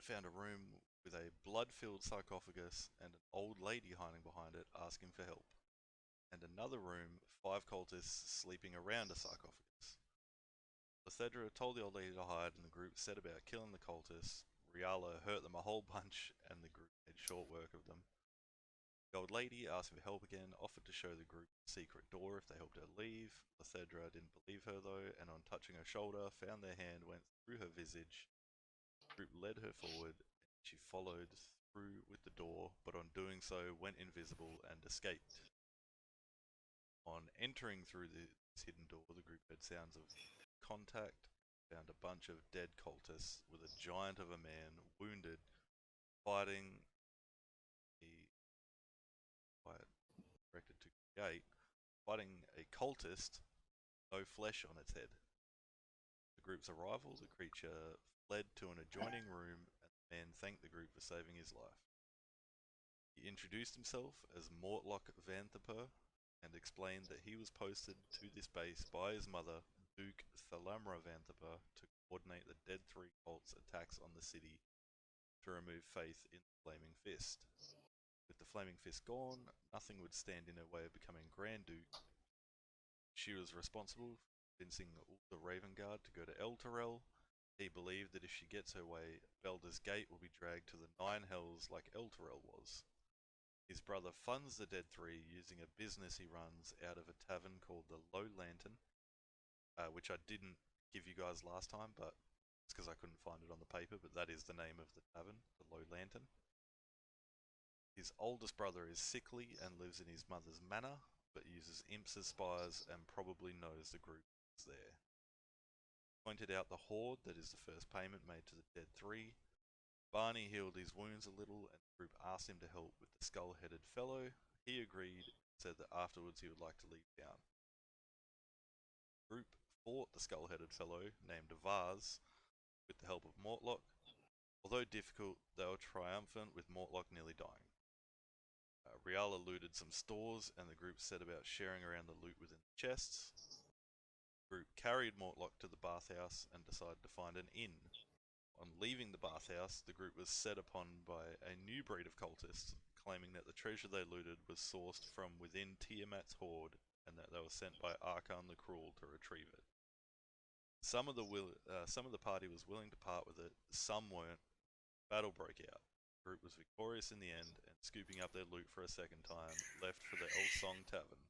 found a room with a blood-filled sarcophagus and an old lady hiding behind it, asking for help. And another room, 5 cultists sleeping around a sarcophagus. Lethedra told the old lady to hide, and the group set about killing the cultists. Riala hurt them a whole bunch, and the group made short work of them. The old lady, asking for help again, offered to show the group a secret door if they helped her leave. Lethedra didn't believe her though, and on touching her shoulder, found their hand went through her visage. The group led her forward, and she followed through with the door, but on doing so, went invisible and escaped. On entering through this hidden door, the group heard sounds of contact, found a bunch of dead cultists with a giant of a man, wounded, fighting a cultist, no flesh on its head. The group's arrival, the creature fled to an adjoining room, and the man thanked the group for saving his life. He introduced himself as Mortlock Vanthaper and explained that he was posted to this base by his mother, Duke Thalamra Vanthaper, to coordinate the Dead 3 cult's attacks on the city to remove faith in the Flaming Fist. With the Flaming Fist gone, nothing would stand in her way of becoming Grand Duke. She was responsible for convincing the Raven Guard to go to Elturel. He believed that if she gets her way, Baldur's Gate will be dragged to the 9 Hells like Elturel was. His brother funds the Dead 3 using a business he runs out of a tavern called the Low Lantern, which I didn't give you guys last time, but it's because I couldn't find it on the paper, but that is the name of the tavern, the Low Lantern. His oldest brother is sickly and lives in his mother's manor, but uses imps as spies and probably knows the group is there. Pointed out the hoard that is the first payment made to the Dead 3. Barney healed his wounds a little, and the group asked him to help with the skull-headed fellow. He agreed and said that afterwards he would like to leave town. The group fought the skull-headed fellow, named Vaz, with the help of Mortlock. Although difficult, they were triumphant, with Mortlock nearly dying. Riala looted some stores, and the group set about sharing around the loot within the chests. The group carried Mortlock to the bathhouse and decided to find an inn. On leaving the bathhouse, the group was set upon by a new breed of cultists, claiming that the treasure they looted was sourced from within Tiamat's hoard, and that they were sent by Archon the Cruel to retrieve it. Some of the party was willing to part with it, some weren't. Battle broke out. The group was victorious in the end, and scooping up their loot for a second time, left for the El Song Tavern.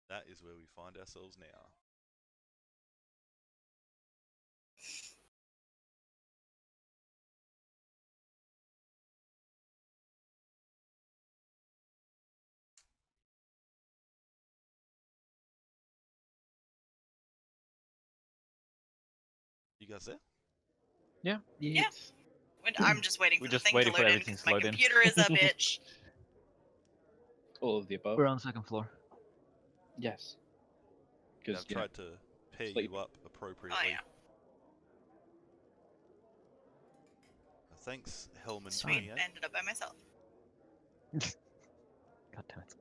That is where we find ourselves now. You guys there? Yeah. Yeah. I'm just waiting for We're the just thing waiting to for load in everything because to my load in. computer is a bitch. All of the above. We're on the 2nd floor. Yes. Yeah, Because I've tried to pair sleep. you up appropriately. Oh yeah. Thanks, Hellman. Sweet. 28. I ended up by myself. God damn it.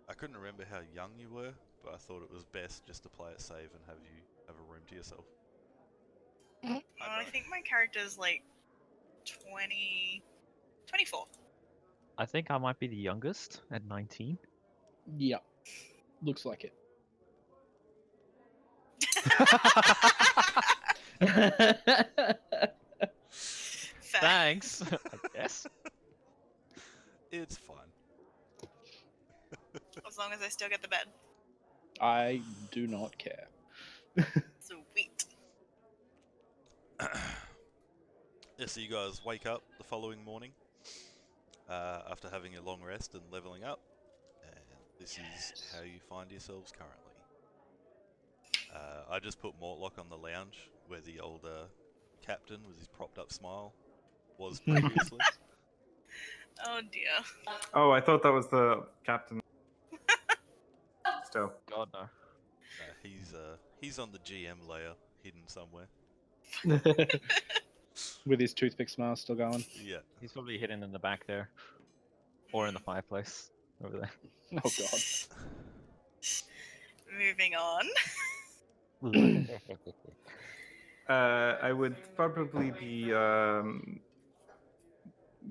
I couldn't remember how young you were, but I thought it was best just to play it safe and have you have a room to yourself. I think my character is like 24. I think I might be the youngest at 19. Yeah. Looks like it. Thanks, I guess. It's fine. As long as I still get the bed. I do not care. Sweet. Yeah, so you guys wake up the following morning after having a long rest and leveling up, and this is how you find yourselves currently. I just put Mortlock on the lounge where the old captain with his propped up smile was previously. Oh dear. Oh, I thought that was the captain. Still. God no. He's on the GM layer, hidden somewhere. With his toothpick smile still going. Yeah. He's probably hidden in the back there. Or in the fireplace. Over there. Oh god. Moving on. I would probably be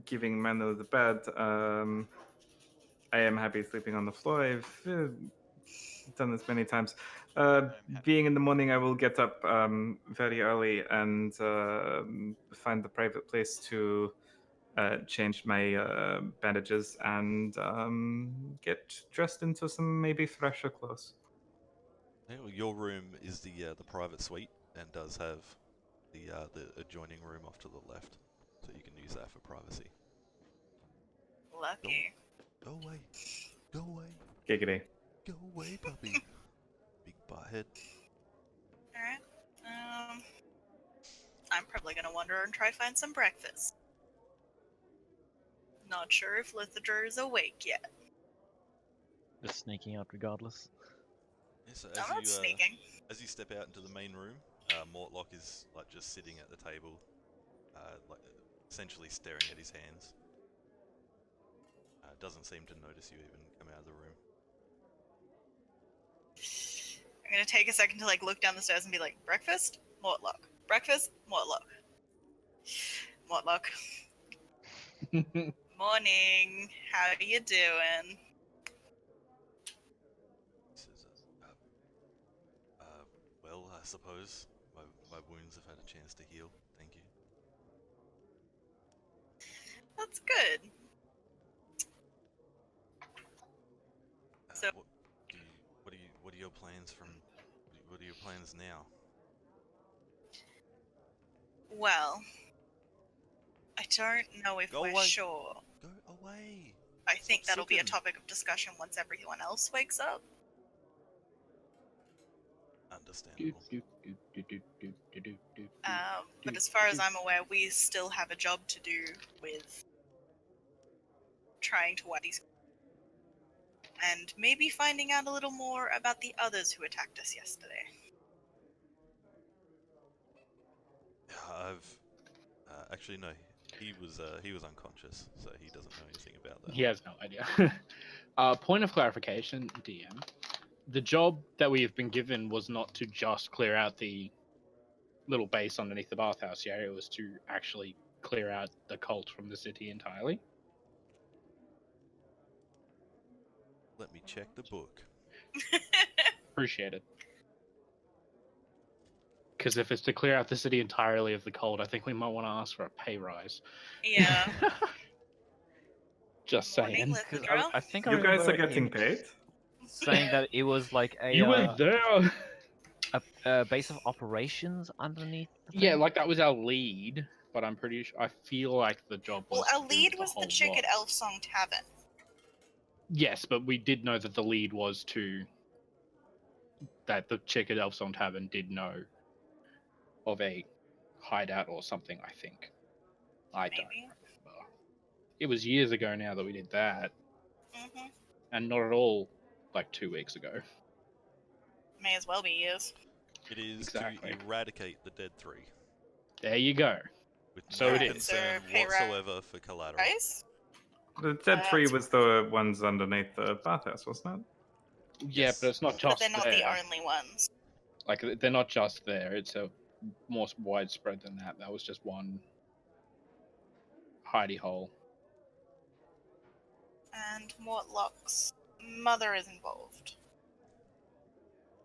giving Mano the bed. I am happy sleeping on the floor. I've done this many times. Being in the morning, I will get up very early and find the private place to change my bandages and get dressed into some maybe fresher clothes. Yeah, well, your room is the private suite and does have the adjoining room off to the left, so you can use that for privacy. Lucky. Go away, go away, Giggity. go away, puppy. Big butthead. Alright. I'm probably gonna wander and try find some breakfast. Not sure if Lithidra is awake yet. Just sneaking out regardless. Yeah, so I'm not sneaking. as you step out into the main room, Mortlock is like just sitting at the table, like essentially staring at his hands. Doesn't seem to notice you even come out of the room. I'm gonna take a second to like look down the stairs and be like, breakfast? Mortlock. Breakfast? Mortlock. Mortlock. Morning. How you doing? He says, well, I suppose my wounds have had a chance to heal. Thank you. That's good. So- what are your plans from? What are your plans now? Well, I don't know if Go we're away. sure. Go away. I think Stop that'll be a sitting. topic of discussion once everyone else wakes up. Understandable. But as far as I'm aware, we still have a job to do with trying to wipe these and maybe finding out a little more about the others who attacked us yesterday. I've actually no. He was unconscious, so he doesn't know anything about that. He has no idea. Point of clarification, DM. The job that we have been given was not to just clear out the little base underneath the bathhouse, yeah? It was to actually clear out the cult from the city entirely. Let me check the book. Appreciate it. Because if it's to clear out the city entirely of the cult, I think we might want to ask for a pay rise. Yeah. Just Morning, saying. Because Lithidra. I think I You guys are remember getting him paid? saying that it was like You were there. a base of operations underneath. The Yeah, thing? like that was our lead, but I'm pretty sure. I feel like the job was. Well, our to do lead the was the whole chick lot. at Elf Song Tavern. Yes, but we did know that the lead was to. That the chick at Elfsong Tavern did know of a hideout or something, I think. I don't Maybe. remember. It was years ago now that we did that, Mm-hmm. and not at all like 2 weeks ago. May as well be years. It is Exactly. to eradicate the dead three, There you go. with So no it is. concern So pay whatsoever for collateral. Price? The dead tree That's- was the ones underneath the bathhouse, wasn't it? Yeah, Yes. but it's not But just they're not there. the only ones. Like they're not just there. It's a more widespread than that. That was just one hidey hole. And Mortlock's mother is involved.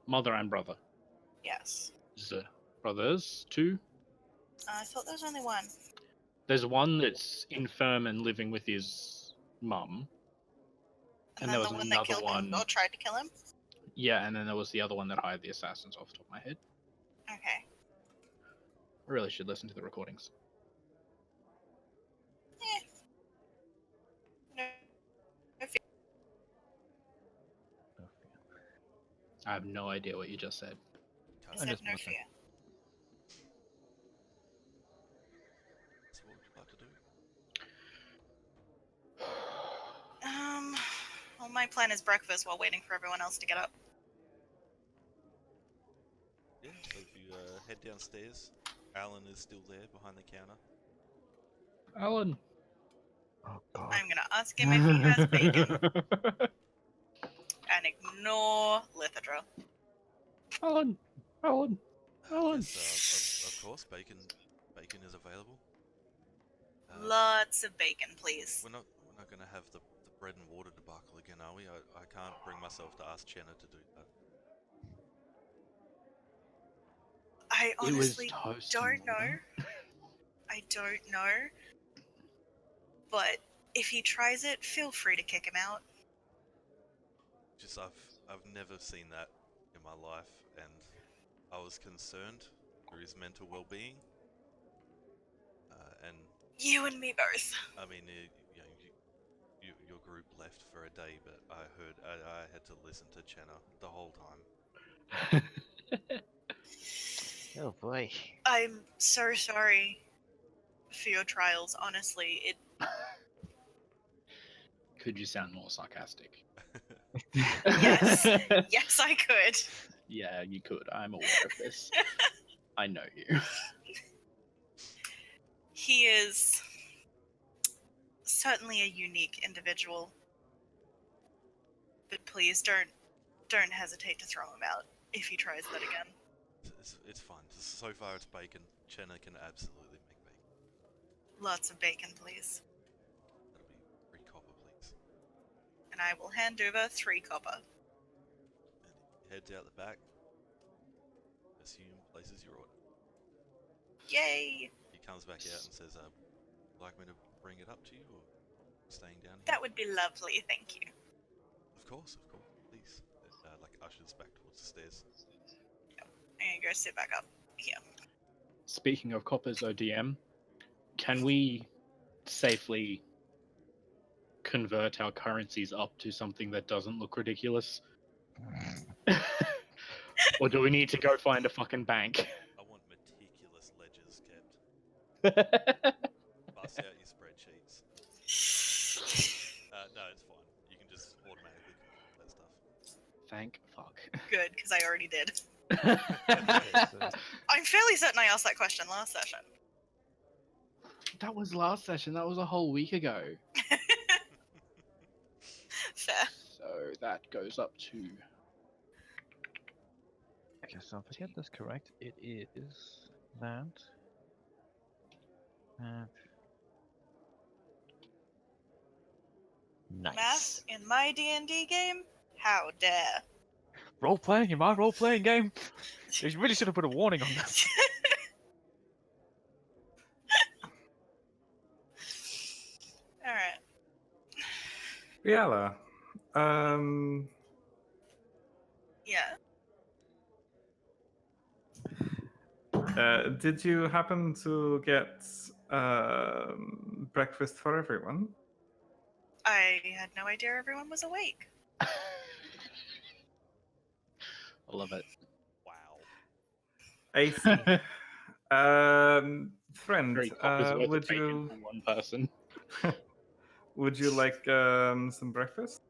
Mother and brother. Yes. The brothers too. I thought there was only one. There's one that's infirm and living with his mum. And there then was the one that another killed him, one. or tried to kill him? Yeah, and then there was the other one that hired the assassins off the top of my head. Okay. I really should listen to the recordings. No. I have no idea what you just said. I Okay, said just no listen. fear. so what would you like to do? Well, my plan is breakfast while waiting for everyone else to get up. Yeah, so if you head downstairs, Alan is still there behind the counter. Alan. Oh god. I'm gonna ask him if he has bacon and ignore Lithidra. Alan. Alan. Alan. Yes, I've Of course, bacon is available. Lots of bacon, please. We're not gonna have the bread and water debacle again, are we? I can't bring myself to ask Chenna to do that. I It was honestly toast don't and water. know. I don't know. But if he tries it, feel free to kick him out. Just I've never seen that in my life, and I was concerned for his mental well-being. And You and me both. I mean, your group left for a day, but I had to listen to Chenna the whole time. Oh boy. I'm so sorry for your trials, honestly. It Could you sound more sarcastic? Yes. Yes, I could. Yeah, you could. I'm aware of this. I know you. He is certainly a unique individual. But please don't hesitate to throw him out if he tries that again. It's fine. So far, it's bacon. Chenna can absolutely make bacon. Lots of bacon, please. That'll be 3 copper, please. And I will hand over 3 copper. And he heads out the back. Assume places your order. Yay! He comes back out and says, "Like me to bring it up to you, or staying down here?" That would be lovely, thank you. Of course, please. Like ushers back towards the stairs. I'm gonna go sit back up here. Speaking of coppers, ODM, can we safely convert our currencies up to something that doesn't look ridiculous? Or do we need to go find a fucking bank? I want meticulous ledgers kept. Bust out your spreadsheets. No, it's fine. You can just automatically convert that stuff. Thank fuck. Good, because I already did. So, I'm fairly certain I asked that question last session. That was last session. That was a whole week ago. Fair. So that goes up to. okay, so if I get this correct, it is that. Nice. Math in my D&D game? How dare. Role playing in my role playing game. You really should have put a warning on this. Alright. Riala, Yeah. did you happen to get breakfast for everyone? I had no idea everyone was awake. I love it. Wow. I see. Friend, Very coppers worth of would bacon you for one person. would you like some breakfast?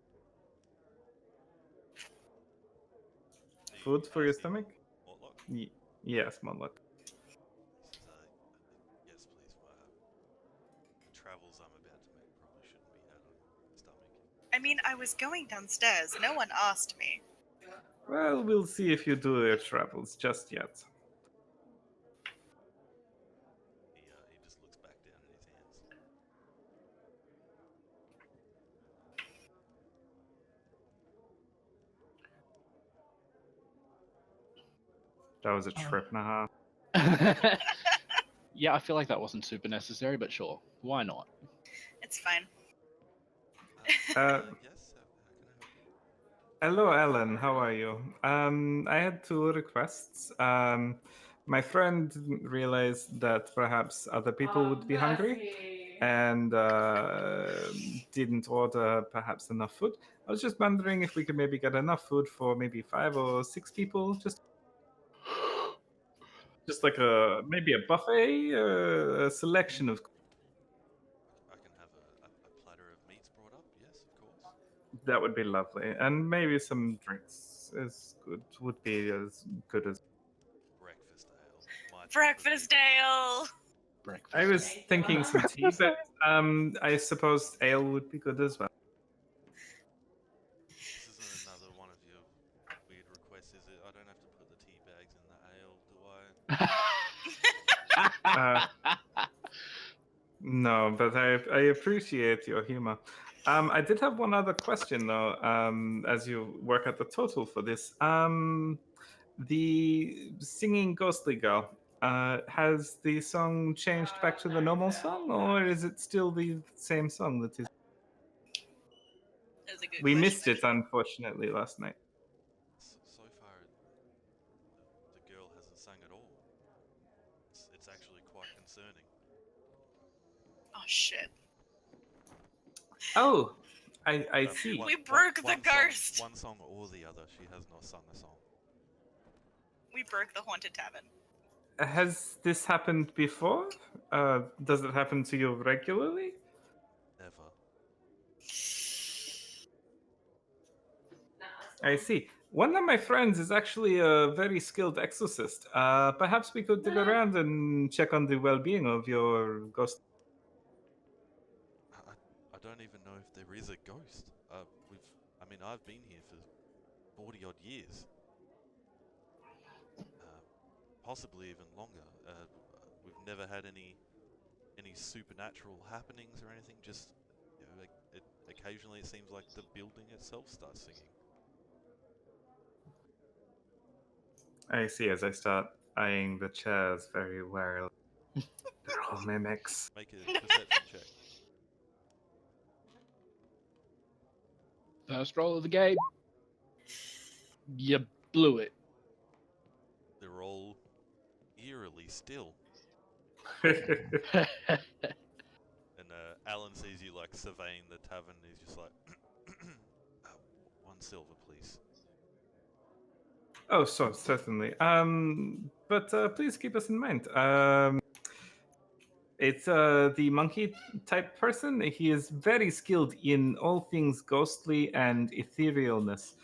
Food for your stomach? Mortlock? Yes, Monlock. He says, yes, please. The travels I'm about to make probably shouldn't be had on my stomach. I mean, I was going downstairs. No one asked me. Well, we'll see if you do your travels just yet. He just looks back down at his hands. That was a trip and a half. Yeah, I feel like that wasn't super necessary, but sure, why not? It's fine. Yes? How can I help you? Hello, Ellen. How are you? I had 2 requests. My friend didn't realize that perhaps other people would be hungry and didn't order perhaps enough food. I was just wondering if we could maybe get enough food for maybe 5 or 6 people. Just like maybe a buffet, a selection of. I can have a platter of meats brought up, yes, of course. That would be lovely, and maybe some drinks is good. Would be as good as. Breakfast ale. My Breakfast ale! Breakfast. I was thinking some tea, but I suppose ale would be good as well. This isn't another one of your weird requests, is it? I don't have to put the tea bags in the ale, do I? No, but I appreciate your humor. I did have one other question though. As you work at the total for this, the singing ghostly girl. Has the song changed back to the normal song, or is it still the same song that is? That's a good We question. missed it, unfortunately, last night. So far, the girl hasn't sung at all. It's actually quite concerning. Oh shit. Oh, I see. We broke the ghost. One song or the other. She has not sung a song. We broke the haunted tavern. Has this happened before? Does it happen to you regularly? Never. I see. One of my friends is actually a very skilled exorcist. Perhaps we could dig around and check on the well-being of your ghost. I don't even know if there is a ghost. I've been here for 40 odd years. Possibly even longer. We've never had any supernatural happenings or anything. Just occasionally it seems like the building itself starts singing. I see. As I start eyeing the chairs very warily. They're all mimics. Make a perception check. First roll of the game. You blew it. They're all eerily still. And Alan sees you like surveying the tavern. And he's just like, 1 silver, please. Oh, so certainly. But please keep us in mind. It's the monkey type person. He is very skilled in all things ghostly and etherealness.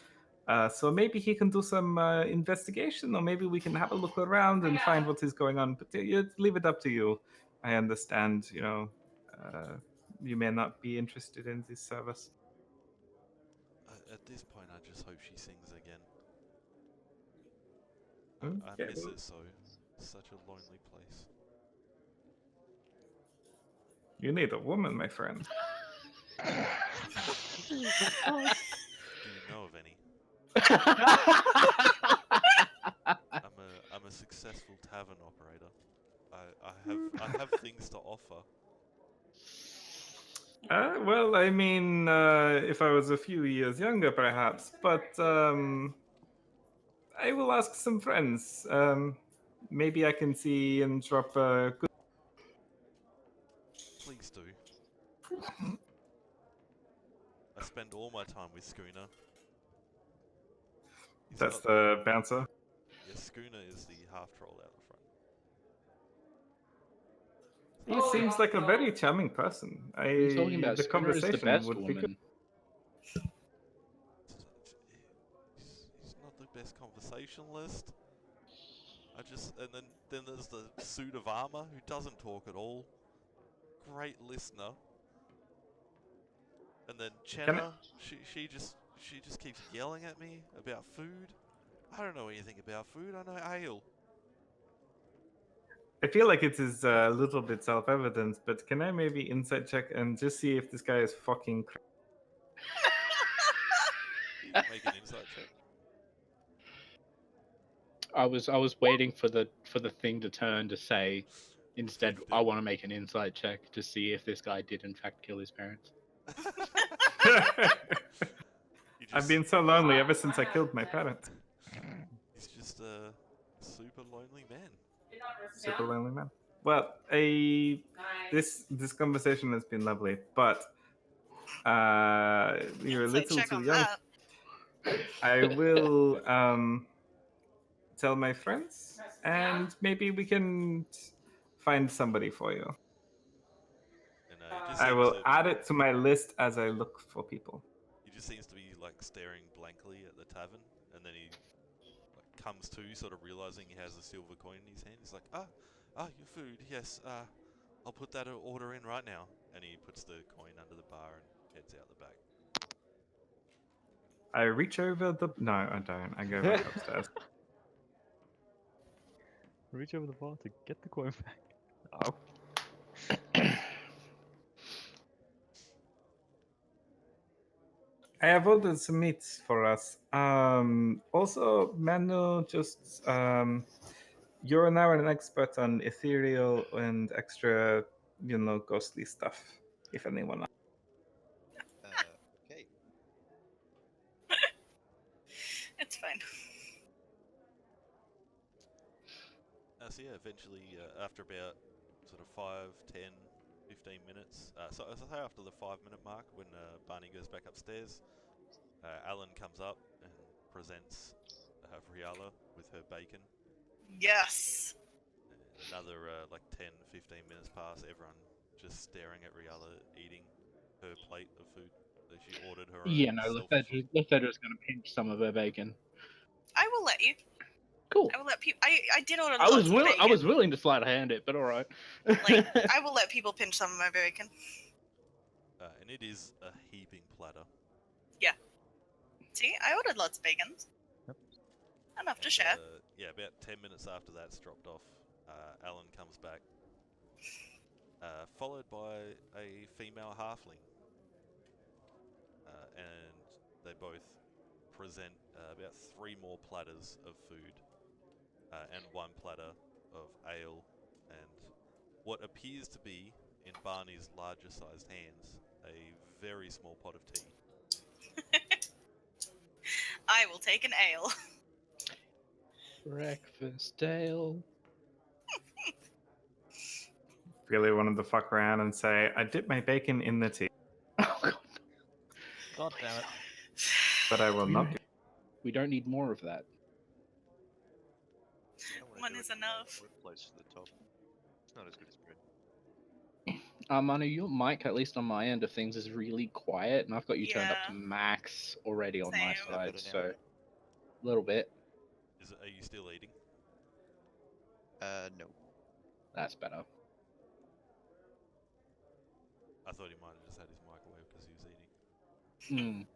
So maybe he can do some investigation, or maybe we can have a look around and find what is going on. But leave it up to you. I understand, you may not be interested in this service. At this point, I just hope she sings again. I Okay, miss well, it so. It's such a lonely place. you need a woman, my friend. Do you know of any? I'm a successful tavern operator. I have things to offer. Well, I mean, if I was a few years younger, perhaps, but I will ask some friends. Maybe I can see and drop a good. Please do. I spend all my time with Schooner. He's That's got the bouncer. Yeah, Schooner is the half troll out the front. He seems like a very charming person. What are you talking about? The Schooner is the conversation best would be good. woman. He's not the best conversationalist. And then there's the suit of armor who doesn't talk at all. Great listener. And then Chenna, she just keeps yelling at me about food. I don't know anything about food. I know ale. I feel like it is a little bit self-evident, but can I maybe insight check and just see if this guy is fucking crazy? Make an insight check. I was waiting for the thing to turn to say, instead, 50. I want to make an insight check to see if this guy did in fact kill his parents. I've been so lonely ever since I killed my parents. He's just a super lonely man. Super lonely man. Well, this conversation has been lovely, but you're a Insight little check too on young. that. I will tell my friends, and maybe we can find somebody for you. And he just I seems will to, add it to my list as I look for people. He just seems to be like staring blankly at the tavern, and then he like comes to, sort of realizing he has a silver coin in his hand. He's like, your food, yes. I'll put that order in right now. And he puts the coin under the bar and heads out the back. I reach over the. No, I don't. I go back upstairs. Reach over the bar to get the coin back. Oh. I have ordered some meats for us. Also, Manu, just you're now an expert on ethereal and extra, ghostly stuff. If anyone. Okay. It's fine. So yeah, eventually, after about sort of 5, 10, 15 minutes, so as I say after the 5-minute mark, when Barney goes back upstairs, Alan comes up and presents Vriala with her bacon. Yes. And another like 10, 15 minutes pass, everyone just staring at Vriala eating her plate of food. So she ordered her Yeah, own no, selfish. Lefedra's going to pinch some of her bacon. I will let you. Cool. I will let people. I did order I lots was of bacon. I was willing to slide a hand it, but all right. Like, I will let people pinch some of my bacon. And it is a heaping platter. See, I ordered lots of bacons. Yep. Enough to And, share. yeah, about 10 minutes after that's dropped off, Alan comes back, followed by a female halfling. And they both present about 3 more platters of food and 1 platter of ale and what appears to be, in Barney's larger sized hands, a very small pot of tea. I will take an ale. Breakfast ale. Really wanted to fuck around and say, I dipped my bacon in the tea, Oh, God. God damn it. but I will not do. We don't need more of that. I don't wanna One do is it enough. more close to the top. It's not as good as bread. Manu, your mic, at least on my end of things, is really quiet, and I've got you turned up to Yeah. max already on my Same. Is that side, better now? so a little bit. Are you still eating? No. That's better. I thought he might have just had his mic away because he was eating.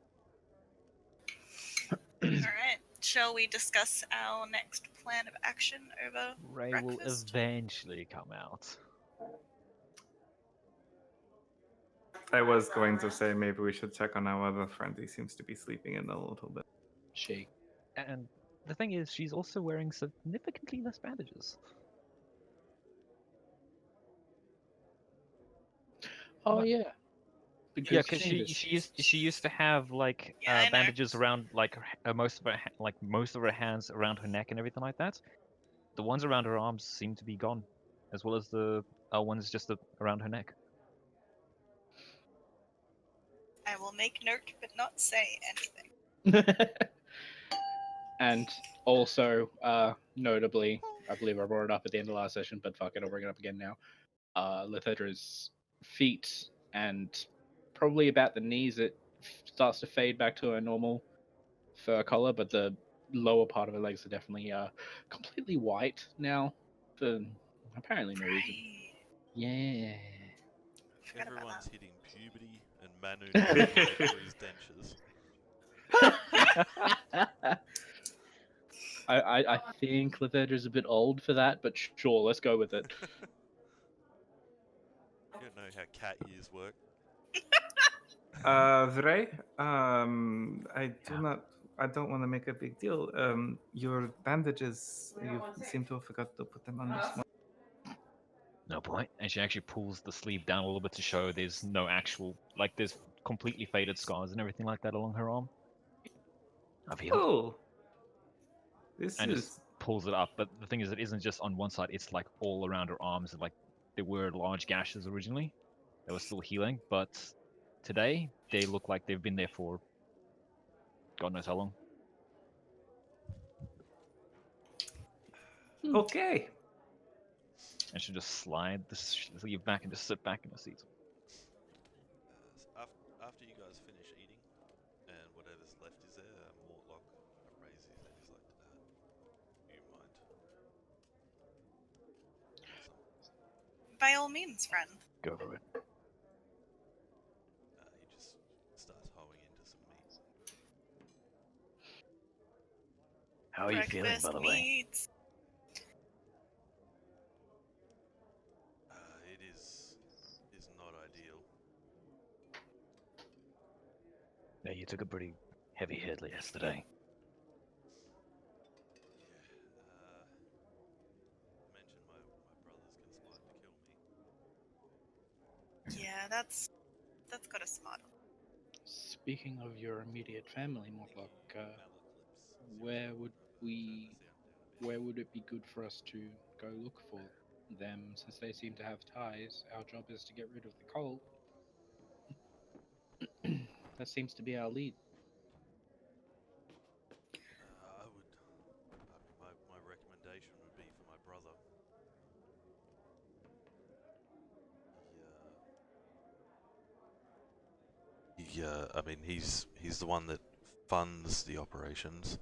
Alright. Shall we discuss our next plan of action over Ray will breakfast? eventually come out. I was going to say maybe we should check on our other friend. He seems to be sleeping in a little bit. She. And the thing is, she's also wearing significantly less bandages. Oh But- yeah. Yeah, because she used to have like Yeah, I know. bandages around like most of her most of her hands around her neck and everything like that. The ones around her arms seem to be gone, as well as the ones just around her neck. I will make note but not say anything. And also, notably, I believe I brought it up at the end of last session, but fuck it, I'll bring it up again now. Lefedra's feet and probably about the knees, it starts to fade back to a normal fur color, but the lower part of her legs are definitely completely white now for apparently no reason. Right. Yeah. Forgot about Everyone's that. hitting puberty, and Manu needs to get through his dentures. I think Lefedra's a bit old for that, but sure, let's go with it. You don't know how cat ears work. Vray, I don't want to make a big deal. Your bandages, you seem to have forgot to put them on this one. No point. And she actually pulls the sleeve down a little bit to show there's no actual, like there's completely faded scars and everything like that along her arm. I've healed. Oh, this And is just pulls it up. But the thing is, it isn't just on one side. It's like all around her arms. Like there were large gashes originally. They were still healing, but today they look like they've been there for God knows how long. okay. And she'll just slide the sleeve back and just sit back in the seat. After you guys finish eating, and whatever's left is there, Mortlock raises his hand. He's like, "Do you mind?" By all means, friend. Go for it. He just starts hoeing into some meat. How are you feeling, by the way? Meats. ideal. Yeah, you took a pretty heavy hit yesterday. Yeah. Mentioned my brothers conspired to kill me. Yeah, that's got a smart. Speaking of your immediate family, Mortlock, where would where would it be good for us to go look for them? Since they seem to have ties, our job is to get rid of the cult. That seems to be our lead. My recommendation would be for my brother. I mean, he's the one that funds the operations.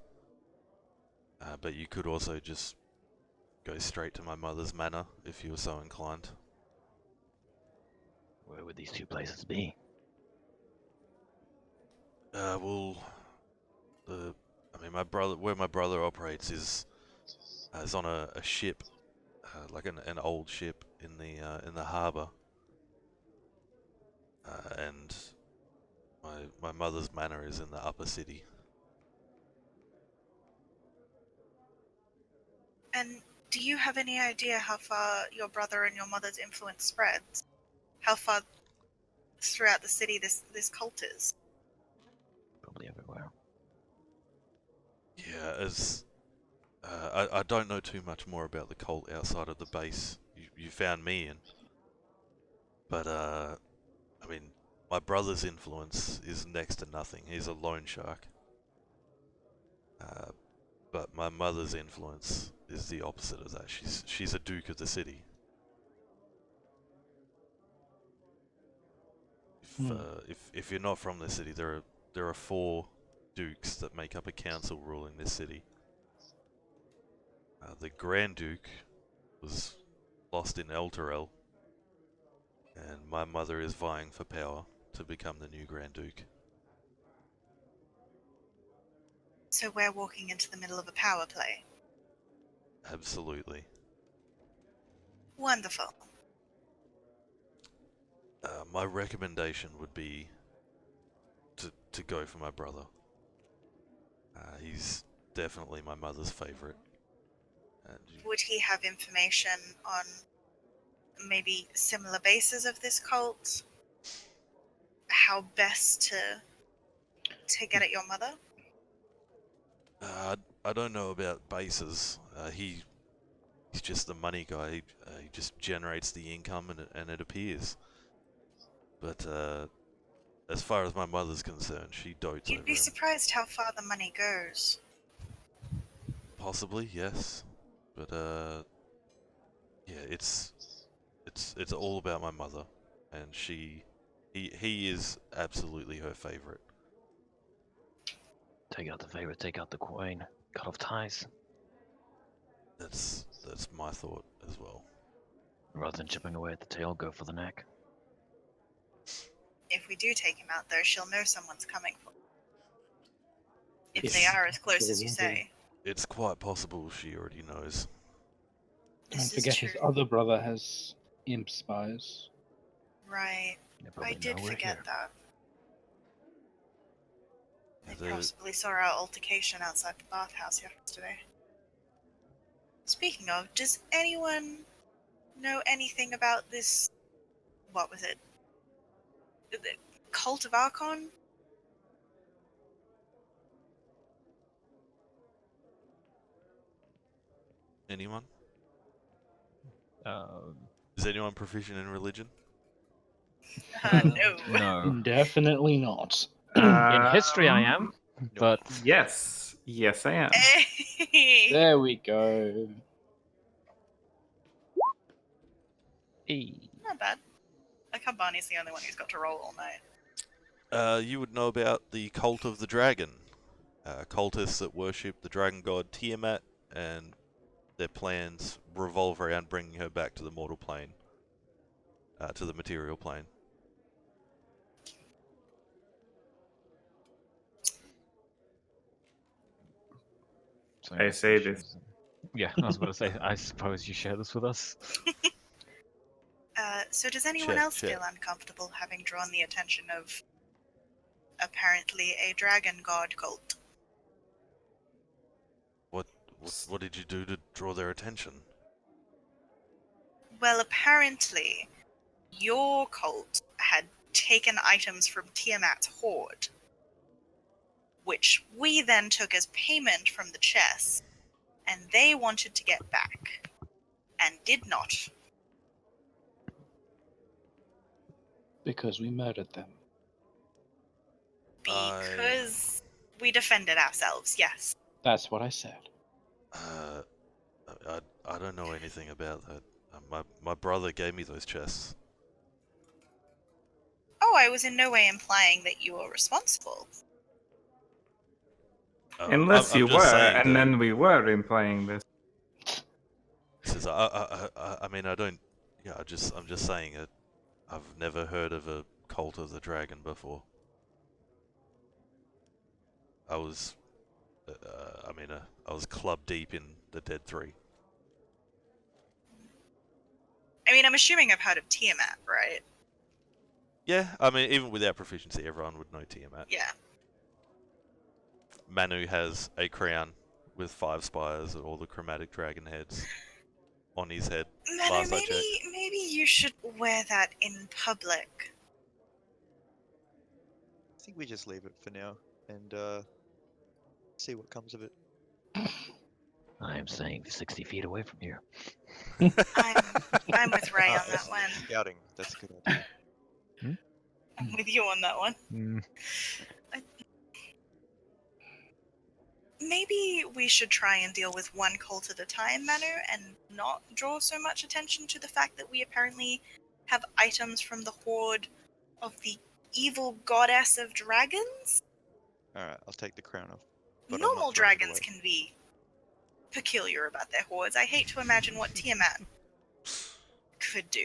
But you could also just go straight to my mother's manor if you were so inclined. Where would these two places be? Well, where my brother operates is on a ship, like an old ship in the harbour, and my mother's manor is in the upper city. And do you have any idea how far your brother and your mother's influence spreads? How far throughout the city this cult is? Probably everywhere. Yeah, I don't know too much more about the cult outside of the base you found me in, but I mean, my brother's influence is next to nothing. He's a loan shark. But my mother's influence is the opposite of that. She's a duke of the city. If you're not from the city, there are 4 dukes that make up a council ruling this city. The Grand Duke was lost in Elturel, and my mother is vying for power to become the new Grand Duke. So we're walking into the middle of a power play. Absolutely. Wonderful. My recommendation would be to go for my brother. He's definitely my mother's favorite. Would he have information on maybe similar bases of this cult? How best to get at your mother? I don't know about bases. He's just the money guy. He just generates the income and it appears. But as far as my mother's concerned, she dotes You'd over be him. surprised how far the money goes. Possibly, yes. But yeah, it's all about my mother, and he is absolutely her favorite. Take out the favorite, take out the coin, cut off ties. That's my thought as well. Rather than chipping away at the tail, go for the neck. If we do take him out, though, she'll know someone's coming for her. If Yes. they are as close as you say. It's quite possible she already knows. This Don't is forget true. his other brother has imp spies. Right. They I probably did know we're forget here. that. They The- possibly saw our altercation outside the bathhouse yesterday. Speaking of, does anyone know anything about this? What was it? The Cult of Archon? Anyone? Um, Is anyone proficient in religion? No. no. Definitely not. In history, I am, but Yes, I am. Hey! There we go. Not bad. Like how Barney's the only one who's got to roll all night. You would know about the Cult of the Dragon. Cultists that worship the dragon god Tiamat, and their plans revolve around bringing her back to the mortal plane, to the material plane. so I say this. Yeah, I was about to say. I suppose you share this with us. So does anyone Chet, else Chet. feel uncomfortable having drawn the attention of apparently a dragon god cult? What did you do to draw their attention? Well, apparently, your cult had taken items from Tiamat's hoard, which we then took as payment from the chess, and they wanted to get back, and did not. Because we murdered them. Because we defended ourselves, yes. That's what I said. I don't know anything about that. My brother gave me those chests. Oh, I was in no way implying that you were responsible. Unless I'm you just were, saying and that- then we were implying this. Says I mean I don't. Yeah, I'm just saying it. I've never heard of a cult of the dragon before. I was, I was club deep in the Dead 3. I mean, I'm assuming I've heard of Tiamat, right? Yeah, I mean even without proficiency, everyone would know Tiamat. Yeah. Manu has a crown with 5 spires and all the chromatic dragon heads on his head. Manu, Last I checked. maybe you should wear that in public. I think we just leave it for now and see what comes of it. I am staying 60 feet away from here. I'm with Ray on that That's one. Scouting, that's a good idea. I'm with you on that one. Mm. Maybe we should try and deal with one cult at a time, Manu, and not draw so much attention to the fact that we apparently have items from the hoard of the evil goddess of dragons? Alright, I'll take the crown off. But I'm not Normal throwing it dragons away. can be peculiar about their hoards. I hate to imagine what Tiamat could do.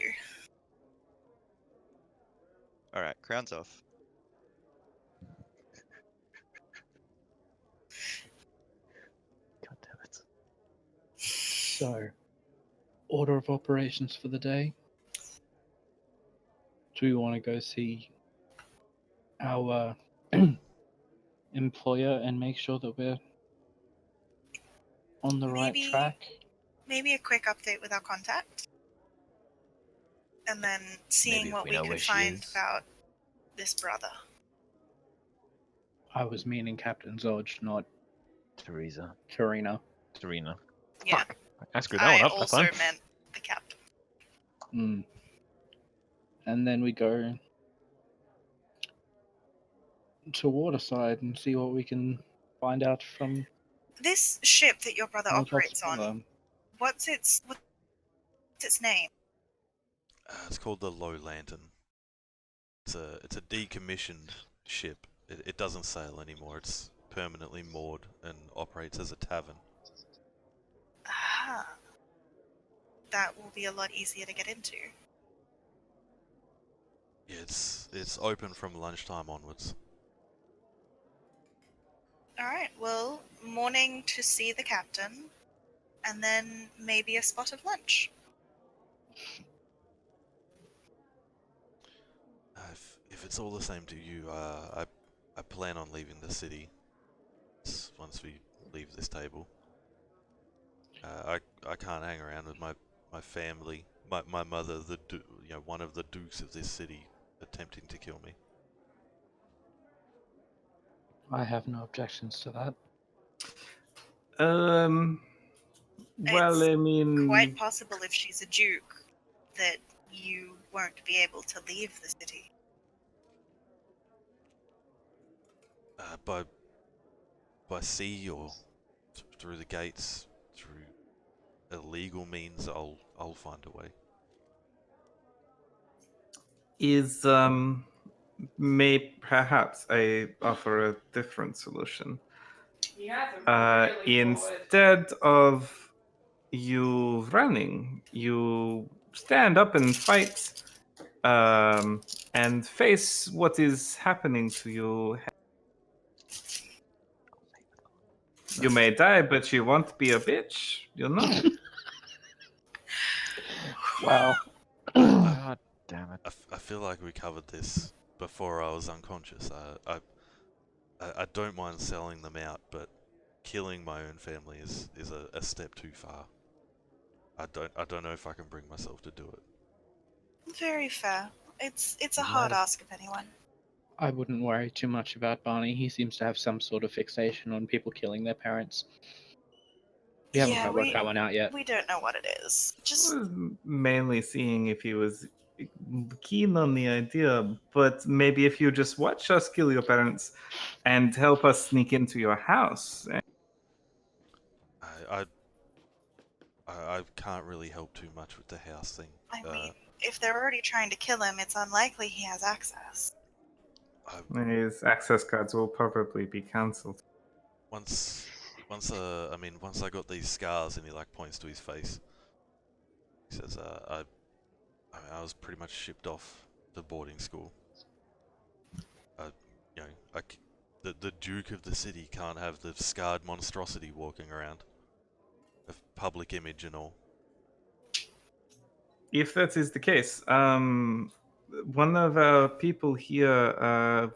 Alright, crown's off. God damn it. So, order of operations for the day. Do we want to go see our employer and make sure that we're on the right Maybe- track? Maybe a quick update with our contact. And then seeing Maybe if what we we know could where she find is. about this brother. I was meaning Captain Zodge, not Teresa. Karina. Serena. Yeah, Fuck. I screwed that I one up. That's also fine. meant the captain. Mm. And then we go to Waterside and see what we can find out from This ship that your brother our job's operates on, brother. what's its name? It's called the Low Lantern. It's a decommissioned ship. It doesn't sail anymore. It's permanently moored and operates as a tavern. Ah, that will be a lot easier to get into. Yeah, it's open from lunchtime onwards. Alright, well, morning to see the captain, and then maybe a spot of lunch. If it's all the same to you, I plan on leaving the city once we leave this table. I can't hang around with my family, my mother, one of the dukes of this city, attempting to kill me. I have no objections to that. Well, It's I mean, Quite possible if she's a duke that you won't be able to leave the city. By sea or through the gates, through illegal means, I'll find a way. is may perhaps I offer a different solution. Instead of you running, you stand up and fight, and face what is happening to you. You may die, but you won't be a bitch, you know? Wow. damn it. I feel like we covered this before I was unconscious. I don't mind selling them out, but killing my own family is a step too far. I don't know if I can bring myself to do it. Very fair. It's a You hard might have- ask of anyone. I wouldn't worry too much about Barney. He seems to have some sort of fixation on people killing their parents. We haven't Yeah, quite worked that one out yet. we don't know what it is. Just I was mainly seeing if he was keen on the idea, but maybe if you just watch us kill your parents and help us sneak into your house. I can't really help too much with the house thing. I mean, if they're already trying to kill him, it's unlikely he has access. His access cards will probably be cancelled. Once I got these scars and he like points to his face. He says, I was pretty much shipped off to boarding school. You know, the Duke of the city can't have the scarred monstrosity walking around. Of public image and all. If that is the case, one of our people here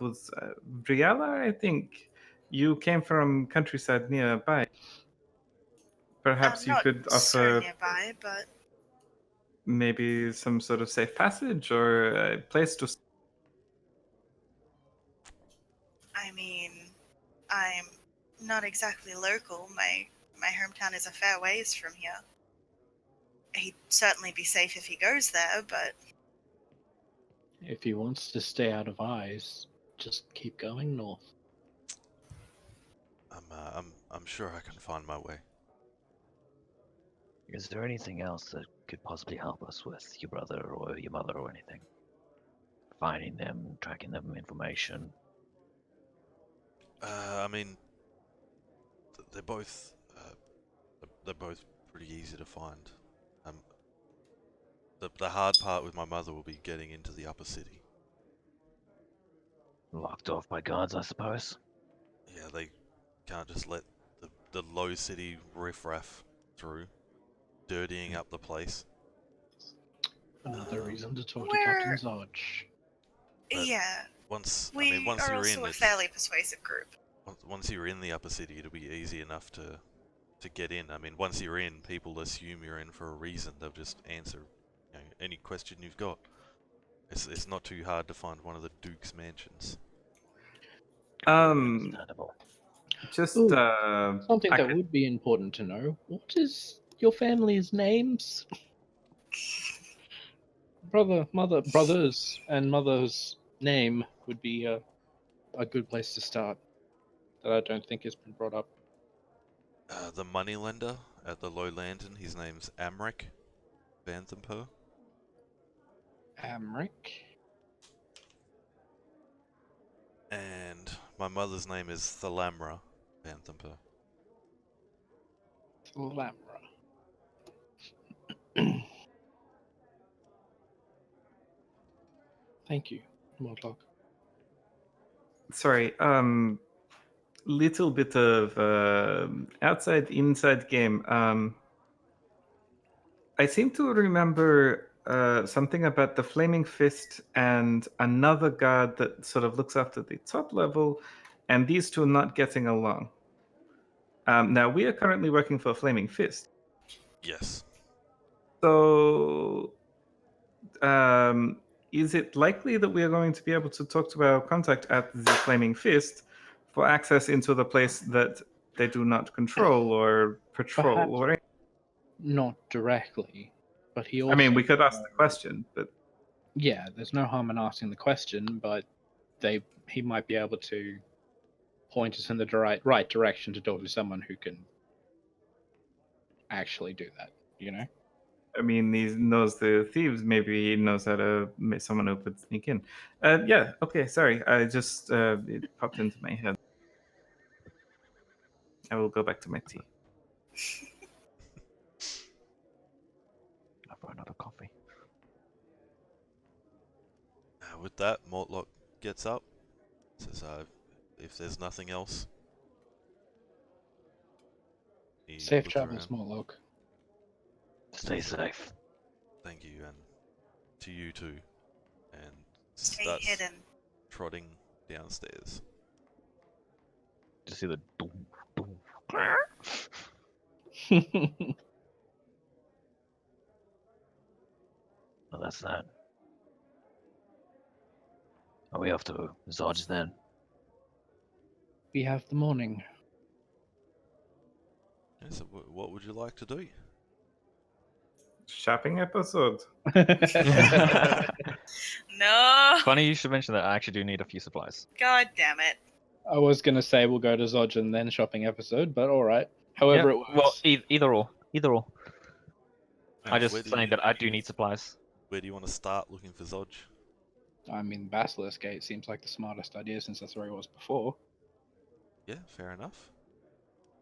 was Briella, I think. You came from countryside nearby. Perhaps you Not could so offer nearby, but maybe some sort of safe passage or a place to. I mean, I'm not exactly local. My hometown is a fair ways from here. He'd certainly be safe if he goes there, but If he wants to stay out of eyes, just keep going north. I'm sure I can find my way. Is there anything else that could possibly help us with your brother or your mother or anything? Finding them, tracking them, information. I mean, they're both pretty easy to find. The hard part with my mother will be getting into the upper city. Locked off by guards, I suppose. Yeah, they can't just let the low city riffraff through, dirtying up the place. Another reason to talk to We're- Captain Zodge. But yeah, once we are you're also in, a fairly persuasive group. once you're in the upper city, it'll be easy enough to get in. I mean, once you're in, people assume you're in for a reason. They'll just answer any question you've got. It's not too hard to find one of the Duke's mansions. Understandable. Just Ooh, Something I that could- would be important to know. What is your family's names? Brothers and mother's name would be a good place to start. That I don't think has been brought up. The moneylender at the Low Lantern, his name's Amric Banthamper. Amric. And my mother's name is Thalamra Banthamper. Lamra. Thank you, Mortlock. Sorry, little bit of outside inside game. I seem to remember something about the Flaming Fist and another guard that sort of looks after the top level, and these two not getting along. Now, we are currently working for Flaming Fist. Yes. So, is it likely that we are going to be able to talk to our contact at the Flaming Fist for access into the place that they do not control or patrol? Perhaps Or not directly, but he also. I mean, we could ask the question, but Yeah, there's no harm in asking the question, but he might be able to point us in the right direction to talk to someone who can actually do that. You know. I mean, he knows the thieves. Maybe he knows how to make someone who could sneak in. Yeah. Okay. Sorry. I just it popped into my head. I will go back to my tea. I've run out of coffee. With that, Mortlock gets up, says, if there's nothing else. He Safe looks travels, around. Mortlock. Stay safe. Thank you, and to you too, and Stay starts hidden. trotting downstairs. Just see the doom, doom. Well, that's that. Are we off to Zodge then? We have the morning. Yeah, so what would you like to do? Shopping episode. No. Funny you should mention that. I actually do need a few supplies. God damn it. I was gonna say we'll go to Zodge and then shopping episode, but all right. However it works. Well, either or. Either or. I Where just do saying you- that I do need supplies. Where do you want to start looking for Zodge? I mean, Basilisk Gate seems like the smartest idea since that's where he was before, Yeah, fair enough.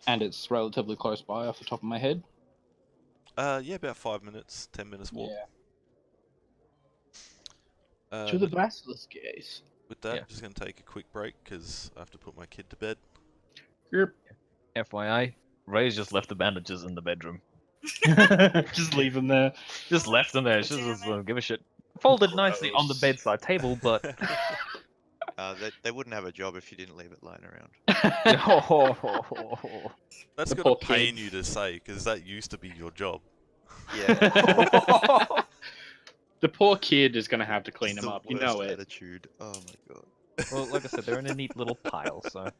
and it's relatively close by off the top of my head. Yeah, about 5 minutes, 10 minutes walk. To the With, Basilisk Gate. with that, Yeah. I'm just going to take a quick break because I have to put my kid to bed. Yep. FYI, Ray's just left the bandages in the bedroom. Just leave him there. Just left them there. She Damn just it. don't give a shit. Folded nicely on the Gross. bedside table, but They wouldn't have a job if you didn't leave it lying around. That's The got poor to pain kid. you to say because that used to be your job. Yeah. The poor kid is gonna have to clean It's him the up. You know worst it. attitude. Oh my god. well, like I said, they're in a neat little pile. So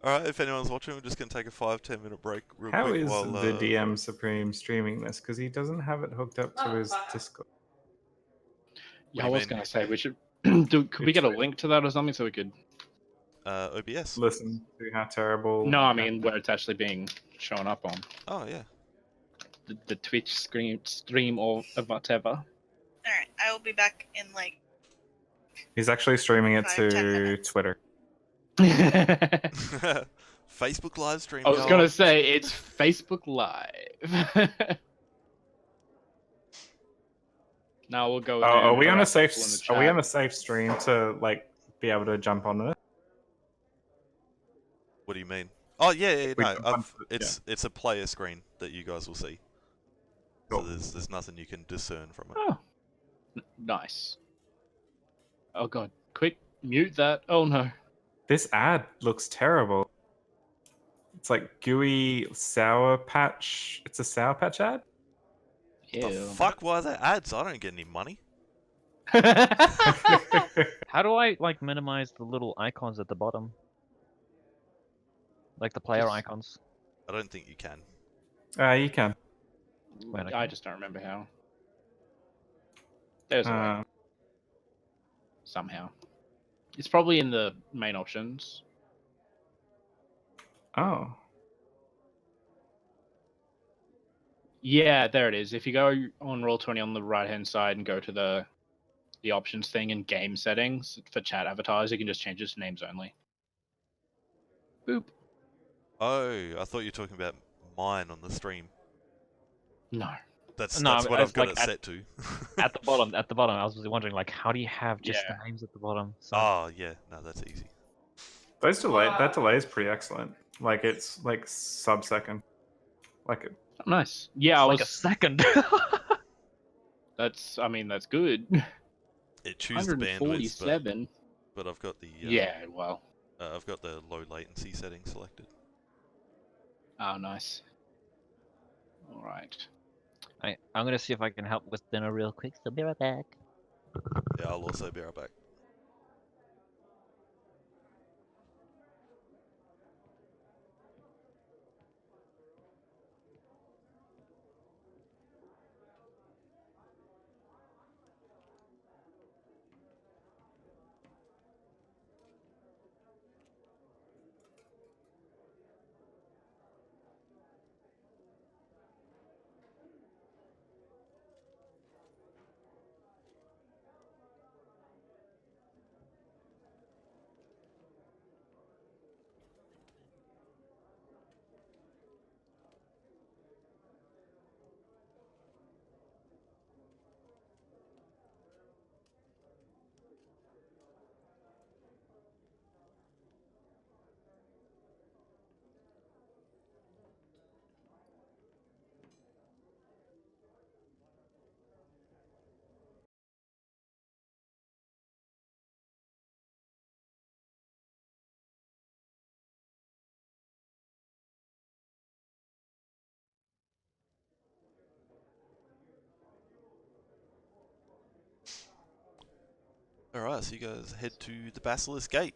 Alright, if anyone's watching, we're just going to take a 5-10 minute break real How quick is while the DM Supreme streaming this? Because he doesn't have it hooked up to his Discord. Yeah, do I you was mean? gonna say we should. Could we get a link to that or something so we could? OBS. Listen to how terrible. No, I mean where it's actually being shown up on Oh, yeah. the Twitch stream or whatever. Alright, I will be back in like He's actually streaming it 5-10 to minutes. Twitter. I Facebook live stream. was y'all. gonna say it's Facebook Live. Now we'll go. Oh, in there are and we on a harass safe? people in the Are we chat. on a safe stream to like be able to jump on it? What do you mean? Oh, yeah, We no. jump onto it, It's a player screen that you guys will see. Cool. So there's nothing you can discern from it. Oh, nice. Oh god, quick, mute that. Oh no. This ad looks terrible. It's like gooey Sour Patch. It's a Sour Patch ad. The Ew. fuck? Why are there ads? I don't get any money. how do I like minimize the little icons at the bottom, like the player Just- icons? I don't think you can. You can. Wait, I just don't remember how. There's a way, Uh, somehow. It's probably in the main options. oh. Yeah, there it is. If you go on Roll20 on the right hand side and go to the options thing in game settings for chat avatars, you can just change it to names only. Boop. Oh, I thought you were talking about mine on the stream. No. That's No, what as I've got like it set to. At the bottom, I was wondering like, how do you have just Yeah. the names at the bottom? So, Oh, yeah. No, that's easy. That delay is pretty excellent. Like it's like sub-second. Like Oh, nice. Yeah, it's I like a was. second. That's. I mean, that's good. It chooses the bandwidth, 147. but I've got the Yeah. Well. I've got the low latency setting selected. Oh, nice. All right. I'm gonna see if I can help with dinner real quick. So be right back. Yeah, I'll also be right back. Alright, so you guys head to the Basilisk Gate.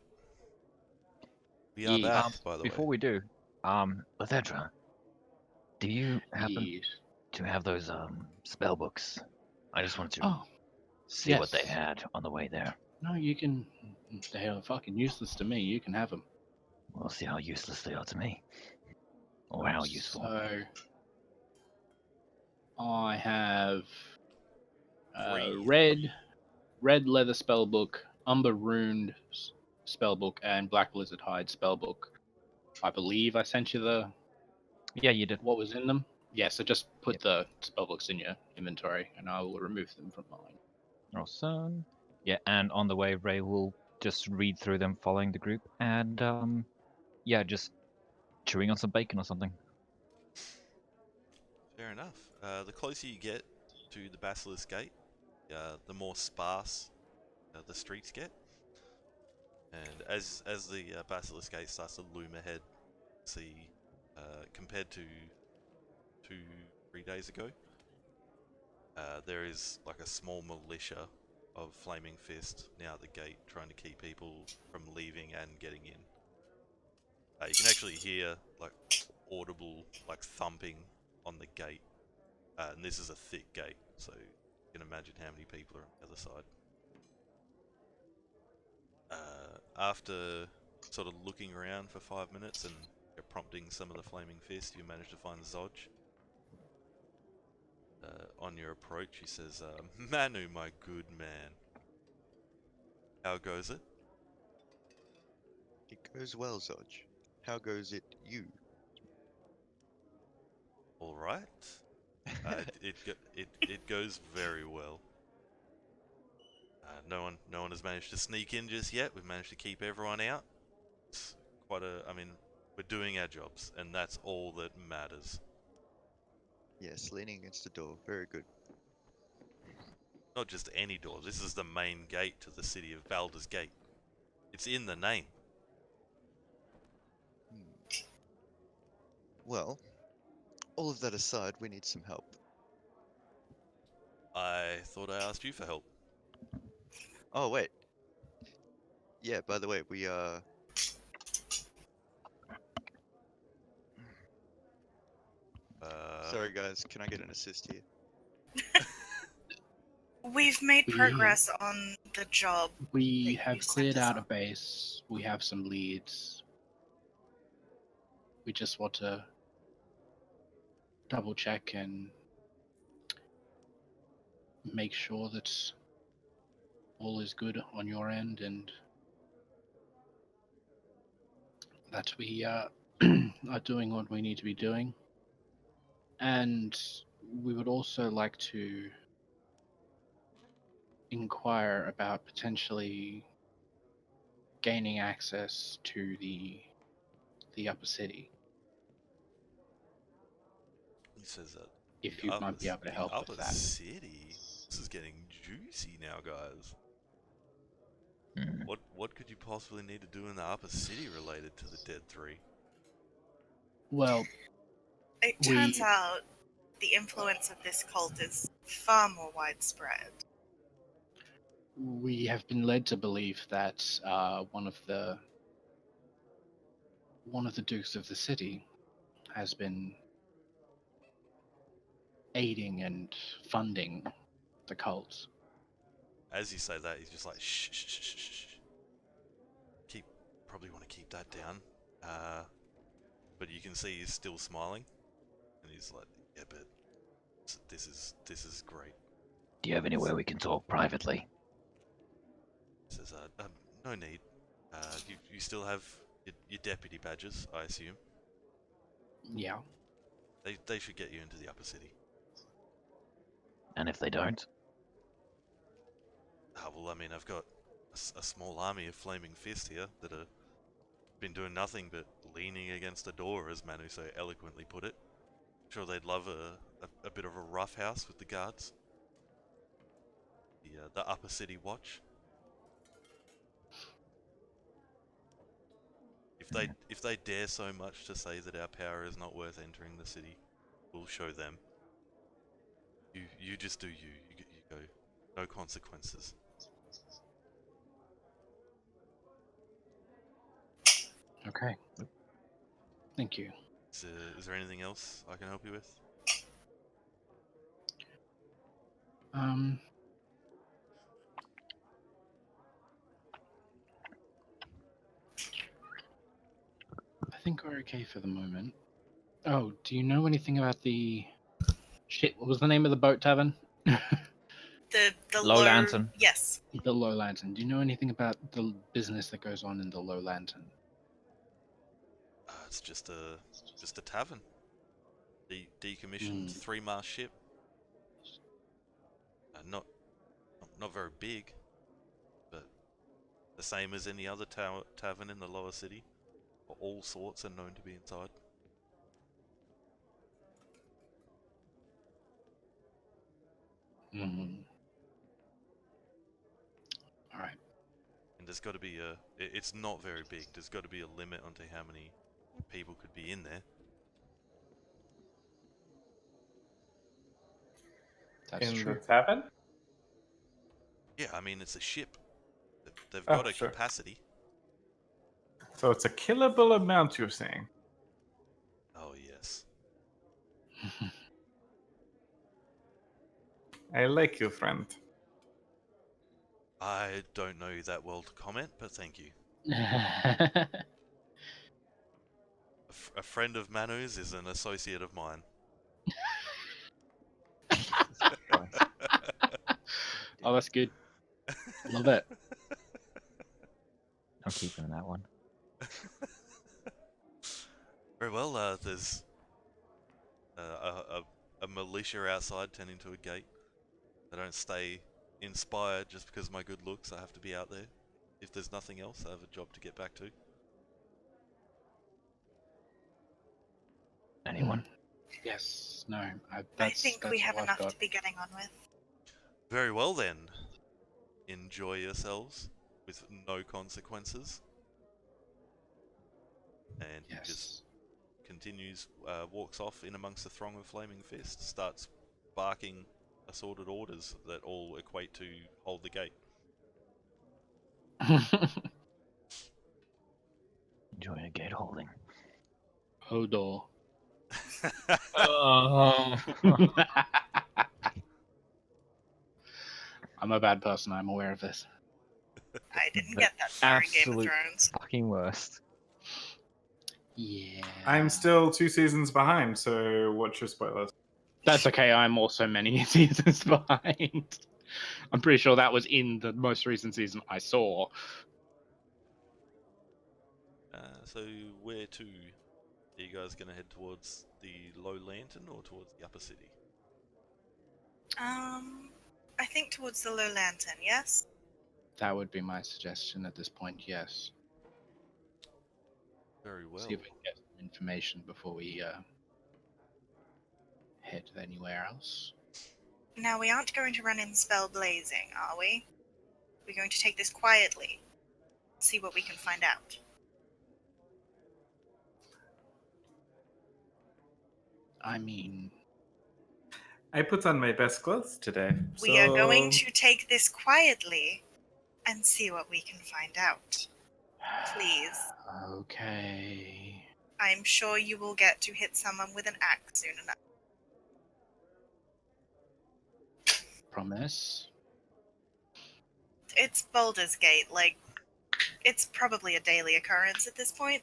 We are Yes. back, by the Before way. we do, Lethedra, do you happen Yes. to have those spell books? I just wanted to Oh, see what they yes. had on the way there. no, you can. They are fucking useless to me. You can have them. We'll see how useless they are to me. Or how useful. So, I have 3. red leather spellbook, umber runed spellbook, and black blizzard hide spellbook. I believe I sent you the Yeah, you did. what was in them. Yeah, so just put the spellbooks in your inventory, and I will remove them from mine. Awesome. Yeah, and on the way, Ray will just read through them following the group and, yeah, just chewing on some bacon or something. Fair enough. The closer you get to the Basilisk Gate, the more sparse the streets get. And as the Basilisk Gate starts to loom ahead, see, compared to 3 days ago, there is like a small militia of Flaming Fist now at the gate, trying to keep people from leaving and getting in. You can actually hear like audible like thumping on the gate, and this is a thick gate, so you can imagine how many people are on the other side. After sort of looking around for 5 minutes and prompting some of the Flaming Fist, you manage to find Zodj. On your approach, he says, Manu, my good man. How goes it? It goes well, Zoj. How goes it you? Alright. It goes very well. No one has managed to sneak in just yet. We've managed to keep everyone out. It's I mean, we're doing our jobs, and that's all that matters. Yes, leaning against the door. Very good. Not just any door. This is the main gate to the city of Baldur's Gate. It's in the name. Well, all of that aside, we need some help. I thought I asked you for help. Oh, wait. Yeah, by the way, Sorry guys, can I get an assist here? We've made We- progress on the job. We that you have sent cleared us out a on. base. We have some leads. We just want to double check and make sure that all is good on your end and that we are doing what we need to be doing. And we would also like to inquire about potentially gaining access to the upper city. He says that. If you might be able to help Upper with that. City? This is getting juicy now, guys. Hmm. What could you possibly need to do in the Upper City related to the Dead Three? Well, It turns out the influence of this cult is far more widespread. we have been led to believe that one of the dukes of the city has been aiding and funding the cult. As you say that, he's just like shh, shh, shh, shh, shh. Probably want to keep that down. But you can see he's still smiling, and he's like, yeah, but this is great. Do you have anywhere we can talk privately? He says, no need. You still have your deputy badges, I assume. Yeah. They should get you into the Upper City. And if they don't? Well, I mean, I've got a small army of Flaming Fist here that have been doing nothing but leaning against the door, as Manu so eloquently put it. Sure, they'd love a bit of a rough house with the guards. The Upper City Watch. If they dare so much to say that our power is not worth entering the city, we'll show them. You just do you. You go. No consequences. Okay. Thank you. Is there anything else I can help you with? Um. I think we're okay for the moment. Oh, do you know anything about the shit? What was the name of the boat tavern? The Low Lantern. Yes. The Low Lantern. Do you know anything about the business that goes on in the Low Lantern? It's just a tavern. Decommissioned 3-mast ship. Not very big, but the same as any other tavern in the lower city. All sorts are known to be inside. Mm. All right. And there's got to be it's not very big. There's got to be a limit onto how many people could be in there. That's In true. the tavern? Yeah, I mean, it's a ship. They've Oh, got a sure. capacity. So it's a killable amount, you're saying? Oh, yes. I like you, friend. I don't know you that well to comment, but thank you. A friend of Manu's is an associate of mine. Oh, that's good. Love it. I'm keeping that one. Very well, there's a militia outside tending to a gate. I don't stay inspired just because of my good looks. I have to be out there. If there's nothing else, I have a job to get back to. Anyone? Yes. No. I think we that's have all I've enough got. to be getting on with. Very well then. Enjoy yourselves with no consequences. And he just Yes. continues, walks off in amongst the throng of flaming fists, starts barking assorted orders that all equate to hold the gate. Enjoying a gate holding. Hodor. Oh. I'm a bad person. I'm aware of this. I didn't The get that far in Game of absolute Thrones. fucking worst. Yeah. I'm still 2 seasons behind, so watch your spoilers. That's okay. I'm also many seasons behind. I'm pretty sure that was in the most recent season I saw. So where to? Are you guys going to head towards the Low Lantern or towards the Upper City? I think towards the Low Lantern, yes? That would be my suggestion at this point, yes. Very well. See if we can get some information before we head anywhere else. Now, we aren't going to run in spell blazing, are we? We're going to take this quietly. See what we can find out. I mean, I put on my best clothes today. We are going so- to take this quietly and see what we can find out. Please. Okay. I'm sure you will get to hit someone with an axe soon enough. Promise. It's Baldur's Gate, like, it's probably a daily occurrence at this point.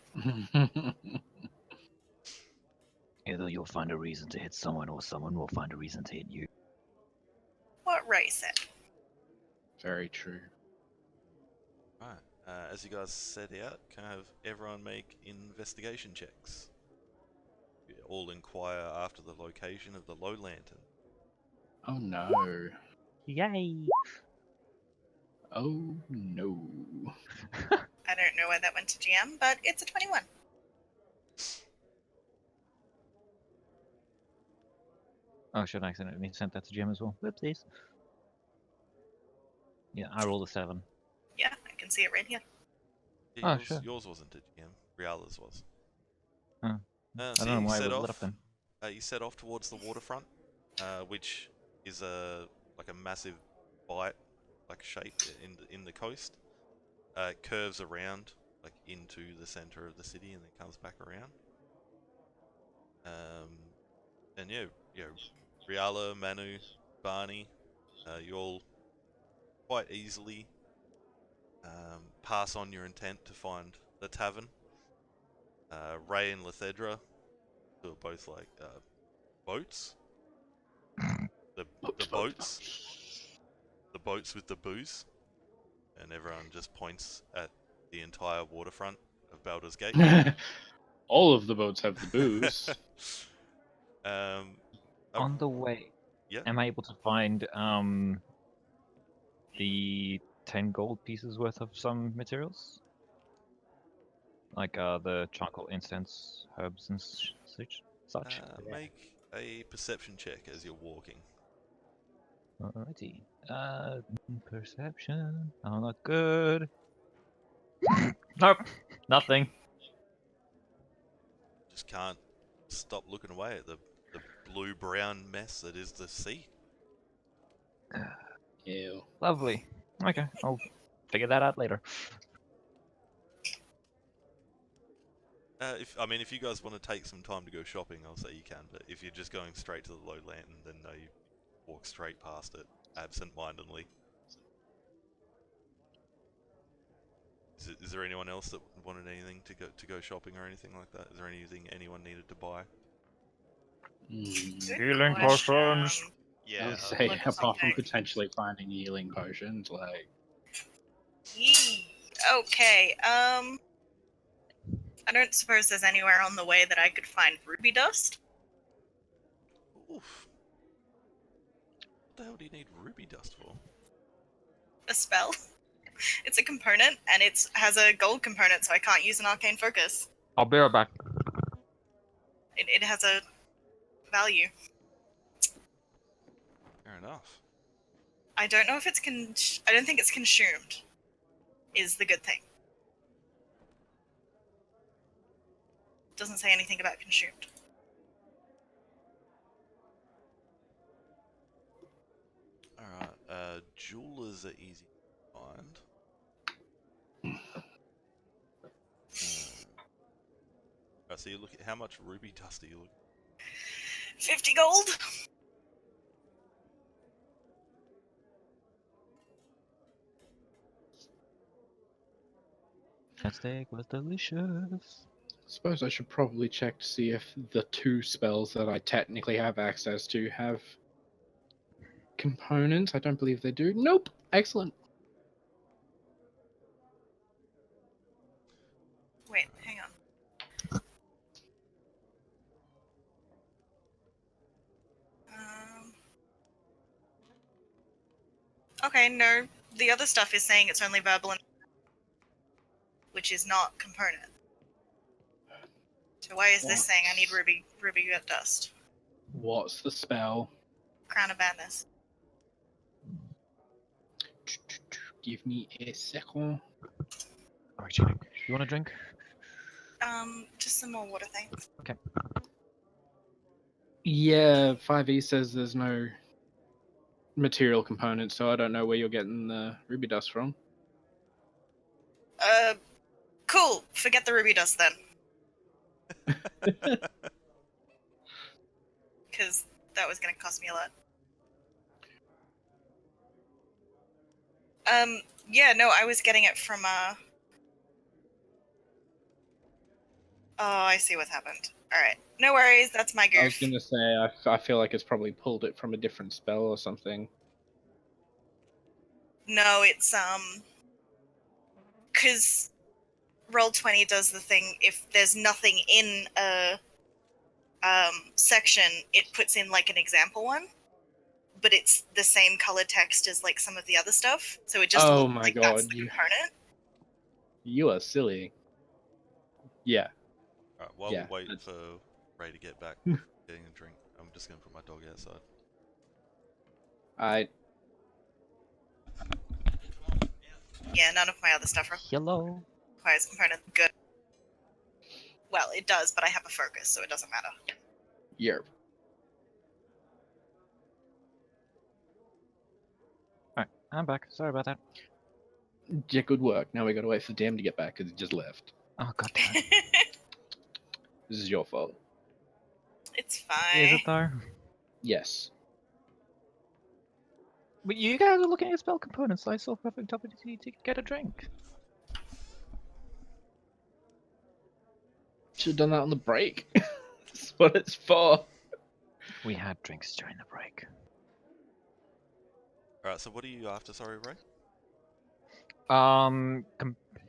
Either you'll find a reason to hit someone or someone will find a reason to hit you. What race it? Very true. Right. As you guys set out, can I have everyone make investigation checks? You all inquire after the location of the Low Lantern. Oh no. Yay! Oh no. I don't know why that went to GM, but it's a 21. Oh, should I accidentally sent that to Jim as well? Whoopsies. Yeah, I rolled a 7. Yeah, I can see it right here. Yeah, Oh, sure. Yours wasn't a GM. Riala's was. Huh. So I don't know you why it set was lit off. up then. You set off towards the waterfront, which is like a massive bite, like shape in the coast. It curves around like into the center of the city and then comes back around. And yeah, Riala, Manu, Barney, you all quite easily pass on your intent to find the tavern. Ray and Lethedra, who are both like boats. The boats. The boats with the booze. And everyone just points at the entire waterfront of Baldur's Gate. All of the boats have the booze. On the way, yeah. am I able to find the 10 gold pieces worth of some materials? Like the charcoal incense, herbs, and such? Make a perception check as you're walking. Alrighty. Perception. Oh, not good. Nope. Nothing. Just can't stop looking away at the blue-brown mess that is the sea. Ew. Lovely. Okay, I'll figure that out later. If you guys want to take some time to go shopping, I'll say you can. But if you're just going straight to the Low Lantern, then no, you walk straight past it, absent-mindedly. Is there anyone else that wanted anything to go shopping or anything like that? Is there anything anyone needed to buy? Healing potions. I Yeah. would say, Look at apart from something. potentially finding healing potions, like Yee. Okay. I don't suppose there's anywhere on the way that I could find ruby dust. Oof. What the hell do you need ruby dust for? A spell. It's a component, and it has a gold component, so I can't use an arcane focus. I'll be right back. It has a value. Fair enough. I don't know if it's I don't think it's consumed. Is the good thing. Doesn't say anything about consumed. Alright, jewelers are easy to find. Alright, so you look at how much ruby dust are you looking 50 gold? That steak was delicious. suppose I should probably check to see if the 2 spells that I technically have access to have components. I don't believe they do. Nope. Excellent. Wait, hang on. Okay, no. The other stuff is saying it's only verbal, which is not component. So why is this saying I need ruby dust? What's the spell? Crown of Badness. Give me a second. Alright, Jenny, you want a drink? Just some more water, thanks. Okay. Yeah, 5e says there's no material component, so I don't know where you're getting the ruby dust from. Cool. Forget the ruby dust then, because that was gonna cost me a lot. Yeah, no, I was getting it from, Oh, I see what happened. Alright. No worries, that's my goof. I was gonna say, I feel like it's probably pulled it from a different spell or something. No, it's, because Roll20 does the thing, if there's nothing in a, section, it puts in, like, an example one. But it's the same color text as, like, some of the other stuff. So it just looks like that's the component. You are silly. Yeah. Alright, while Yeah, we wait that's- for Ray to get back getting a drink, I'm just gonna put my dog outside. Yeah, none of my other stuff Hello. requires component. Good. Well, it does, but I have a focus, so it doesn't matter. Yeah. Alright, I'm back. Sorry about that. Yeah, good work. Now we got to wait for the DM to get back because he just left. Oh god damn it. This is your fault. It's fine. Is it though? Yes. But you guys are looking at spell components. I saw perfect opportunity to get a drink. Should have done that on the break. That's what it's for. We had drinks during the break. Alright, so what are you after, sorry, Ray?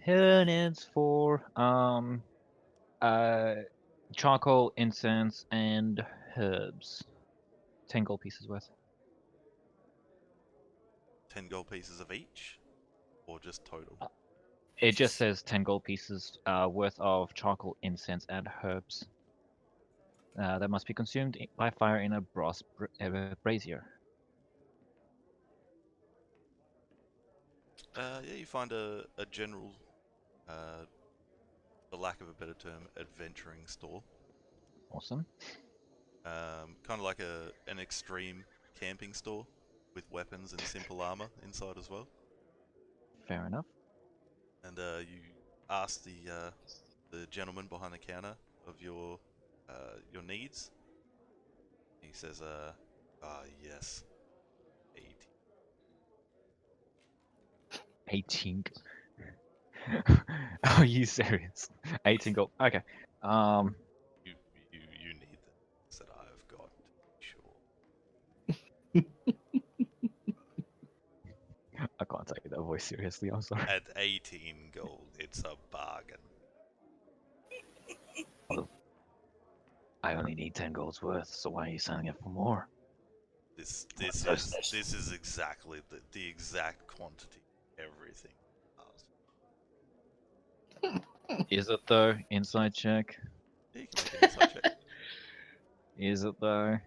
Components for charcoal, incense, and herbs. 10 gold pieces worth. 10 gold pieces of each? Or just total? It just says 10 gold pieces worth of charcoal, incense, and herbs. That must be consumed by fire in a brass brazier. Yeah, you find a general, for lack of a better term, adventuring store. Awesome. Kind of like an extreme camping store with weapons and simple armor inside as well. Fair enough. And you ask the gentleman behind the counter of your needs. He says, yes, 18. Are you serious? 18 gold. Okay. You need the things that I've got, to be sure. I can't take that voice seriously. I'm sorry. At 18 gold, it's a bargain. I only need 10 gold's worth, so why are you selling it for more? This is exactly the exact quantity of everything. Is it though? Inside check. Yeah, you can make an insight check. Is it though?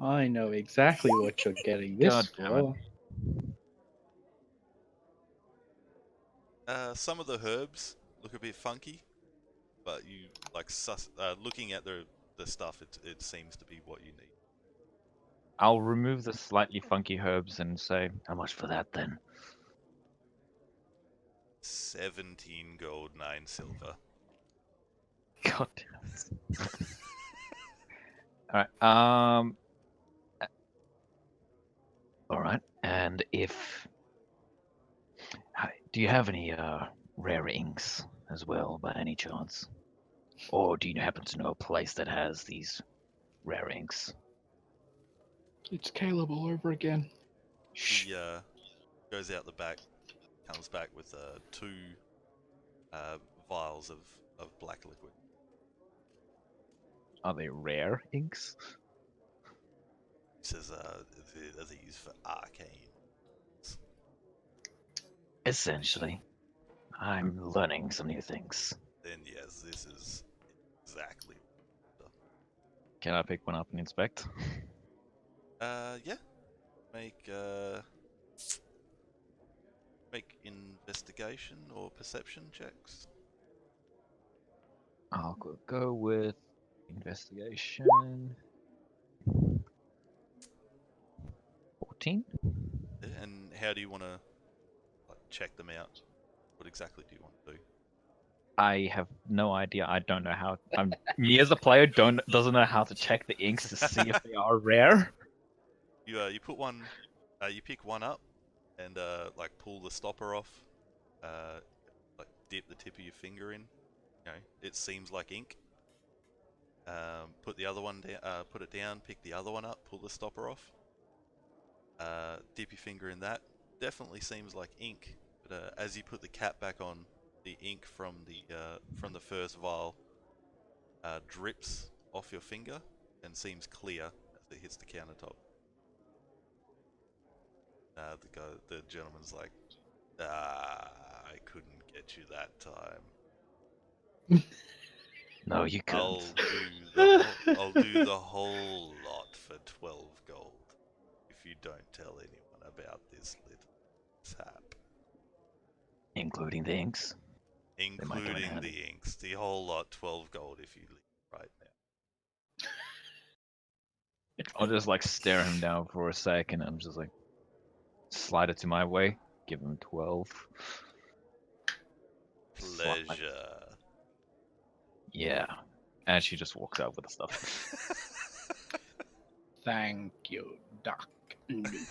I know exactly what you're getting this God damn it. for. Some of the herbs look a bit funky, but you like looking at the stuff. It seems to be what you need. I'll remove the slightly funky herbs and say, how much for that then? 17 gold, 9 silver. God damn it. Alright, alright, and if... Do you have any, rare inks as well, by any chance? Or do you happen to know a place that has these rare inks? It's Caleb all over again. Shh. He goes out the back, comes back with 2 vials of black liquid. Are they rare inks? He says, these for arcane. Essentially. I'm learning some new things. Then yes, this is exactly. Can I pick one up and inspect? Yeah. Make investigation or perception checks. I'll go with investigation. 14? Yeah, and how do you want to check them out? What exactly do you want to do? I have no idea. I don't know how. Me as a player doesn't know how to check the inks to see if they are rare. You put one, you pick one up, and like pull the stopper off, like dip the tip of your finger in. You know, it seems like ink. Put the other one down, put it down, pick the other one up, pull the stopper off. Dip your finger in that. Definitely seems like ink, but as you put the cap back on, the ink from the first vial drips off your finger and seems clear as it hits the countertop. The gentleman's like, I couldn't get you that time. No, you I'll couldn't. I'll do the whole lot for 12 gold if you don't tell anyone about this little sap. Including the inks. Including the inks. The whole lot, 12 gold if you leave right now. I'll just like stare him down for a sec and I'm just like slide it to my way. Give him 12. Slot my- Pleasure. Yeah. And she just walks out with the stuff. Thank you, Doc Newton.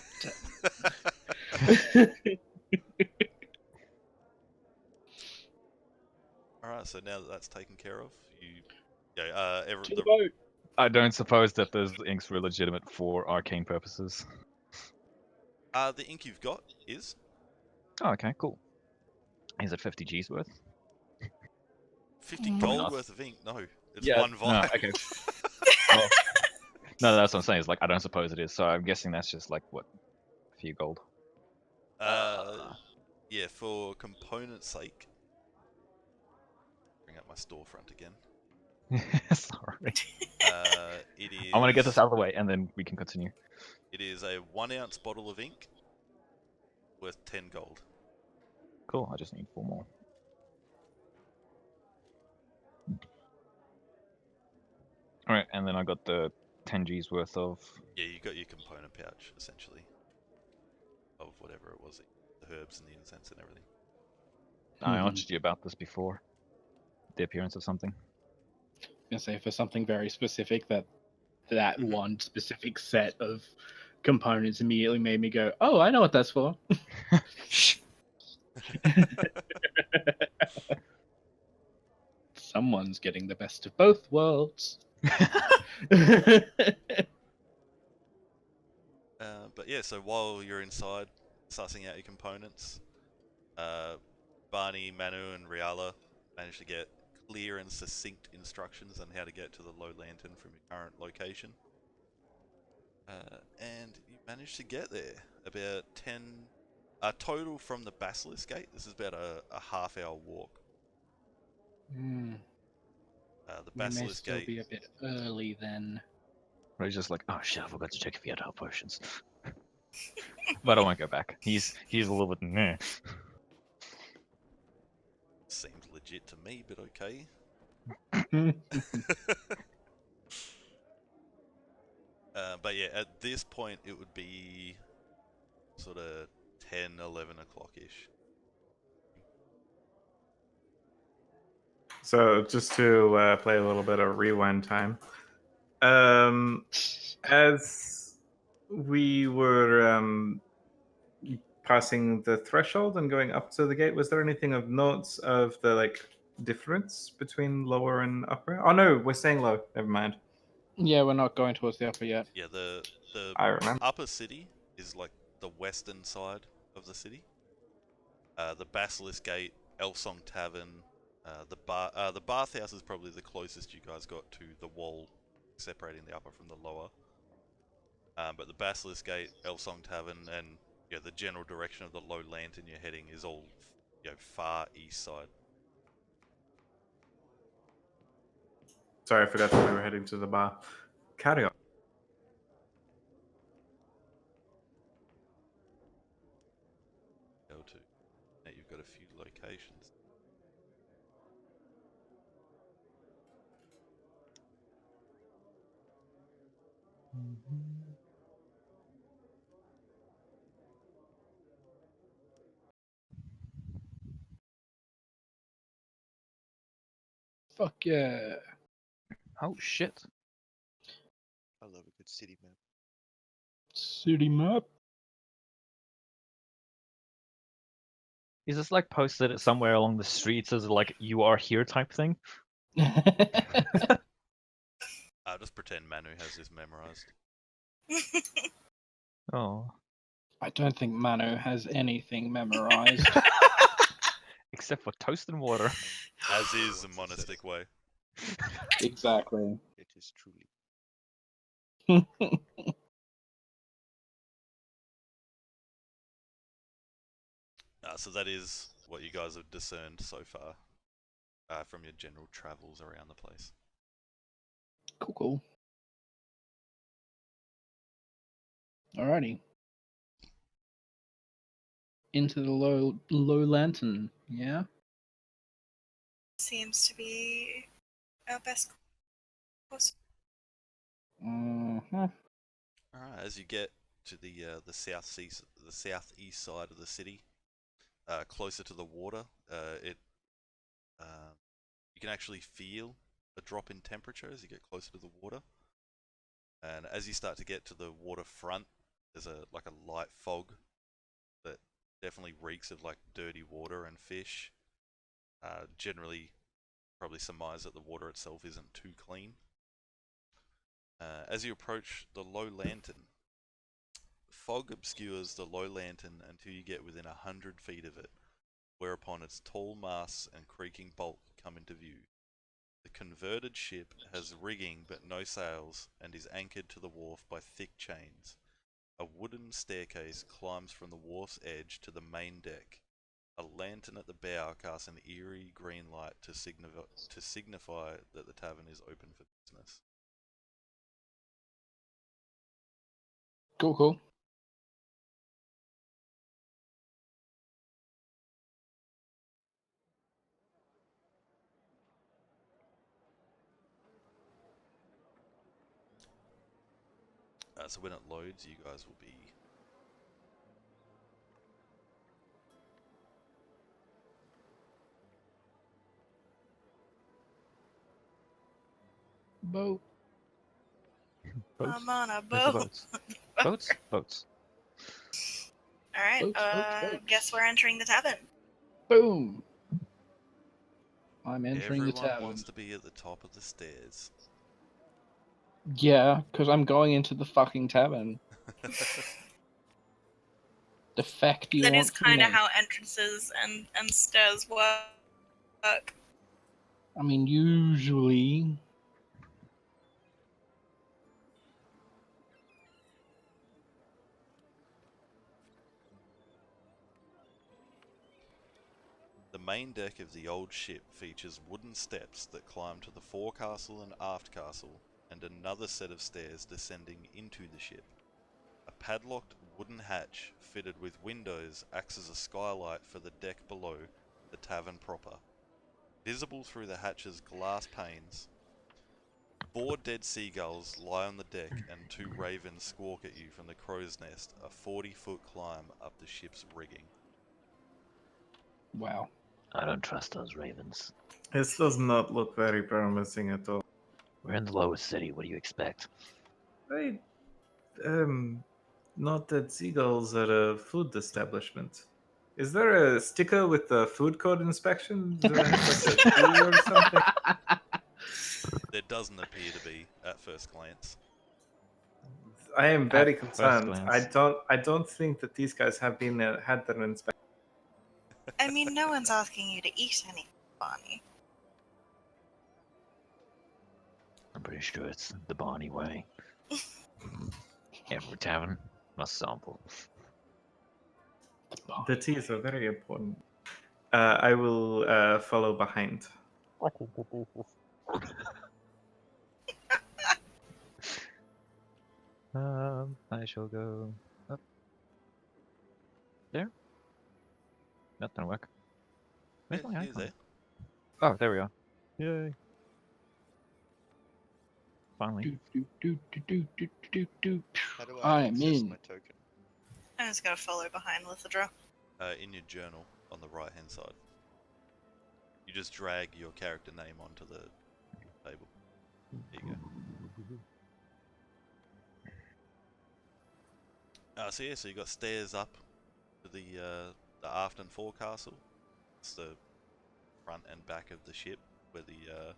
Alright, so now that that's taken care of, To the boat. I don't suppose that those inks were legitimate for arcane purposes. the ink you've got is Oh, okay, cool. Is it 50 G's worth? 50 Probably gold not. worth of ink. No, it's Yeah, one vial. no, okay. Well, no, that's what I'm saying. Is like I don't suppose it is. So I'm guessing that's just like what, a few gold. Yeah, for component's sake. Bring up my storefront again. Sorry. It is. I want to get this out of the way, and then we can continue. It is a 1 ounce bottle of ink worth 10 gold. Cool. I just need 4 more. All right, and then I got the 10 G's worth of. Yeah, you got your component pouch essentially of whatever it was, the herbs and the incense and everything. I asked you about this before. The appearance of something. I was gonna say for something very specific that one specific set of components immediately made me go, "Oh, I know what that's for." Someone's getting the best of both worlds. But yeah, so while you're inside sussing out your components, Barney, Manu, and Riala manage to get clear and succinct instructions on how to get to the Low Lantern from your current location. And you manage to get there about 10 total from the Basilisk Gate. This is about a half-hour walk. The We may Basilisk still Gate. be a bit early then. Or he's just like, oh shit, I forgot to check if he had health potions. But I won't go back. He's a little bit meh. Seems legit to me, but okay. But yeah, at this point it would be sort of 10, 11 o'clock-ish. So just to play a little bit of rewind time, as we were passing the threshold and going up to the gate, was there anything of notes of the difference between lower and upper? Oh no, we're staying low. Never mind. Yeah, we're not going towards the upper yet. Yeah, the I remember. upper city is like the western side of the city. The Basilisk Gate, Elsong Tavern, the bathhouse is probably the closest you guys got to the wall separating the upper from the lower. But the Basilisk Gate, Elsong Tavern, and the general direction of the Low Lantern you're heading is all far east side. Sorry, I forgot that we were heading to the bar. Carry on. Go to. Now you've got a few locations. Fuck yeah. Oh shit. I love a good city map. City map. Is this like posted somewhere along the streets as like you are here type thing? Just pretend Manu has this memorized. Oh. I don't think Manu has anything memorized. Except for toast and water. As is the monastic way. Exactly. It is truly. So that is what you guys have discerned so far from your general travels around the place. Cool. Alrighty. Into the low lantern, yeah? Seems to be our best course. Mm-hmm. All right, as you get to the southeast side of the city, closer to the water, you can actually feel a drop in temperature as you get closer to the water. And as you start to get to the waterfront, there's a light fog that definitely reeks of like dirty water and fish. Generally, probably surmise that the water itself isn't too clean. As you approach the low lantern, fog obscures the low lantern until you get within 100 feet of it, whereupon its tall masts and creaking bulk come into view. The converted ship has rigging but no sails and is anchored to the wharf by thick chains. A wooden staircase climbs from the wharf's edge to the main deck. A lantern at the bow casts an eerie green light to signify that the tavern is open for business. Cool. So when it loads, you guys will be Boat. Boats? I'm on a Where's the boat. boats? Boats? Boats. All right. Boats. Guess we're entering the tavern. Boom. I'm entering the everyone tavern. wants to be at the top of the stairs. Yeah, because I'm going into the fucking tavern. The fact do you That want is from kind me? of how entrances and stairs work. I mean, usually. The main deck of the old ship features wooden steps that climb to the forecastle and aftcastle, and another set of stairs descending into the ship. A padlocked wooden hatch fitted with windows acts as a skylight for the deck below the tavern proper. Visible through the hatch's glass panes, 4 dead seagulls lie on the deck and 2 ravens squawk at you from the crow's nest, a 40-foot climb up the ship's rigging. Wow. I don't trust those ravens. This does not look very promising at all. We're in the lowest city. What do you expect? I, not that seagulls at a food establishment. Is there a sticker with the food code inspection? Do I have like a key or something? There doesn't appear to be at first glance. I am very At first concerned. glance. I don't think that these guys have been had their inspection. I mean, no one's asking you to eat anything, Bonnie. I'm pretty sure it's the Barney way. Every tavern must sample. The teas are very important. I will follow behind. I shall go up there. That didn't work. Where's my Here's icon? there. Oh, there we are. Yay! Finally. How do I I am access in. my token? I just gotta follow behind with the draw. In your journal on the right hand side. You just drag your character name onto the table. There you go. So yeah, so you got stairs up to the aft and forecastle. It's the front and back of the ship where the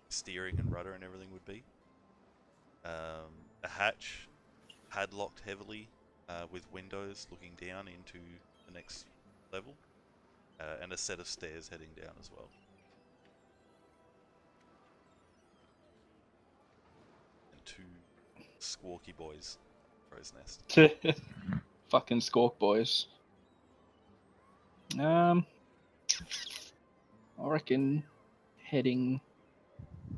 steering and rudder and everything would be. A hatch padlocked heavily with windows looking down into the next level, and a set of stairs heading down as well. And 2 squawky boys, crow's nest. Fucking squawk boys. I reckon heading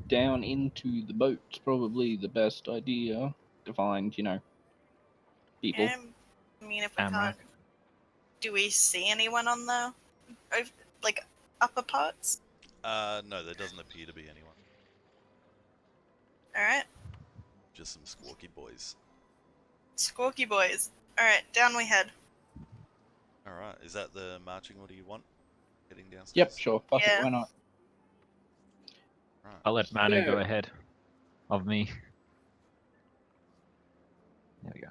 down into the boat's probably the best idea to find, people. I mean, if we Amra. can't, do we see anyone on the, like, upper parts? No, there doesn't appear to be anyone. All right, Just some squawky boys. squawky boys. All right, down we head. Alright. Right, is that the marching order you want? Heading downstairs? Yep, sure. Fuck Yeah. it, why not? Right. I'll let Manu go Yeah. ahead of me. There we go.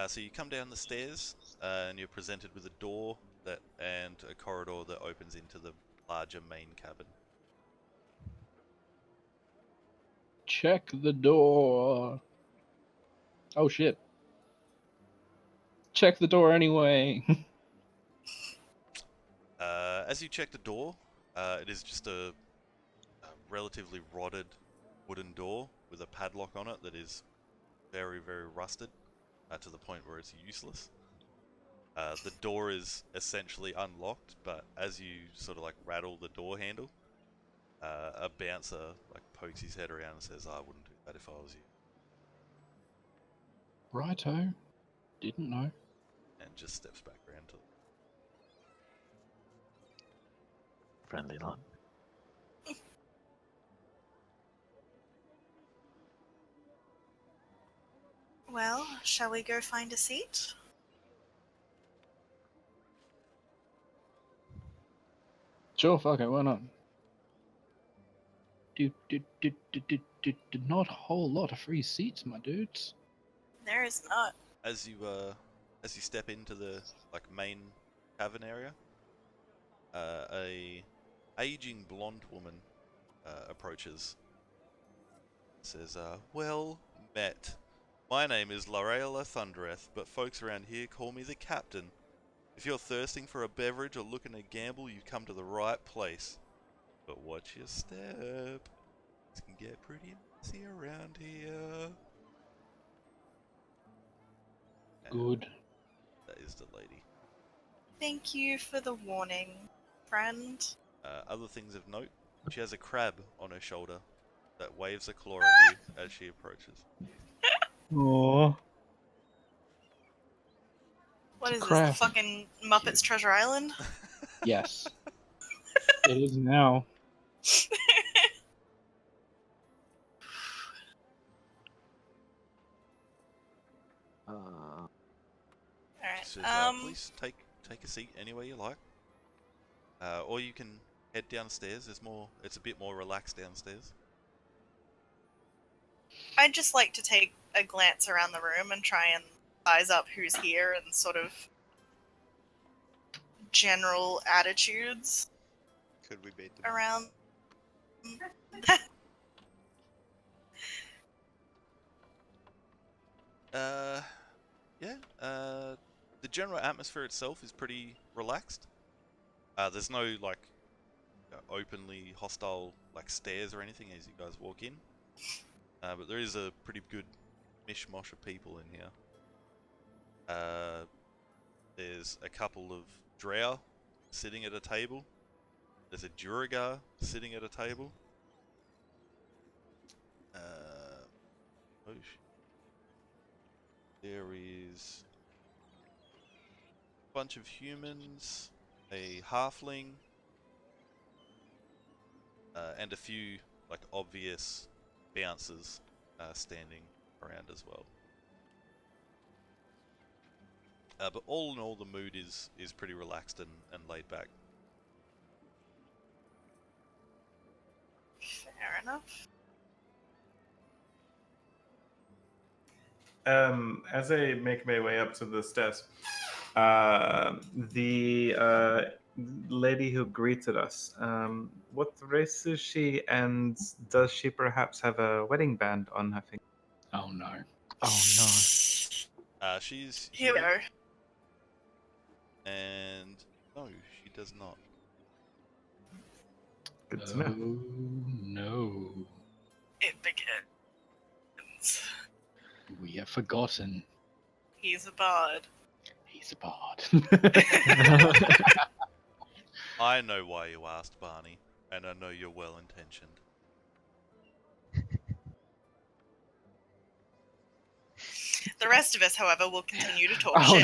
So you come down the stairs, and you're presented with a door and a corridor that opens into the larger main cabin. Check the door. Oh shit. Check the door anyway. As you check the door, it is just a relatively rotted wooden door with a padlock on it that is very, very rusted to the point where it's useless. The door is essentially unlocked, but as you sort of like rattle the door handle, a bouncer like pokes his head around and says, "I wouldn't do that if I was you," Righto. Didn't know. and just steps back around to them. Friendly lot. Well, shall we go find a seat? Sure, fuck it, why not? Not a whole lot of free seats, my dudes. There is not. As you step into the like main cavern area, a aging blonde woman approaches. Says, "Well met. My name is Lareala Thundereth, but folks around here call me the Captain. If you're thirsting for a beverage or looking to gamble, you've come to the right place. But watch your step. It can get pretty messy around here." And Good. that is the lady. Thank you for the warning, friend. Other things of note, she has a crab on her shoulder that waves a claw at you as she approaches. Aww. What It's is a this, the crab. fucking Muppets Cute. Treasure Island? Yes. It is now. She Alright, says, "Please take a seat anywhere you like, or you can head downstairs. It's a bit more relaxed downstairs." I'd just like to take a glance around the room and try and size up who's here and sort of general attitudes Could we beat them? around. Yeah. The general atmosphere itself is pretty relaxed. There's no like openly hostile like stares or anything as you guys walk in. But there is a pretty good mishmash of people in here. There's a couple of drow sitting at a table. There's a Duragar sitting at a table. There is a bunch of humans, a halfling, and a few like obvious bouncers standing around as well. But all in all, the mood is pretty relaxed and laid back. Fair enough. As I make my way up to the steps, the lady who greeted us, what race is she, and does she perhaps have a wedding band on her finger? Oh no. Oh no. She's Here we human, go. and no, she does not. Good to know. No. It begins. We have forgotten. He's a bard. He's a bard. I know why you asked, Barney, and I know you're well intentioned. The rest of us, however, will continue to talk Oh shit.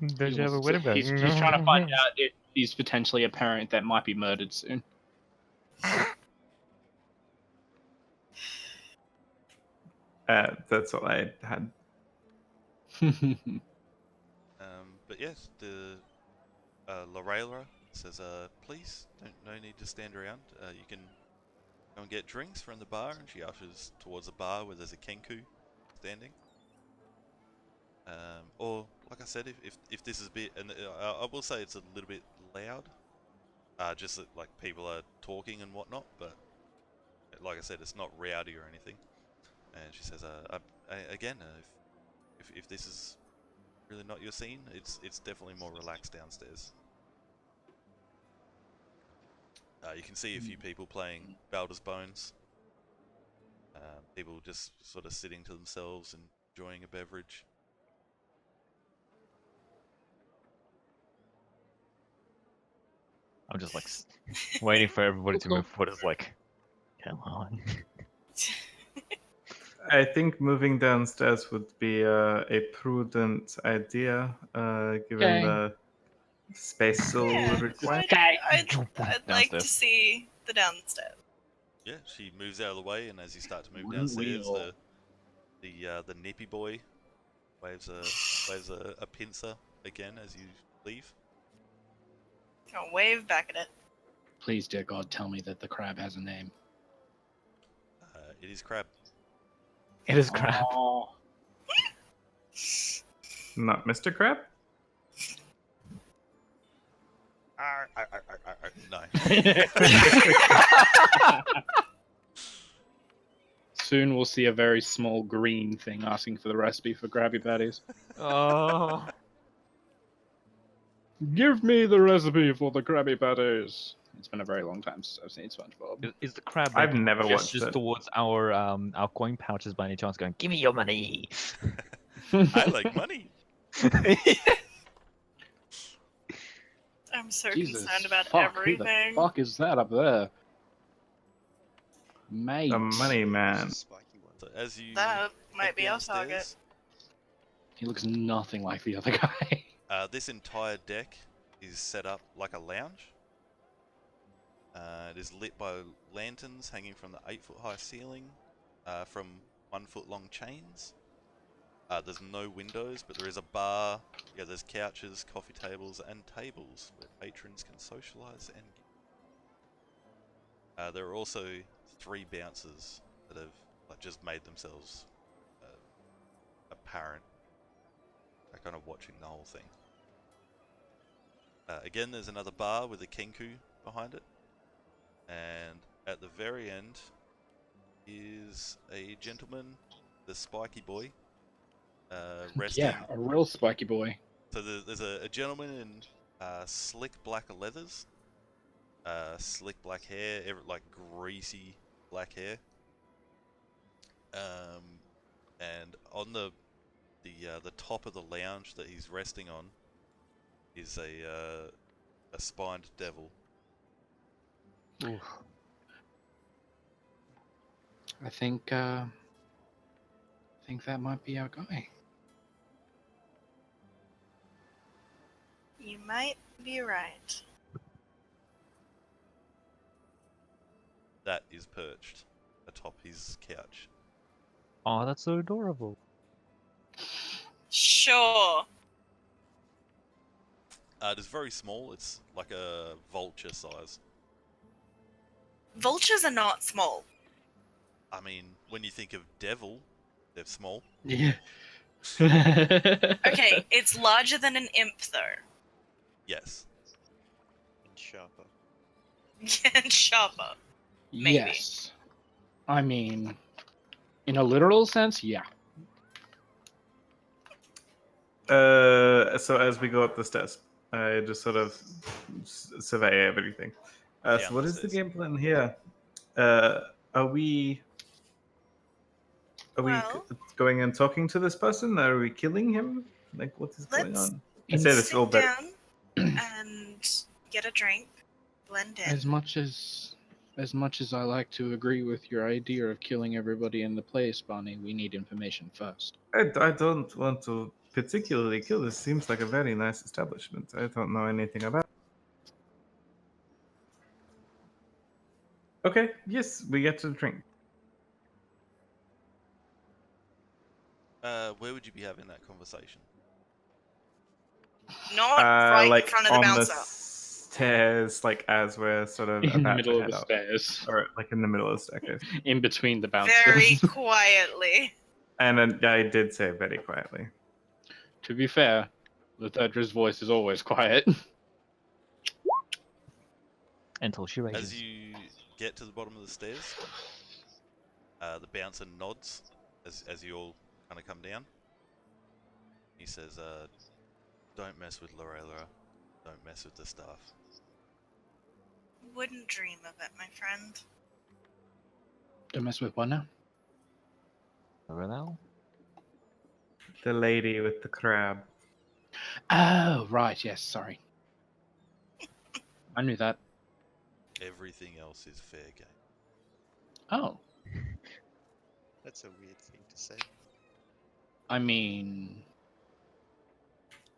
no. Don't you have a wedding bell? He's trying to find out if he's potentially a parent that might be murdered soon. That's all I had. But yes, the Lorela says, please, no need to stand around. You can go and get drinks from the bar, and she ushers towards the bar where there's a Kenku standing. Or, like I said, if this is a bit, and I will say it's a little bit loud, just that, like, people are talking and whatnot, but like I said, it's not rowdy or anything. And she says, again, if this is really not your scene, it's definitely more relaxed downstairs. You can see a few people playing Baldur's Bones. People just sort of sitting to themselves and enjoying a beverage. I'm just like waiting for everybody to move forward. It's like, come on. I think moving downstairs would be a prudent idea, given Okay. the space still Yeah, required. I'd like to Downstairs. see the downstairs. Yeah, she moves out of the way, and as you start to move Wouldn't downstairs, we the nippy boy waves a pincer again as you leave. I'll wave back at it. Please, dear God, tell me that the crab has a name. It is Crab. It is crap. Oh. Not Mr. Crab? No. Soon we'll see a very small green thing asking for the recipe for Krabby Patties. Oh. Give me the recipe for the Krabby Patties. It's been a very long time since I've seen SpongeBob. Is the crab I've making never watched gestures it. towards our coin pouches by any chance, going, "Give me your money." I like money. I'm so Jesus concerned about fuck, everything. Who the fuck is that up there? Mate. The money man. It's a spiky one. So as you That might head be our target. downstairs, He looks nothing like the other guy. this entire deck is set up like a lounge. It is lit by lanterns hanging from the 8-foot high ceiling, from 1-foot long chains. There's no windows, but there is a bar. Yeah, there's couches, coffee tables, and tables where patrons can socialise and get. There are also 3 bouncers that have just made themselves apparent. They're kind of watching the whole thing. Again, there's another bar with a Kenku behind it. And at the very end is a gentleman, the spiky boy, resting. Yeah, a real spiky boy. So there's a gentleman in slick black leathers, slick black hair, like greasy black hair. And on the top of the lounge that he's resting on is a spined devil. I think that might be our guy. You might be right. That is perched atop his couch. Oh, that's so adorable. Sure. It is very small. It's like a vulture size. Vultures are not small. I mean, when you think of devil, they're small. Yeah. Okay, it's larger than an imp, though. Yes. And sharper. And sharper. Maybe. Yes. I mean, in a literal sense, yeah. So as we go up the stairs, I just sort of survey everything. Down So what the is the stairs. game plan here? Are we Well- going and talking to this person? Are we killing him? Like, what is going Let's on? I say this all, Sit but down and get a drink. Blend in. As much as As much as I like to agree with your idea of killing everybody in the place, Barney, we need information first. I don't want to particularly kill. This seems like a very nice establishment. I don't know anything about it. Okay, yes, we get to drink. Where would you be having that conversation? Not right like in front of the on bouncer. the stairs, like as we're sort of In the about middle to of head the up, stairs. or like in the middle of the staircase. In between the bouncers. Very quietly. And then I did say very quietly. To be fair, Lethadra's voice is always quiet. Until she raises. As you get to the bottom of the stairs, the bouncer nods as you all kind of come down. He says, "Don't mess with Lorela. Don't mess with the staff." Wouldn't dream of it, my friend. Don't mess with what now? Lorelal? The lady with the crab. Oh, right, yes, sorry. I knew that. Everything else is fair game. Oh, That's a weird thing to say. I mean...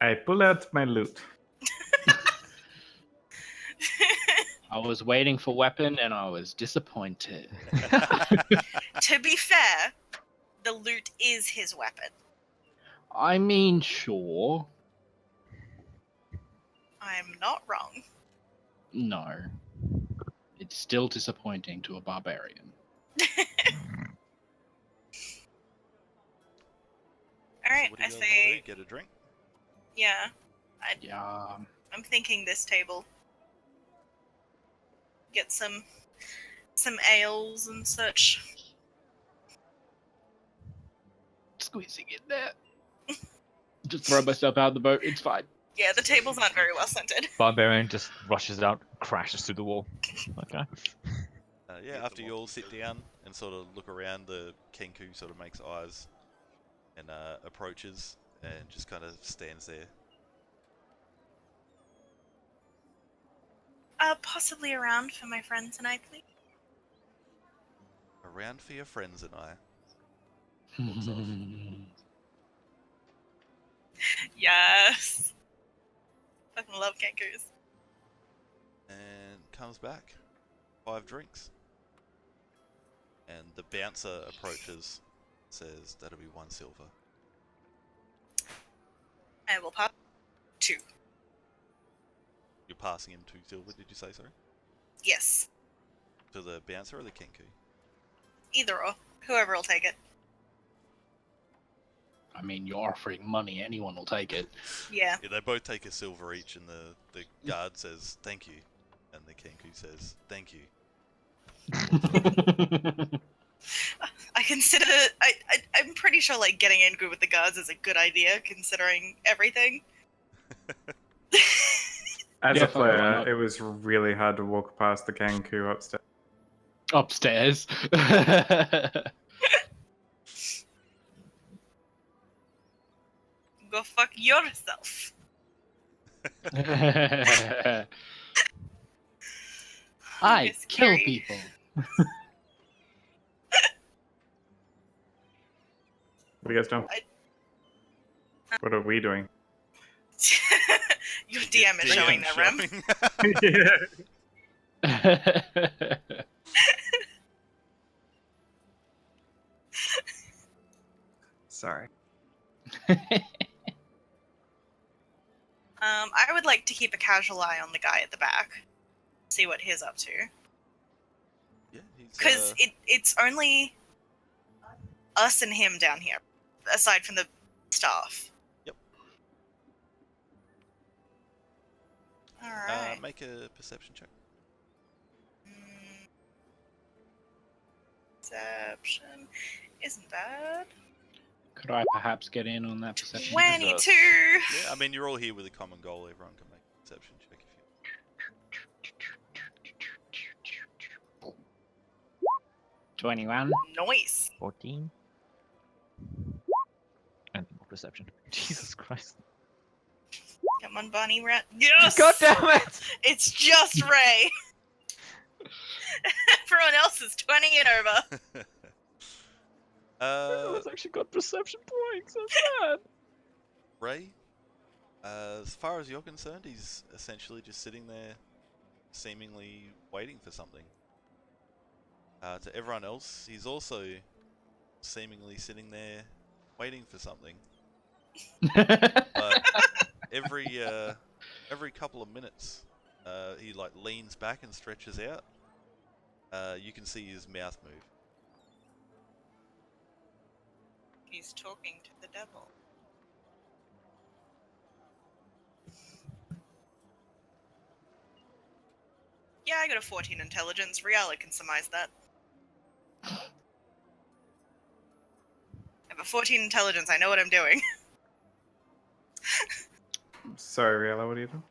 I pull out my loot. I was waiting for weapon and I was disappointed. To be fair, the loot is his weapon. I mean, sure. I'm not wrong. No. It's still disappointing to a barbarian. Alright, So what do I you guys say, wanna do? Get a drink. yeah, Yeah. I'm thinking this table. Get some ales and such. Squeezing in there. Just throw myself out of the boat, it's fine. Yeah, the tables aren't very well scented. Barbarian just rushes out, crashes through the wall. Okay. Yeah, after you all sit down and sort of look around, the Kenku sort of makes eyes and approaches and just kind of stands there. Possibly around for my friend tonight, please. Around for your friends and I. Yes. Fucking love kenkus. And comes back. 5 drinks. And the bouncer approaches, says that'll be 1 silver. I will pop 2. You're passing him 2 silver, did you say, sorry? Yes. To the bouncer or the Kenku? Either or. Whoever will take it. I mean, you're offering money, anyone will take it. Yeah. Yeah, they both take a silver each, and the guard says thank you, and the Kenku says thank you. I consider I'm pretty sure like getting angry with the guards is a good idea considering everything. As Yeah, a player, why not? it was really hard to walk past the Kanku upstairs. Upstairs. Go fuck yourself. I It's kill scary. people. What are you guys doing? What are we doing? Your DM is showing that, Rem. Sorry. I would like to keep a casual eye on the guy at the back. See what he's up to. Yeah, he's Because it's only us and him down here, aside from the staff. Yep. Alright. Make a perception check. Perception isn't bad. Could I perhaps get in on that perception? 22! Yeah, I mean you're all here with a common goal. Everyone can make a perception check if you. 21. Nice. 14. And more perception. Jesus Christ. Come on, Bonnie Rat. Yes! God damn it! It's just Ray! Everyone else is 20 and over. Everyone's actually got perception points. So sad. Ray, as far as you're concerned, he's essentially just sitting there, seemingly waiting for something. To everyone else, he's also seemingly sitting there, waiting for something. But every couple of minutes, he like leans back and stretches out. You can see his mouth move. He's talking to the devil. Yeah, I got a 14 intelligence. Riala can surmise that. I have a 14 intelligence. I know what I'm doing. Sorry, Riella, what are you doing?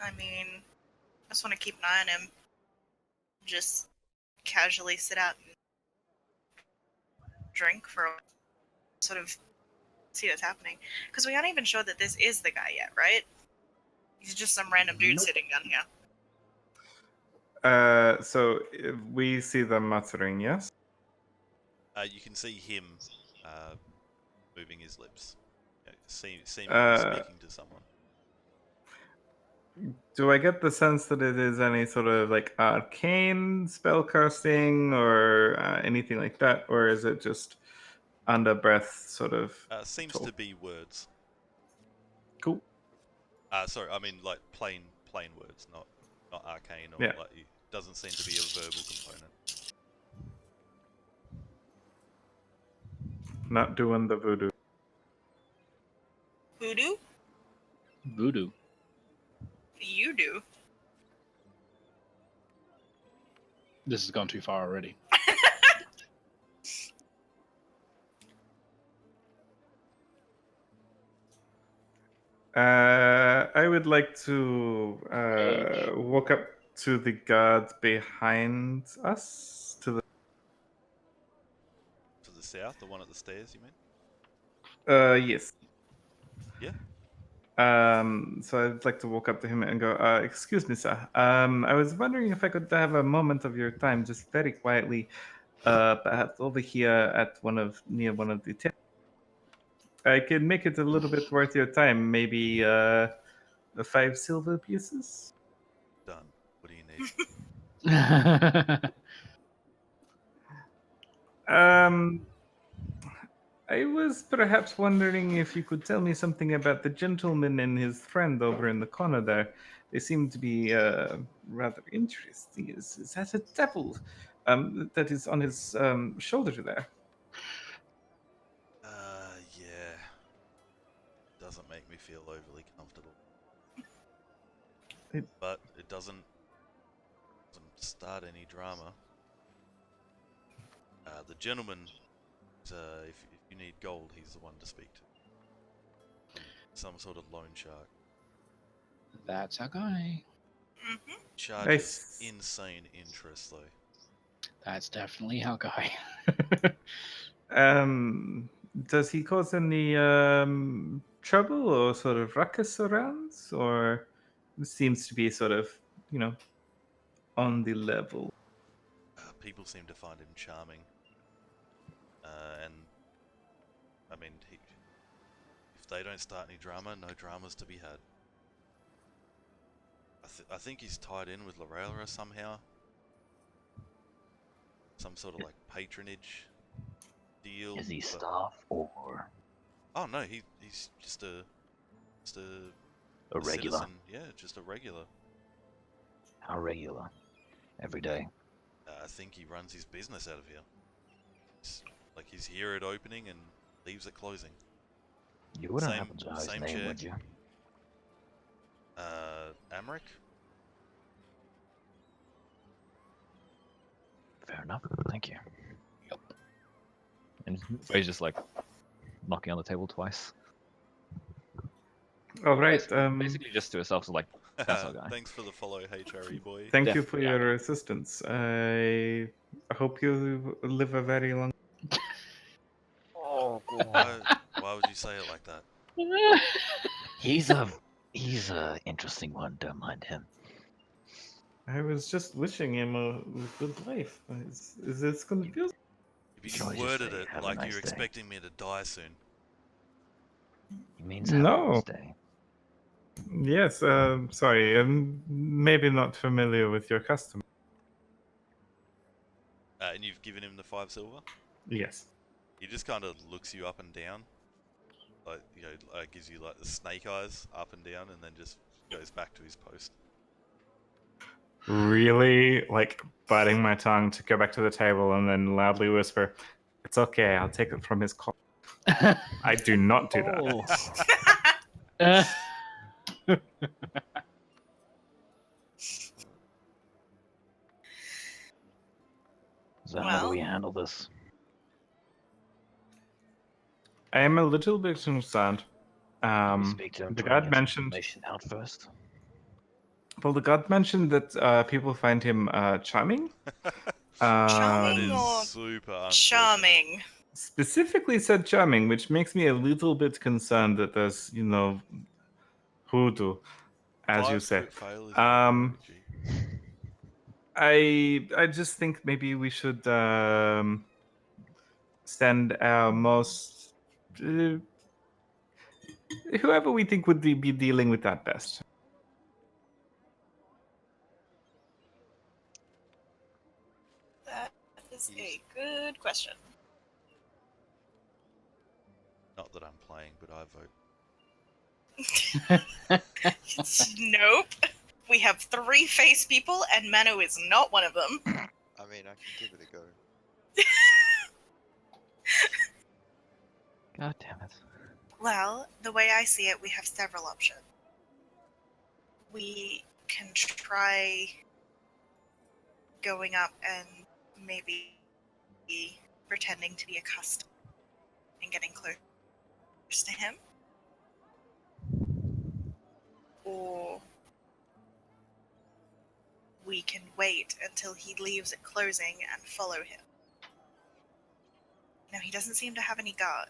I mean, I just want to keep an eye on him. Just casually sit out and drink for a sort of see what's happening. Because we aren't even sure that this is the guy yet, right? He's just some random dude sitting down here. So we see them muttering, yes? You can see him moving his lips, seemingly speaking to someone. Do I get the sense that it is any sort of like arcane spellcasting or anything like that, or is it just under breath sort of? Seems talk? to be words. Cool. Sorry, I mean like plain words, not arcane or Yeah. like it doesn't seem to be a verbal component. Not doing the voodoo. Voodoo? Voodoo. You do. This has gone too far already. I would like to walk up to the guard behind us. To the south, the one at the stairs, you mean? Yes. Yeah. So I'd like to walk up to him and go, excuse me, sir. I was wondering if I could have a moment of your time, just very quietly, perhaps over here at near one of the tables. I can make it a little bit worth your time, maybe 5 silver pieces. Done. What do you need? I was perhaps wondering if you could tell me something about the gentleman and his friend over in the corner there. They seem to be rather interesting. Is that a devil that is on his shoulder there? Yeah. Doesn't make me feel overly comfortable. But it doesn't start any drama. The gentleman, if you need gold, he's the one to speak to. Some sort of loan shark. That's our guy. Mm-hmm. Charges insane interest, though. That's definitely our guy. Does he cause any trouble or sort of ruckus around, or seems to be sort of, on the level? People seem to find him charming. And, I mean, if they don't start any drama, no drama's to be had. I think he's tied in with Lorela somehow. Some sort of like patronage deal. Is he staff or Oh no, he's just a regular? citizen. Yeah, just a regular. How regular? Every day. I think he runs his business out of here. He's here at opening and leaves at closing. You wouldn't Same- happen to know his same name, check. would you? Amric? Fair enough. Thank you. Yep. And Ray's just like knocking on the table twice. All right. Basically just to herself, so like, that's our guy. Thanks for the follow, HRE boy. Thank you for Yeah. your assistance. I hope you live a very long. Oh, Why would you say it like that? He's a He's an interesting one. Don't mind him. I was just wishing him a good life. Is this going to be? If you Shall I just just worded say, it have a like nice you're day? expecting me to die soon. He means have a No. nice day. Yes. Sorry. I'm maybe not familiar with your customer. And you've given him the 5 silver? Yes. He just kind of looks you up and down. Like, gives you like the snake eyes up and down and then just goes back to his post. Really, like, biting my tongue to go back to the table and then loudly whisper, "It's okay. I'll take it from his call." I do not do that. Oh, so how do Well- we handle this? I am a little bit concerned. Do we speak to him, The try and god get some mentioned. information out first? Well, the god mentioned that people find him charming. That Charming is or super unfortunate. charming? Specifically said charming, which makes me a little bit concerned that there's, hoodoo, as you 5 say. crit fail is Um, very I just think maybe we should send our most whoever we think would be dealing with that best. That is a good question. Not that I'm playing, but I vote. Nope. We have 3 face people, and Manu is not one of them. I mean, I can give it a go. God damn it. Well, the way I see it, we have several options. We can try going up and maybe pretending to be a customer and getting close to him. Or we can wait until he leaves at closing and follow him. Now, he doesn't seem to have any guard.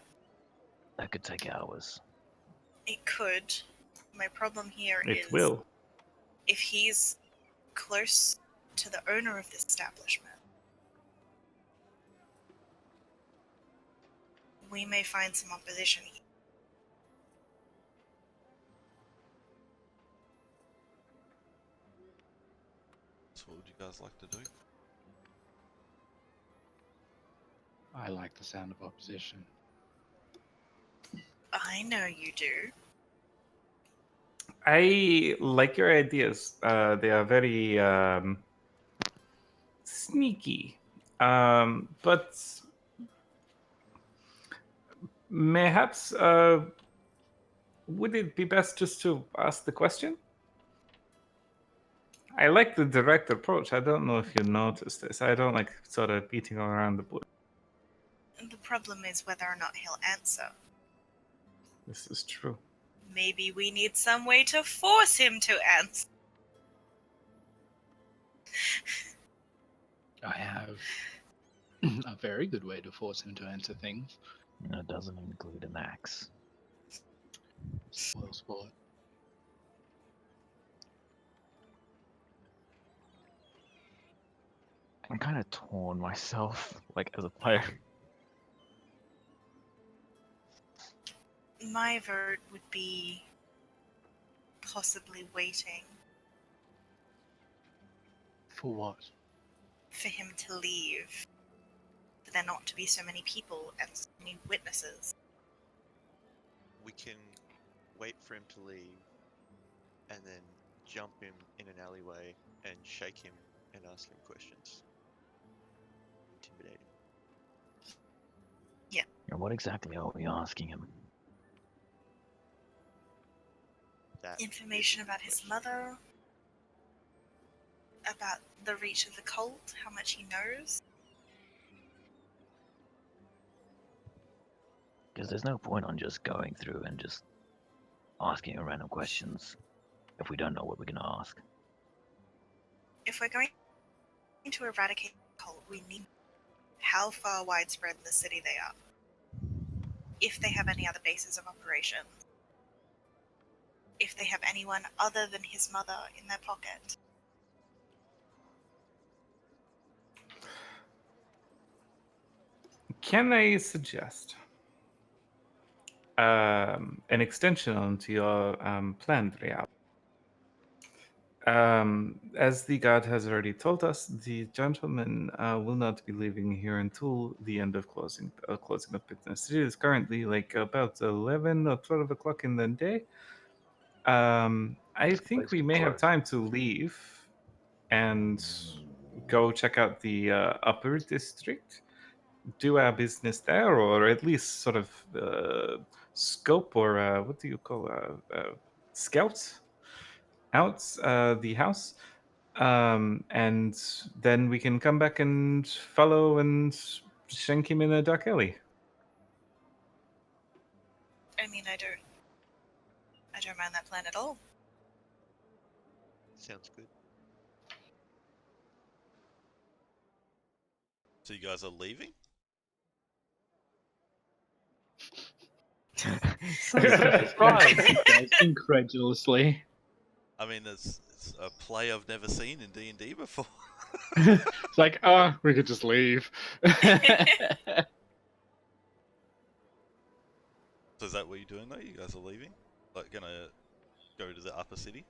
That could take hours. It could. My problem here It is will. if he's close to the owner of this establishment, we may find some opposition here. So what would you guys like to do? I like the sound of opposition. I know you do. I like your ideas. They are very sneaky. But mayhaps would it be best just to ask the question? I like the direct approach. I don't know if you noticed this. I don't like sort of beating around the bush. The problem is whether or not he'll answer. This is true. Maybe we need some way to force him to answer. I have a very good way to force him to answer things. That doesn't include an axe. Well sport. I'm kind of torn myself, like as a player. My vote would be possibly waiting For what? for him to leave. For there not to be so many people and so many witnesses. We can wait for him to leave, and then jump him in an alleyway and shake him and ask him questions. Intimidate him. And what exactly are we asking him? That Information is the about his question. mother, about the reach of the cult, how much he knows. Because there's no point on just going through and just asking him random questions if we don't know what we're going to ask. If we're going to eradicate the cult, we need how far widespread in the city they are. If they have any other bases of operations. if they have anyone other than his mother in their pocket. Can I suggest an extension onto your planned reality? As the god has already told us, the gentleman will not be leaving here until the end of closing of business. It is currently like about 11 or 12 o'clock in the day. I think we may have time to leave and go check out the upper district, do our business there, or at least sort of scope or what do you call scout out the house, and then we can come back and follow and shank him in a dark alley. I mean, I don't mind that plan at all. Sounds good. So you guys are leaving? Incredulously. I mean, it's a play I've never seen in D&D before. It's like, we could just leave. So is that what you're doing though? You guys are leaving? Like gonna go to the upper city?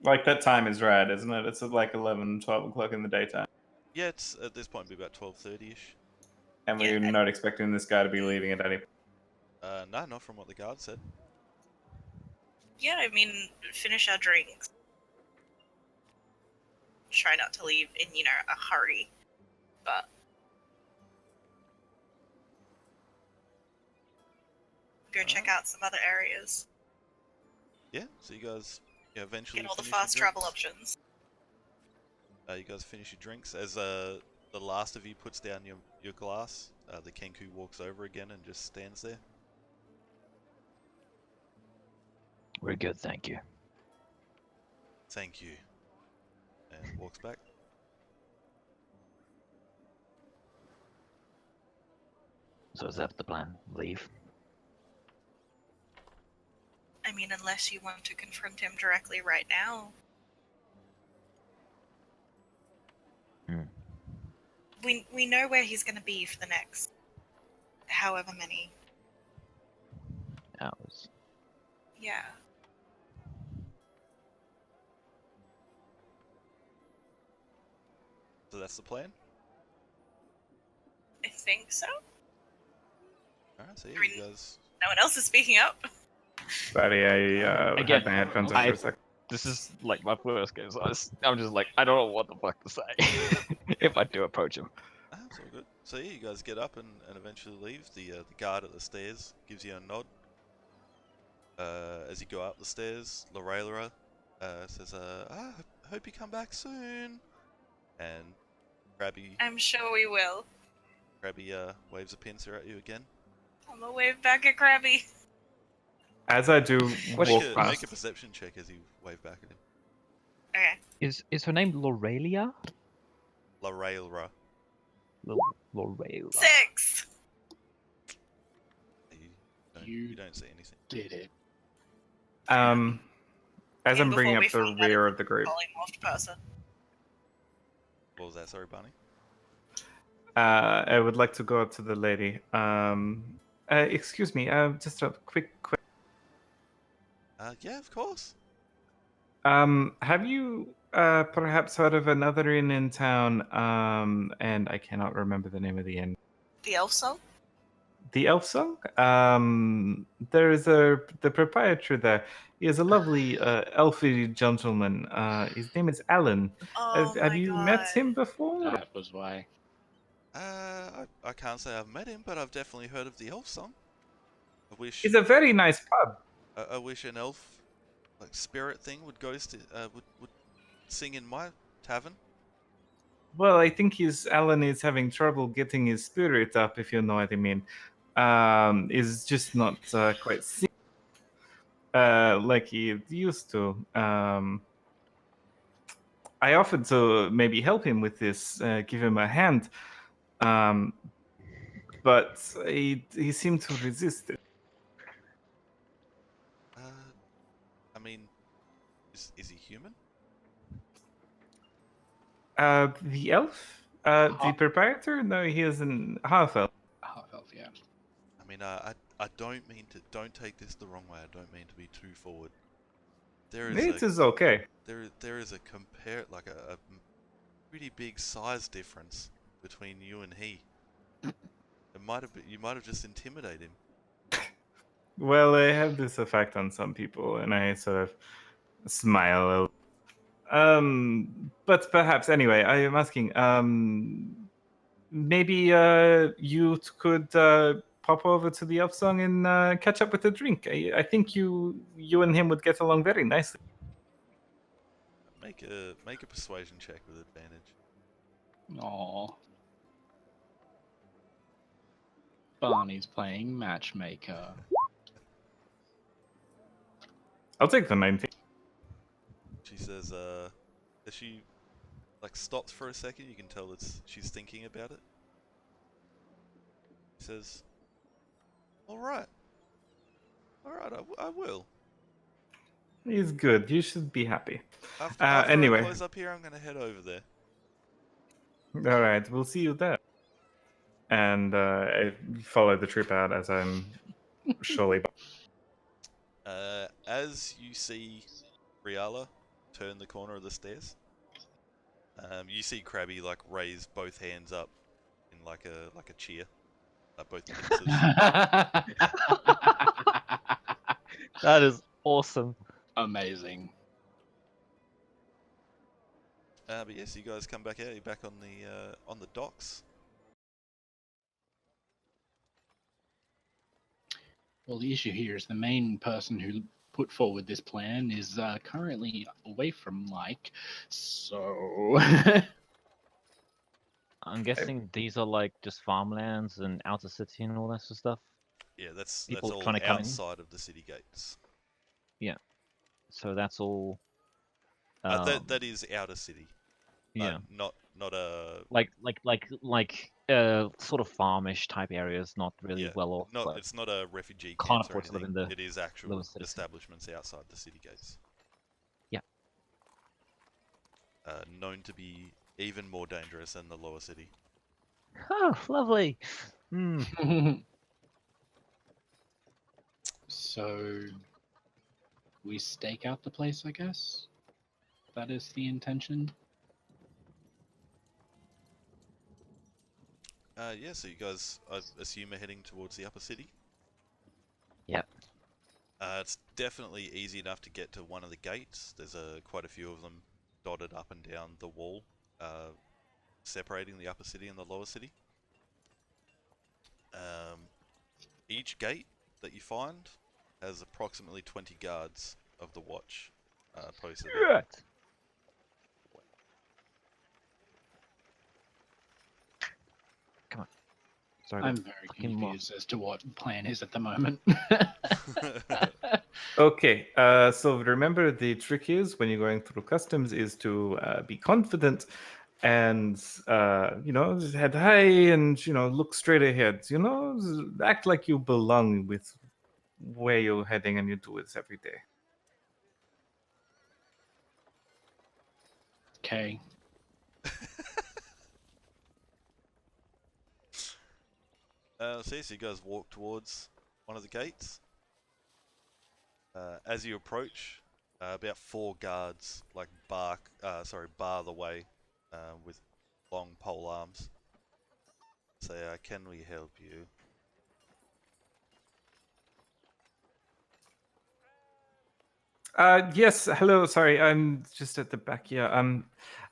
Like that time is right, isn't it? It's like 11, 12 o'clock in the daytime. Yeah, it's at this point it'll be about 12:30ish. And we're not expecting this guy to be leaving at any point. No, not from what the guard said. Yeah, I mean, finish our drinks. Try not to leave in, a hurry. But go check out some other areas. Yeah, so you guys eventually Get all the finish your fast travel drinks. options. You guys finish your drinks. As the last of you puts down your glass, the Kenku walks over again and just stands there. We're good, thank you. Thank you. And walks back. So is that the plan? Leave? I mean, unless you want to confront him directly right now. We know where he's going to be for the next however many Hours. Yeah. So that's the plan? I think so. Alright, so yeah, I mean, you guys... No one else is speaking up. Sorry, I Again, had my headphones on for a second. This is like my first game, so I'm just like, I don't know what the fuck to say if I do approach him. That's all good. So yeah, you guys get up and eventually leave. The guard at the stairs gives you a nod. As you go up the stairs, Lorela says, hope you come back soon. And Krabby... I'm sure we will. Krabby waves a pincer at you again. I'm gonna wave back at Krabby. As I do walk Make past. a perception check as you wave back at him. Okay. Is her name Lorelia? Lorela. Lorelia. 6! You don't see anything. Did it. As I'm Before bringing we up the find out rear it's of the group, polymorphed person. What was that? Sorry, Barney. I would like to go up to the lady. Excuse me, just a quick. Yeah, of course. Have you perhaps heard of another inn in town? And I cannot remember the name of the inn. The elf song? The Elf Song? There is the proprietor there. He is a lovely elfy gentleman. His name is Alan. Oh Have you met him before? That was why. I can't say I've met him, but I've definitely heard of the elf song. I wish... It's a very nice pub. I wish an elf, like, spirit thing would would sing in my tavern. Well, I think Alan is having trouble getting his spirit up, if you know what I mean. Is just not quite like he used to. I offered to maybe help him with this, give him a hand, but he seemed to resist it. Is he human? The elf? The proprietor? No, he is an half elf. Half elf, yeah. I mean, I don't mean to. Don't take this the wrong way. I don't mean to be too forward. There is It a is okay. there is a a pretty big size difference between you and he. You might have just intimidated him. Well, I have this effect on some people, and I sort of smile. But perhaps anyway, I am asking. Maybe you could pop over to the elf song and catch up with a drink. I think you and him would get along very nicely. Make a persuasion check with advantage. Aw. Barney's playing matchmaker. I'll take the 19. She says, as she like stops for a second, you can tell that she's thinking about it. She says, "All right, I will. He's good. You should be happy. After Anyway. I close up here, I'm gonna head over there." All right, we'll see you there. And I follow the troop out as I'm surely. As you see Riala turn the corner of the stairs, you see Krabby like raise both hands up in like a cheer, both pincers. That is awesome. Amazing. But yes, you guys come back out. You're back on the docks. Well, the issue here is the main person who put forward this plan is currently away from Mike, so... I'm guessing these are like just farmlands and outer city and all that sort of stuff. Yeah, that's People all trying to come in? outside of the city gates. So that's all. That is outer city. Yeah, Not a like sort of farmish type areas, not really well off. but it's not a refugee can't camp or afford to live anything. in the It is actual little city. establishments outside the city gates. Yeah. Known to be even more dangerous than the lower city. Oh, lovely. So, we stake out the place, I guess? That is the intention? Yeah, so you guys, I assume, are heading towards the upper city? Yep. It's definitely easy enough to get to one of the gates. There's quite a few of them dotted up and down the wall, separating the upper city and the lower city. Each gate that you find has approximately 20 guards of the watch posted there. Right. Come on. Sorry. I'm very fucking confused as to what plan is at the moment. Okay, so remember the trick is when you're going through customs is to be confident and just head high and look straight ahead. Act like you belong with where you're heading and you do it every day. Okay. So you guys walk towards one of the gates. As you approach, about 4 guards bar the way with long pole arms. Say, can we help you? Yes, hello. Sorry, I'm just at the back here.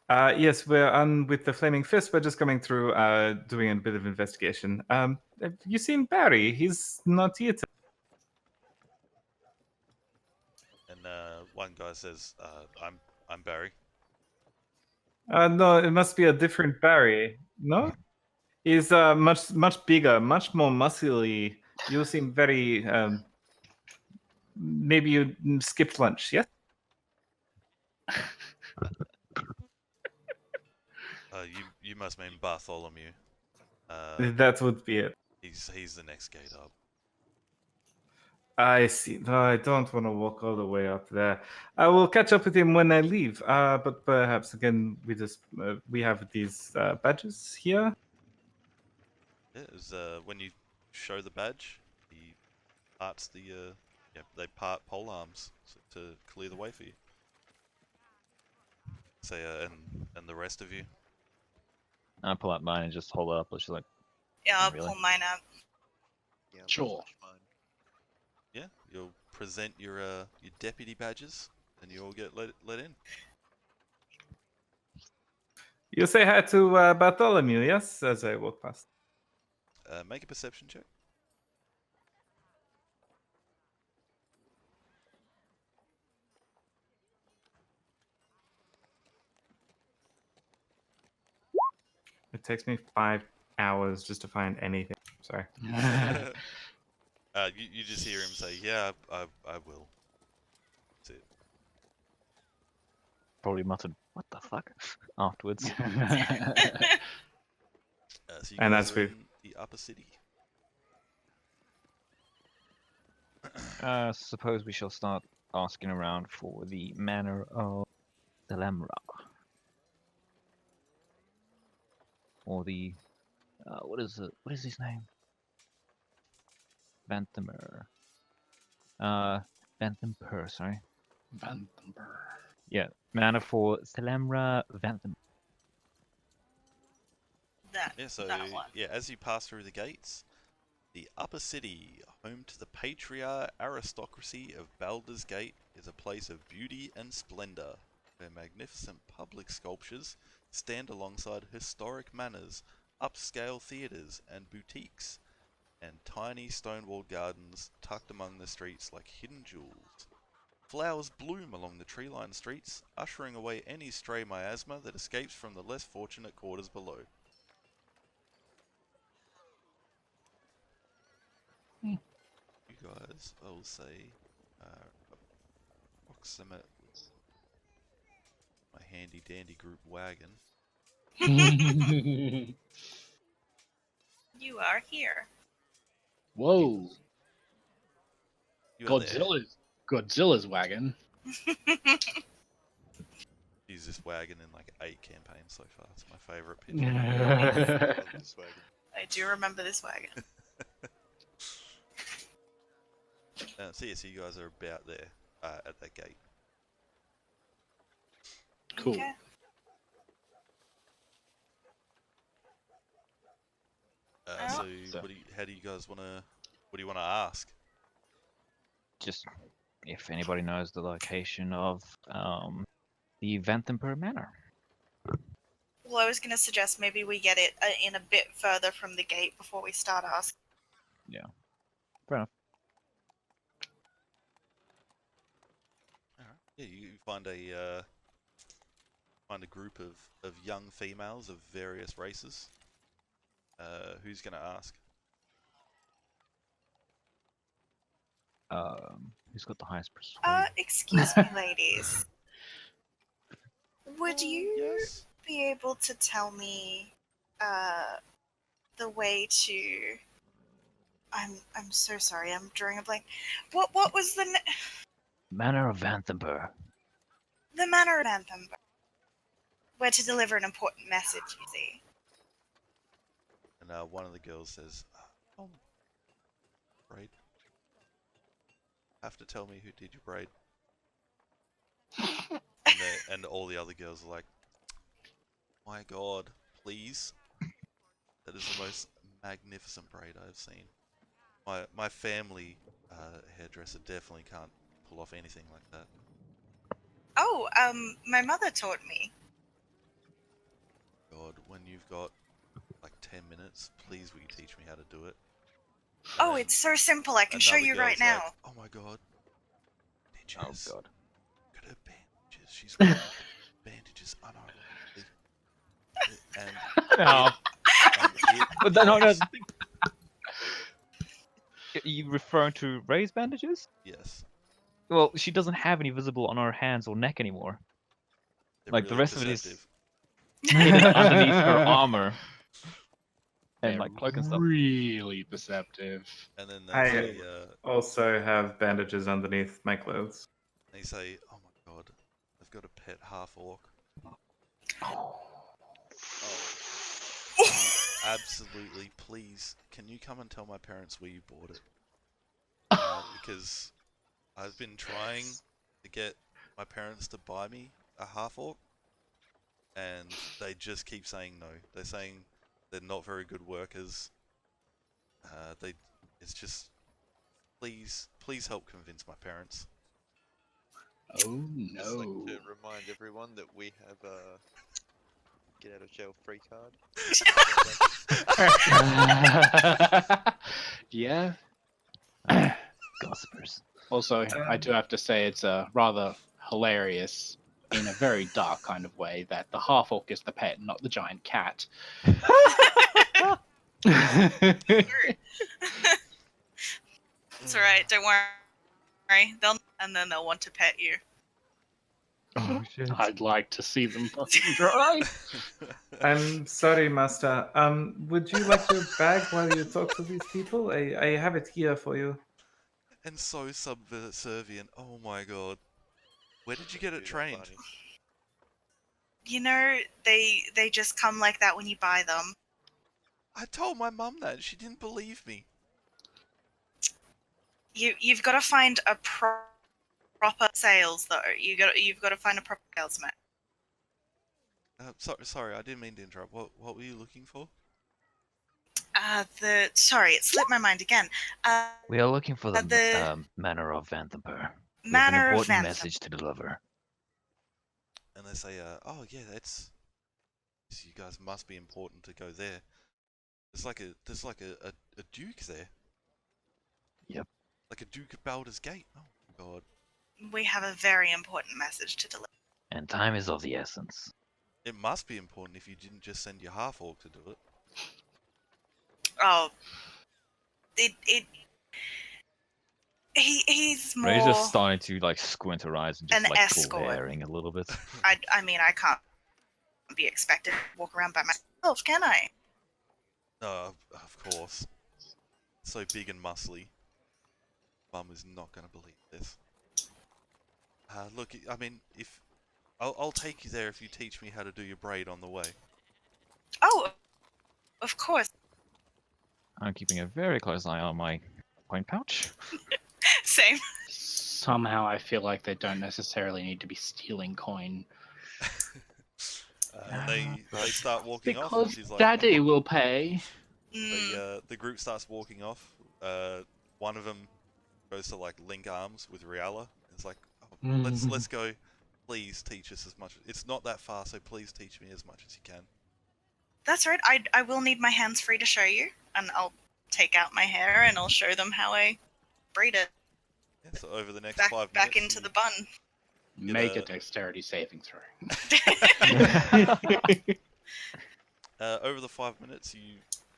Yes, we're on with the Flaming Fist. We're just coming through, doing a bit of investigation. Have you seen Barry? He's not here. And one guy says, I'm Barry. No, it must be a different Barry. No, he's much bigger, much more muscly. You seem very. Maybe you skipped lunch. Yes. You must mean Bartholomew. That would be it. He's the next gate up. I see. No, I don't want to walk all the way up there. I will catch up with him when I leave. But perhaps again, we have these badges here. Yeah, it was, when you show the badge, he parts the yeah, they part pole arms to clear the way for you. Say, and the rest of you. I pull out mine and just hold it up. She's like, Yeah, I'll really? pull mine up. Yeah, Sure. that's fine. Yeah, you'll present your deputy badges, and you all get let in. You say hi to Bartholomew, yes? As I walk past. Make a perception check. It takes me 5 hours just to find anything. Sorry. You just hear him say, "Yeah, I will." That's it. Probably muttered, "What the fuck?" afterwards. So you And guys as are we- in the upper city. Suppose we shall start asking around for the manor of Telemra. Or the what is it? What is his name? Vanthamer. Vanthamer, sorry. Vanthamer. Yeah, manor for Telemra Vanthamer. That, Yeah, so that one. yeah, as you pass through the gates, the upper city, home to the patriarch aristocracy of Baldur's Gate, is a place of beauty and splendor, where magnificent public sculptures stand alongside historic manors, upscale theaters and boutiques, and tiny stone-walled gardens tucked among the streets like hidden jewels. Flowers bloom along the tree-lined streets, ushering away any stray miasma that escapes from the less fortunate quarters below. You guys, I will say, approximate my handy dandy group wagon. You are here. Whoa. You are there. Godzilla's wagon. Use this wagon in like 8 campaigns so far. It's my favourite pitch. I love this wagon. I do remember this wagon. So yeah, so you guys are about there at that gate. Cool. Okay. So So- how do you guys wanna? What do you wanna ask? Just if anybody knows the location of the Vanthamer Manor. Well, I was going to suggest maybe we get it in a bit further from the gate before we start asking. Fair enough. Alright. Yeah, you find a group of young females of various races. Who's gonna ask? Who's got the highest persuasion? Excuse me, ladies. Would you Yes. be able to tell me the way to? I'm so sorry. I'm drawing a blank. What was the Manor of Vanthamer. the manor of Anthem? Where to deliver an important message? You see. And one of the girls says, "Oh, braid. Have to tell me who did your braid." and all the other girls are like, "My God, please! That is the most magnificent braid I've seen. My family hairdresser definitely can't pull off anything like that." Oh, my mother taught me. God, when you've got like 10 minutes, please will you teach me how to do it? Oh, And it's so simple. I can show another you right girl's now. like, "Oh my God, Oh bandages! god. Look at her bandages. She's got bandages unironically." And No. it But no, no. was- Are you referring to raised bandages? Yes, Well, she doesn't have any visible on her hands or neck anymore. they're Like, the really rest of it is- perceptive. Hidden underneath her armor. And They're like cloak and stuff. really perceptive. And then I- they Also have bandages underneath my clothes. say, "Oh my god, I've got a pet half orc. Oh, Absolutely, please, can you come and tell my parents where you bought it? Because I've been trying to get my parents to buy me a half orc, and they just keep saying no. They're saying they're not very good workers. It's just, please help convince my parents." Oh just like no. to remind everyone that we have a get out of jail free card. Yeah. Gossipers. Also, I do have to say it's rather hilarious in a very dark kind of way that the half orc is the pet, not the giant cat. It's alright, don't worry. They'll want to pet you. Oh shit. I'd like to see them fucking try. I'm sorry, Master. Would you like your bag while you talk to these people? I have it here for you. And so subservient. Oh my god. Where did you get it Do that, trained? Barney. You know, they just come like that when you buy them. I told my mum that, and she didn't believe me. You've got to find a proper sales though. You've got to find a proper salesman. Sorry, I didn't mean to interrupt. What were you looking for? Sorry, it slipped my mind again. We are looking for the The Manor of Vanthampur. We have an Manor of important Vanthampur. message to deliver. And they say, oh yeah, you guys must be important to go there. There's like a duke there. Yep. Like a Duke of Baldur's Gate. Oh my god. We have a very important message to deliver. And time is of the essence. It must be important if you didn't just send your half orc to do it. Oh, he's more. Ray's just starting to like squint her eyes and just An like escort. glaring a little bit. I mean, I can't be expected to walk around by myself, can I? No, of course. So big and muscly. Mum is not going to believe this. Look, I mean, if I'll take you there if you teach me how to do your braid on the way. Oh, of course. I'm keeping a very close eye on my coin pouch. Same. Somehow I feel like they don't necessarily need to be stealing coin. They start walking off, and Because she's like, Daddy will pay. the group starts walking off. One of them goes to like link arms with Riala. It's like, oh, let's go. Please teach us as much. It's not that far, so please teach me as much as you can. That's right. I will need my hands free to show you, and I'll take out my hair and I'll show them how I braid it Yeah, so over the next back 5 minutes, back into the bun. Make a dexterity saving throw. Over the 5 minutes, you.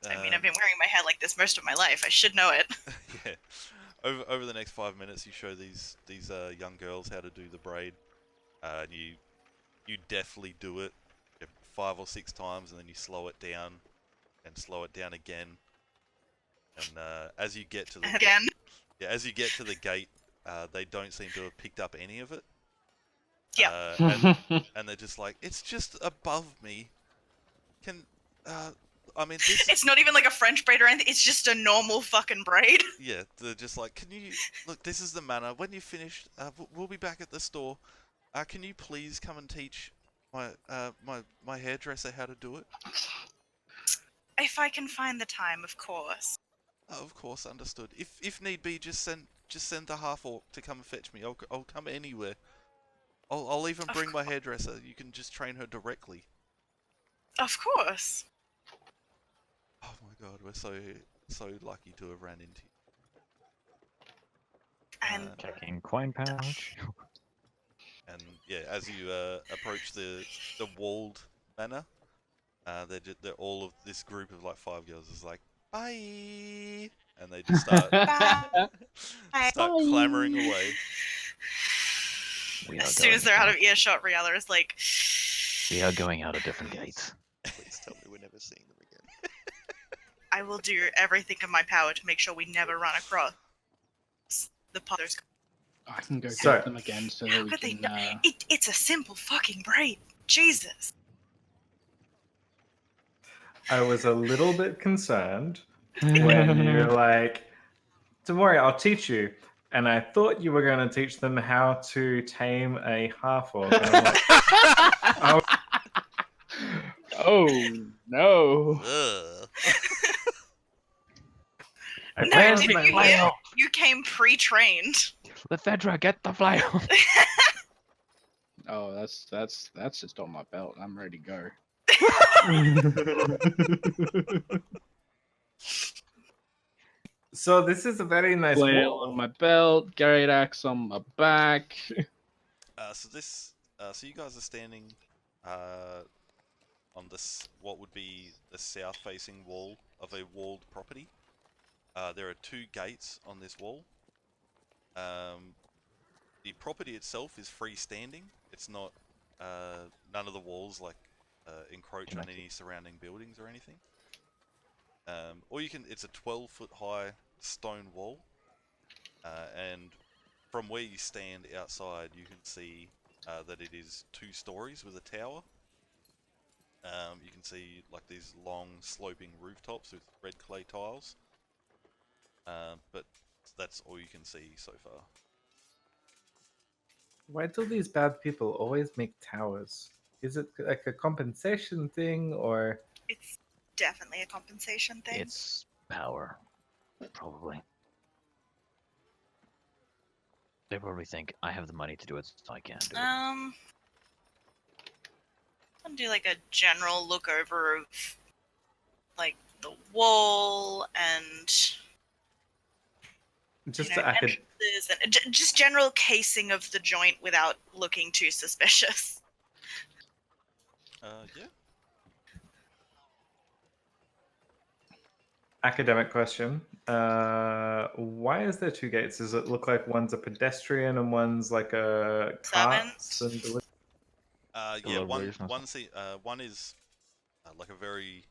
I mean, I've been wearing my hair like this most of my life. I should know it. Yeah. Over the next 5 minutes, you show these young girls how to do the braid. And you definitely do it 5 or 6 times, and then you slow it down, and slow it down again. And as you get to the Again. as you get to the gate, they don't seem to have picked up any of it. Yeah. And they're just like, it's just above me. I mean, this. It's not even like a French braid or anything. It's just a normal fucking braid. Yeah, they're just like, can you look? This is the manor. When you're finished, we'll be back at the store. Can you please come and teach my hairdresser how to do it? If I can find the time, of course. Oh, of course, understood. If need be, just send the half orc to come and fetch me. I'll come anywhere. I'll even bring my hairdresser. You can just train her directly. Of course. Oh my god, we're so lucky to have ran into you. And Checking coin pouch. And yeah, as you approach the walled manor, they're all of this group of like 5 girls is like, bye, and they just start bye. clamoring away. We are As soon as they're out of earshot, Riala is like, We are going out a different gate. Please tell me we're never seeing them again. I will do everything in my power to make sure we never run across the others. I can go So- get them again so that we But they can. know it's a simple fucking braid. Jesus. I was a little bit concerned when you're like, don't worry, I'll teach you. And I thought you were going to teach them how to tame a half-orc. And I'm like, oh, Oh no! Ugh. I No, planned didn't my you hear? flail. You came pre-trained. The Fedra, get the flail. Oh, that's just on my belt. I'm ready to go. So this is a very nice Flail wall. on my belt, great axe on my back. So you guys are standing on this, what would be the south-facing wall of a walled property. There are 2 gates on this wall. The property itself is freestanding. It's not. None of the walls encroach on any surrounding buildings or anything. Or you can. It's a 12-foot high stone wall, and from where you stand outside, you can see that it is 2 stories with a tower. You can see like these long sloping rooftops with red clay tiles. But that's all you can see so far. Why do these bad people always make towers? Is it like a compensation thing, or It's definitely a compensation thing. It's power, probably. They probably think I have the money to do it, so I can do it. I'll do like a general look over of like the wall and just you know, to entrances and just general casing of the joint without looking too suspicious. Yeah. academic question? Why is there 2 gates? Does it look like one's a pedestrian and one's like a carts and Servants. Yeah. Deliveries and One is like a very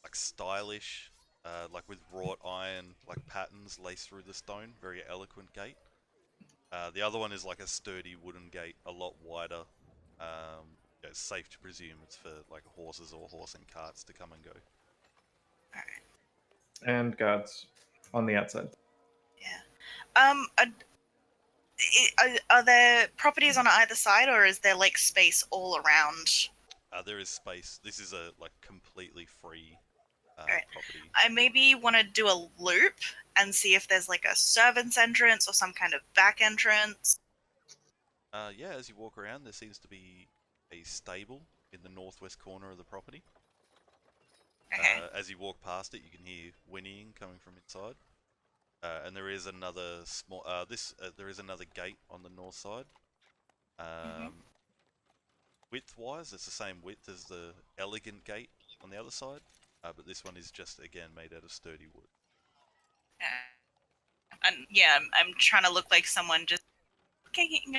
like stylish, like with wrought iron like patterns laced through the stone. Very eloquent gate. The other one is like a sturdy wooden gate, a lot wider. It's safe to presume it's for like horses or horse and carts to come and go. and guards on the outside. Are there properties on either side, or is there like space all around? There is space. This is a like completely free Alright. property. I maybe want to do a loop and see if there's like a servant's entrance or some kind of back entrance. Yeah, as you walk around, there seems to be a stable in the northwest corner of the property. Okay. As you walk past it, you can hear whinnying coming from inside. And there is another small. There is another gate on the north side. Width-wise, it's the same width as the elegant gate on the other side, but this one is just again made out of sturdy wood. And yeah, I'm trying to look like someone just taking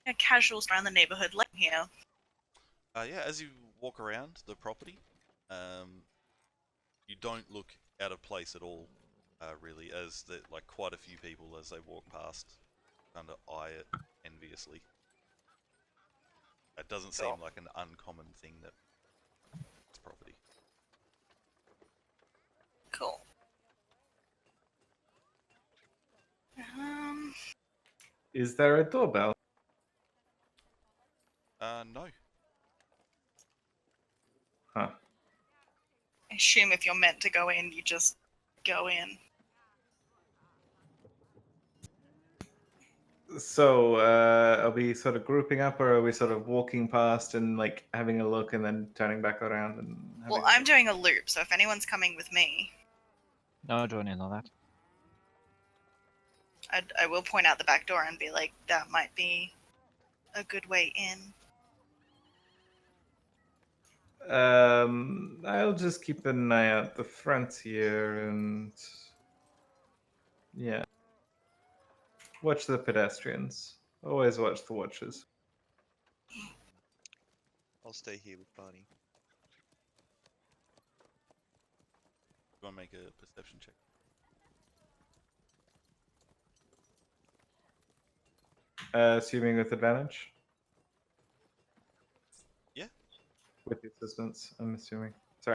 a casual stroll around the neighborhood like here. Yeah, as you walk around the property, you don't look out of place at all, really, as like quite a few people as they walk past kind of eye it enviously. It doesn't seem like an uncommon thing that it's property. Cool. Is there a doorbell? No. Huh. I assume if you're meant to go in, you just go in. So, are we sort of grouping up, or are we sort of walking past and like having a look and then turning back around and? Well, I'm doing a loop, so if anyone's coming with me, No, join in on that. I will point out the back door and be like, that might be a good way in. I'll just keep an eye out the front here and yeah, watch the pedestrians. Always watch the watchers. I'll stay here with Barney. Go and make a perception check. Assuming with advantage. Yeah. With the assistance, I'm assuming. Sorry.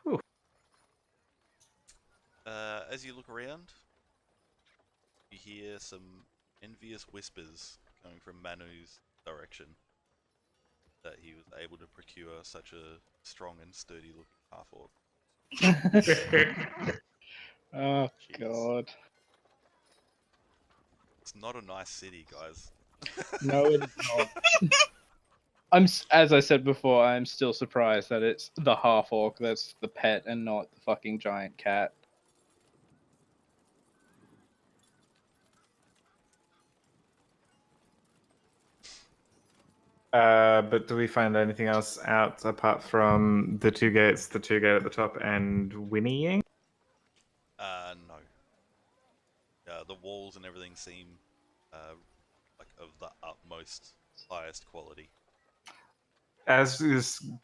Whew. As you look around, you hear some envious whispers coming from Manu's direction that he was able to procure such a strong and sturdy looking half orc. Oh Jeez. god. It's not a nice city, guys. No, it is not. As I said before, I'm still surprised that it's the half orc that's the pet and not the fucking giant cat. But do we find anything else out apart from the two gates, the two gate at the top, and whinnying? No. The walls and everything seem like of the utmost highest quality.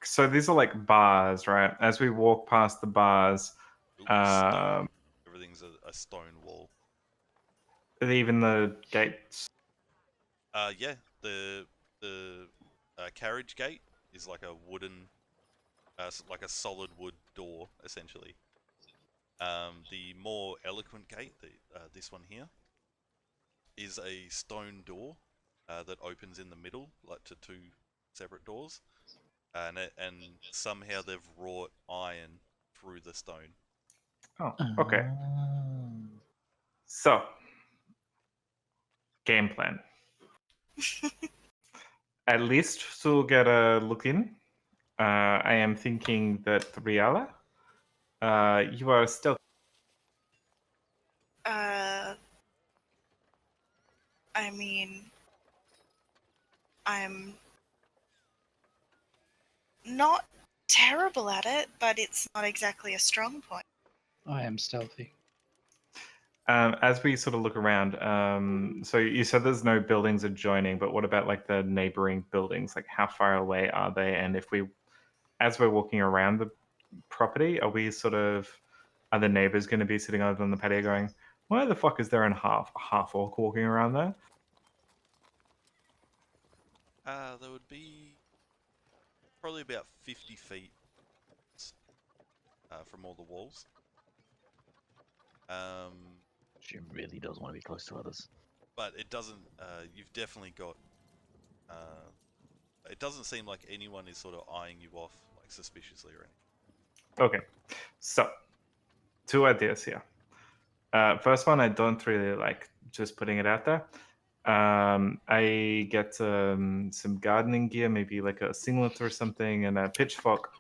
So these are like bars, right? As we walk past the bars, Stone. Everything's a stone wall. even the gates. Yeah. The carriage gate is like a wooden, like a solid wood door, essentially. The more eloquent gate, this one here, is a stone door that opens in the middle, like to two separate doors, and somehow they've wrought iron through the stone. Oh, okay. So, game plan. At least to get a look in. I am thinking that Riala, you are still. I mean, I'm not terrible at it, but it's not exactly a strong point. I am stealthy. As we sort of look around, so you said there's no buildings adjoining, but what about like the neighboring buildings? Like, how far away are they? And if we, as we're walking around the property, are the neighbors going to be sitting out on the patio going, why the fuck is there a half orc walking around there? There would be probably about 50 feet from all the walls. She really does want to be close to others. But it doesn't. You've definitely got. It doesn't seem like anyone is sort of eyeing you off like suspiciously or anything. Okay, so 2 ideas here. First one, I don't really like, just putting it out there. I get some gardening gear, maybe like a singlet or something, and a pitchfork,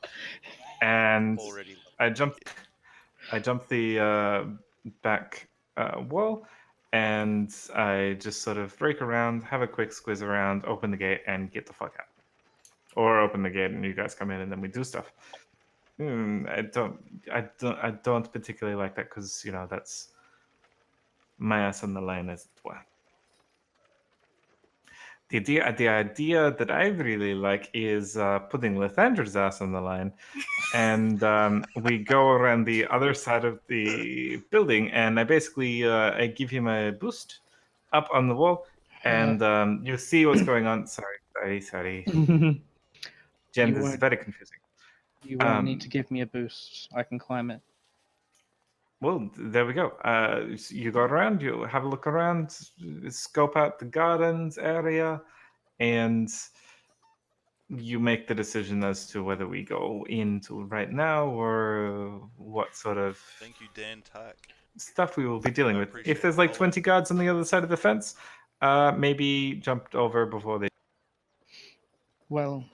and Already. I jump the back wall, and I just sort of break around, have a quick squeeze around, open the gate, and get the fuck out. Or open the gate and you guys come in, and then we do stuff. I don't particularly like that because that's my ass on the line, as it were. The idea that I really like is putting Lathandra's ass on the line, and we go around the other side of the building, and I basically I give him a boost up on the wall, and you see what's going on. Sorry. Jen, this is very confusing. You won't need to give me a boost. I can climb it. Well, there we go. You go around, you have a look around, scope out the gardens area, and you make the decision as to whether we go into right now or what sort of Thank you, Dan Tack. stuff we will be dealing I with. appreciate If there's like it. 20 guards on the other side of the fence, maybe jumped over before they. Well,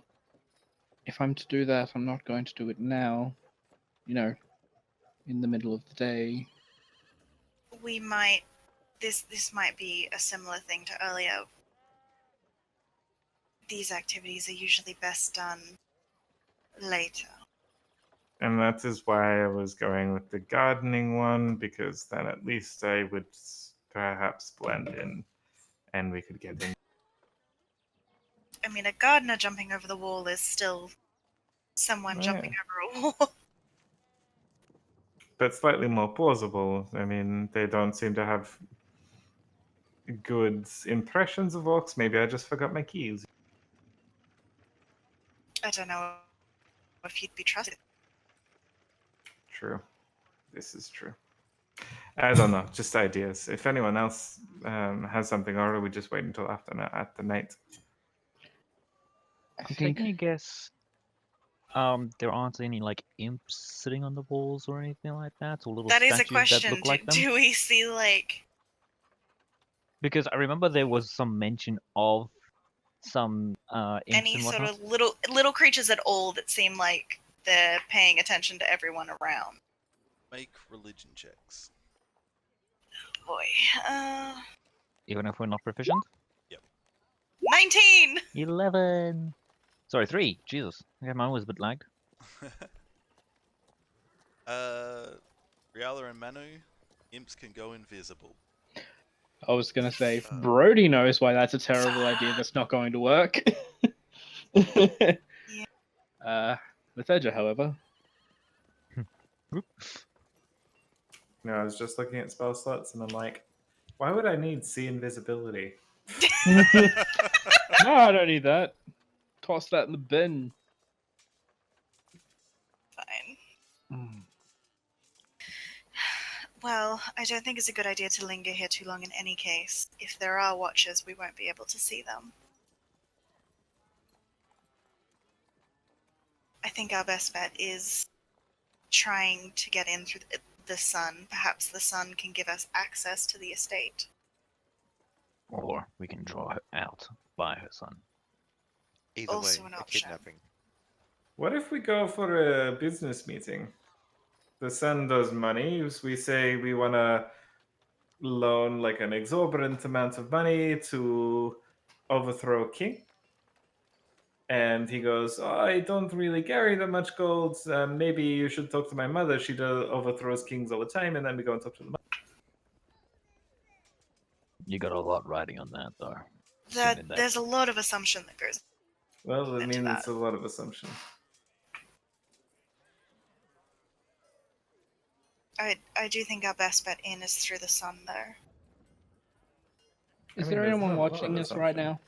if I'm to do that, I'm not going to do it now. In the middle of the day. We might. This might be a similar thing to earlier. These activities are usually best done later. And that is why I was going with the gardening one, because then at least I would perhaps blend in and we could get in. I mean, a gardener jumping over the wall is still someone jumping over a wall. But slightly more plausible. I mean, they don't seem to have good impressions of orcs. Maybe I just forgot my keys. I don't know if you'd be trusted. True. This is true. I don't know. Just ideas. If anyone else has something, or are we just wait until after at the night? I'm taking a guess. There aren't any like imps sitting on the walls or anything like that, or little That is a statues that question. look like them. Do we see like Because I remember there was some mention of some imps any and sort whatnot. of little creatures at all that seem like they're paying attention to everyone around? Make religion checks. Boy, Even if we're not proficient. 19. 11. Sorry, 3. Jesus. Okay, mine was a bit lagged. Riala and Manu, imps can go invisible. I was gonna say, Brody knows why that's a terrible idea. That's not going to work. Nathedra, however, I was just looking at spell slots, and I'm like, why would I need see invisibility? no, I don't need that. Toss that in the bin. Fine. Well, I don't think it's a good idea to linger here too long in any case. If there are watchers, we won't be able to see them. I think our best bet is trying to get in through the sun. Perhaps the sun can give us access to the estate. Or we can draw her out by her son. Either Also way, an a option. kidnapping. What if we go for a business meeting? The sun does money. We say we want to loan like an exorbitant amount of money to overthrow a king. And he goes, oh, I don't really carry that much gold. Maybe you should talk to my mother. She overthrows kings all the time. And then we go and talk to the mother. You got a lot riding on that, though. There's a lot of assumption that goes. Well, I into mean, that. it's a lot of assumption. I do think our best bet in is through the sun, though. Is I mean, there there's anyone not a lot watching of this right assumption. now?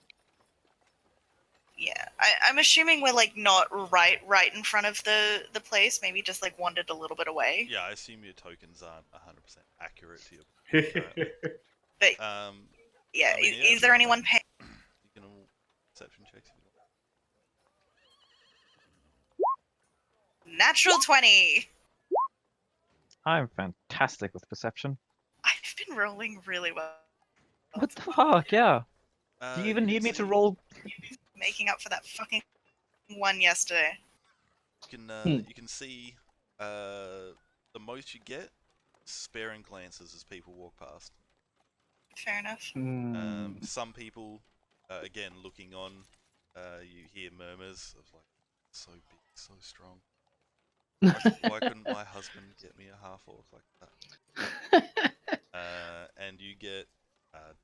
Yeah, I'm assuming we're like not right in front of the place. Maybe just like wandered a little bit away. Yeah, I assume your tokens aren't 100% accurate to your. But yeah, I mean, is there anyone paying? You can all perception checks if you want. Natural 20. I'm fantastic with perception. I've been rolling really well. What the fuck? Yeah. Do you even can need me to see- roll? Making up for that fucking one yesterday. You can see the most you get, sparing glances as people walk past. Fair enough. Some people, again, looking on, you hear murmurs of like, so big, so strong. Why couldn't my husband get me a half orc like that? And you get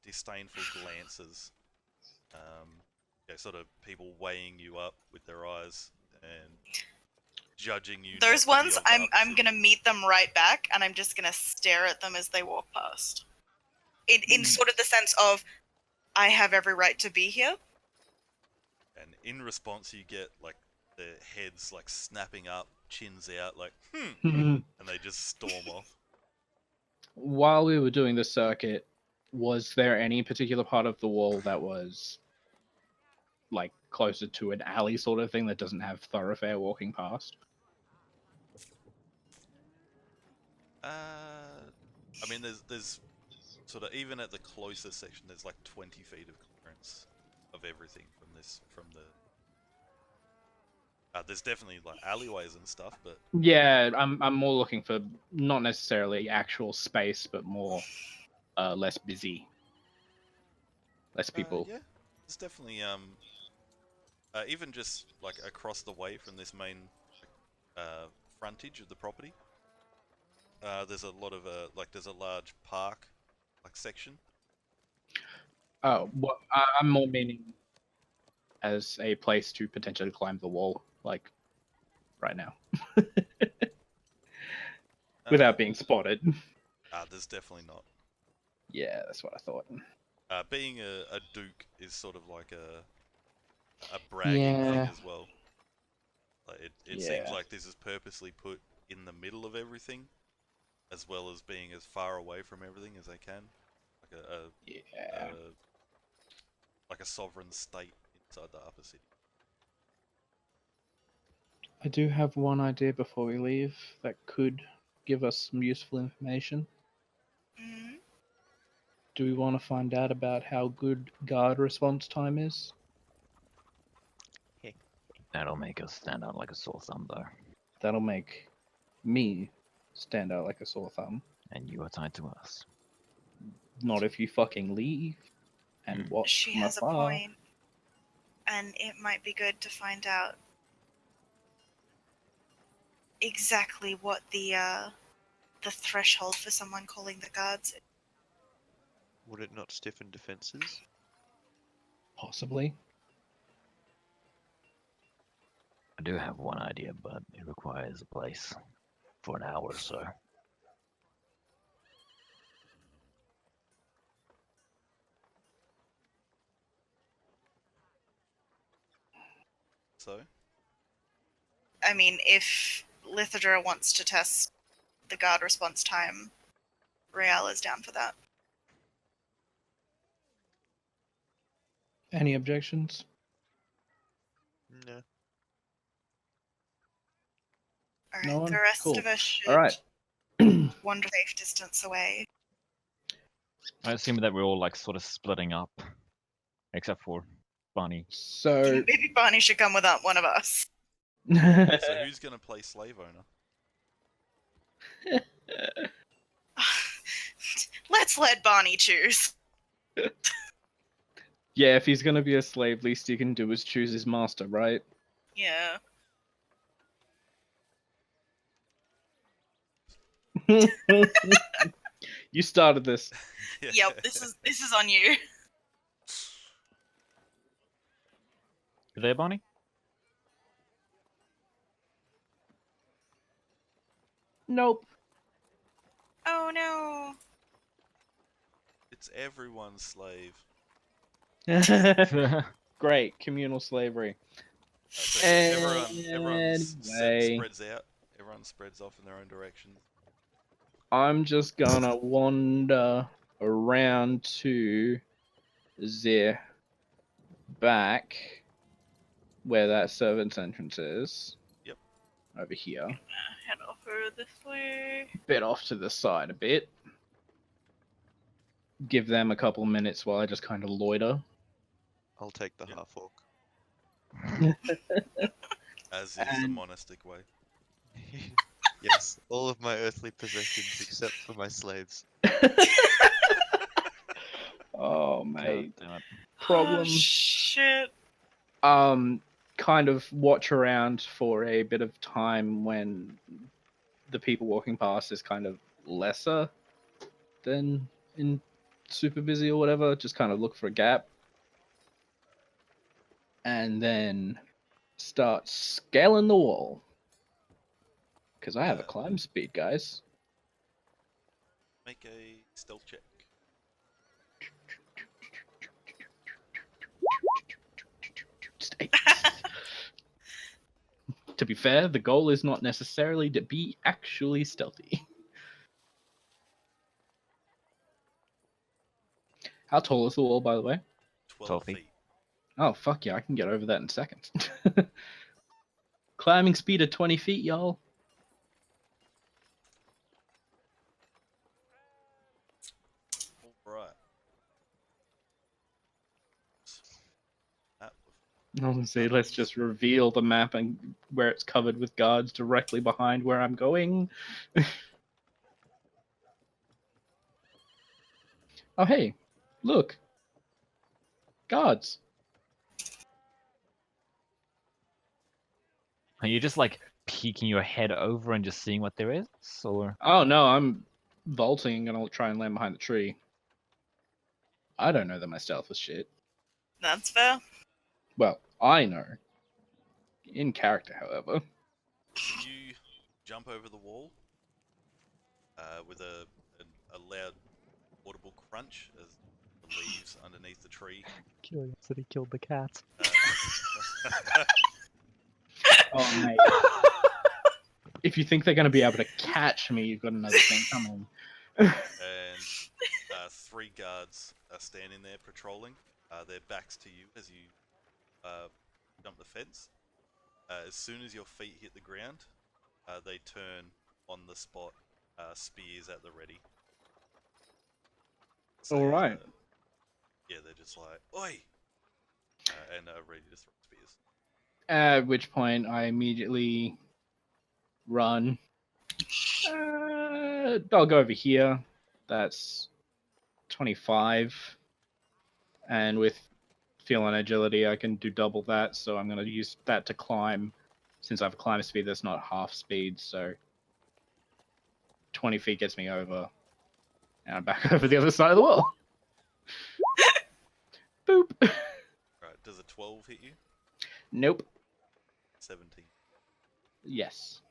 disdainful glances. Sort of people weighing you up with their eyes and judging you. Those not to be ones, of the I'm opposite. gonna meet them right back, and I'm just gonna stare at them as they walk past. In sort of the sense of, I have every right to be here. And in response, you get like their heads like snapping up, chins out, like and they just storm off. While we were doing the circuit, was there any particular part of the wall that was like closer to an alley sort of thing that doesn't have thoroughfare walking past? I mean, there's sort of, even at the closest section, there's like 20 feet of clearance of everything from the. There's definitely like alleyways and stuff, but Yeah, I'm more looking for not necessarily actual space, but more less busy, less people. yeah, there's definitely even just like across the way from this main frontage of the property. There's a lot of there's a large park like section. Oh, well, I'm more meaning as a place to potentially climb the wall, like right now, without being spotted. There's definitely not. Yeah, that's what I thought. Being a duke is sort of like a bragging thing Yeah. as well. Like it seems Yeah. like this is purposely put in the middle of everything, as well as being as far away from everything as they can, Yeah. like a sovereign state inside the upper city. I do have one idea before we leave that could give us some useful information. Mhm. Do we want to find out about how good guard response time is? That'll make us stand out like a sore thumb, though. That'll make me stand out like a sore thumb. And you are tied to us. Not if you fucking leave and watch She from has a afar. point, and it might be good to find out exactly what the threshold for someone calling the guards is. Would it not stiffen defenses? Possibly. I do have one idea, but it requires a place for an hour or so. So, I mean, if Lithidra wants to test the guard response time, Real is down for that. Any objections? No. Alright, No one? the rest Cool. of us should Alright. wander safe distance away. I assume that we're all like sort of splitting up, except for Bunny. So Maybe Barney should come with one of us. so who's gonna play slave owner? Let's let Barney choose. yeah, if he's gonna be a slave, least he can do is choose his master, right? Yeah. You started this. Yep, this is on you. You there, Bunny? Nope. Oh no. It's everyone's slave. Great, communal slavery. So everyone Anyway. spreads out. Everyone spreads off in their own directions. I'm just gonna wander around to the back where that servant's entrance is. Yep. Over here. Head over this way. Bit off to the side a bit. Give them a couple minutes while I just kind of loiter. I'll take the Yep. half orc. As is the And- monastic way. Yes, all of my earthly possessions except for my slaves. Oh, mate. God damn it. Problem. Oh, shit. Kind of watch around for a bit of time when the people walking past is kind of lesser than in super busy or whatever. Just kind of look for a gap. And then start scaling the wall. Because I have a climb speed, guys. Make a stealth check. Just 8. To be fair, the goal is not necessarily to be actually stealthy. How tall is the wall, by the way? 12 feet. feet. Oh, fuck yeah, I can get over that in seconds. Climbing speed of 20 feet, y'all. Alright. Honestly, let's just reveal the map and where it's covered with guards directly behind where I'm going. Oh, hey, look. Guards. Are you just like peeking your head over and just seeing what there is, or? Oh, no, I'm vaulting and I'll try and land behind the tree. I don't know that my stealth is shit. That's fair. Well, I know. In character, however. You jump over the wall with a loud audible crunch as the leaves underneath the tree. Killian said he killed the cat. Oh, mate. If you think they're going to be able to catch me, you've got another thing coming. And 3 guards are standing there patrolling. Their backs to you as you jump the fence. As soon as your feet hit the ground, they turn on the spot, spears at the ready. So, All right. Yeah, they're just like, oi! And ready to throw spears. At which point, I immediately run. I'll go over here. That's 25. And with feel and agility, I can do double that. So I'm going to use that to climb. Since I have a climb speed that's not half speed, so 20 feet gets me over. And I'm back over the other side of the wall. Boop. Right, does a 12 hit you? Nope. 17. Yes.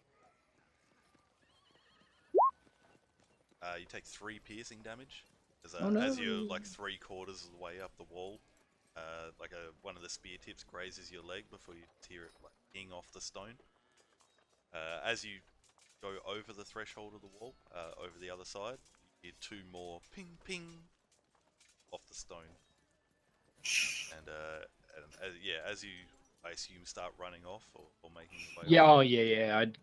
You take 3 piercing damage as, Oh, no. as you're like 3/4 of the way up the wall. One of the spear tips grazes your leg before you tear it like ping off the stone. As you go over the threshold of the wall, over the other side, you hear 2 more ping ping off the stone. And as you, I assume, start running off or making your way Yeah, off. oh yeah. I'd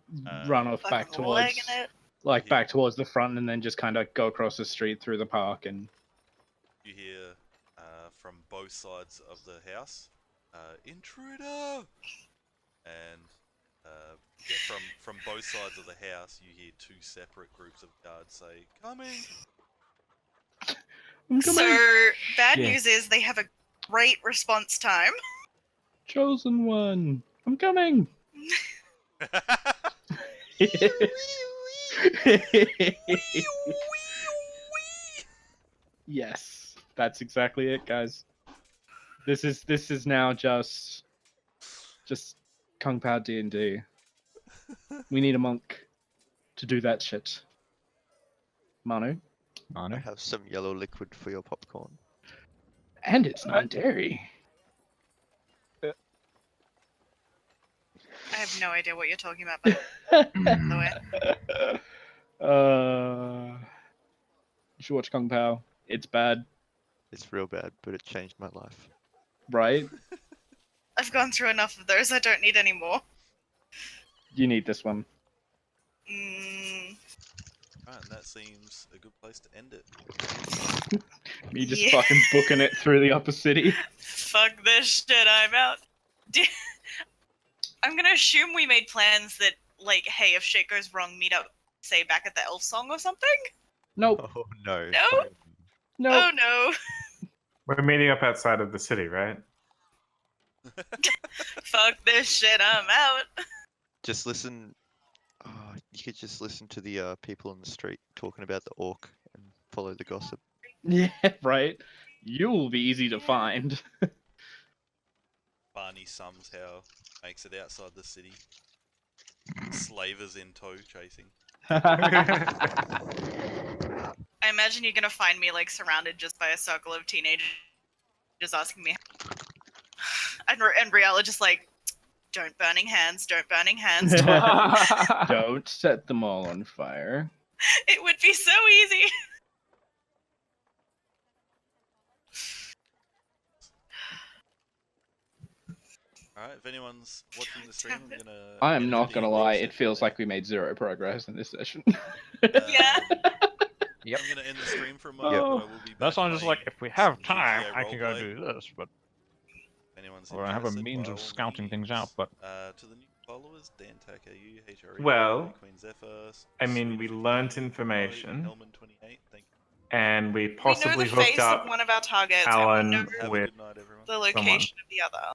run off back Fucking legging towards, it. like Yeah. back towards the front, and then just kind of go across the street through the park. And You hear from both sides of the house, intruder! And from both sides of the house, you hear 2 separate groups of guards say, "Coming!" I'm coming. So, bad Shit. news is they have a great response time. Chosen one, I'm coming. Yes, that's exactly it, guys. This is now just Kung Pao D&D. We need a monk to do that shit. Manu, I I know. have some yellow liquid for your popcorn. and it's non-dairy. I have no idea what you're talking about, by the way. You should watch Kung Pao. It's bad, It's real bad, but it changed my life. right? I've gone through enough of those, I don't need any more. You need this one. Alright, and that seems a good place to end it. Me just Yeah. fucking booking it through the upper city. Fuck this shit, I'm out. I'm gonna assume we made plans that, like, hey, if shit goes wrong, meet up, say, back at the elf song or something? Nope. Oh no. No? Nope. Oh no. We're meeting up outside of the city, right? Fuck this shit, I'm out. Just listen. Oh, you could just listen to the people on the street talking about the orc and follow the gossip. Yeah, right. You'll be easy to find. Barney somehow makes it outside the city. Slavers in tow chasing. I imagine you're gonna find me, like, surrounded just by a circle of teenagers just asking me. And Briella just like, don't burning hands, don't burning hands. Don't set them all on fire. It would be so easy. Alright, if anyone's watching the stream, I'm gonna. I am end not the gonna lie, reset it feels there. like we made zero progress in this session. Yeah. Yep. I'm gonna end the stream for a moment. Oh, but I will be That's back why I'm just like, playing if we have some time, GTA I can go roleplay. do this, but If anyone's or I have a interested, means by of all scouting things out. means, But to the new followers, Dan TAKAU, HRE, Well, Queen Zephyr, I mean, we learnt 58, information. Hellman 28, thank you. And we We know possibly the hooked face up of one of our targets, Alan and we know Have with a good night, everyone. the location of the other.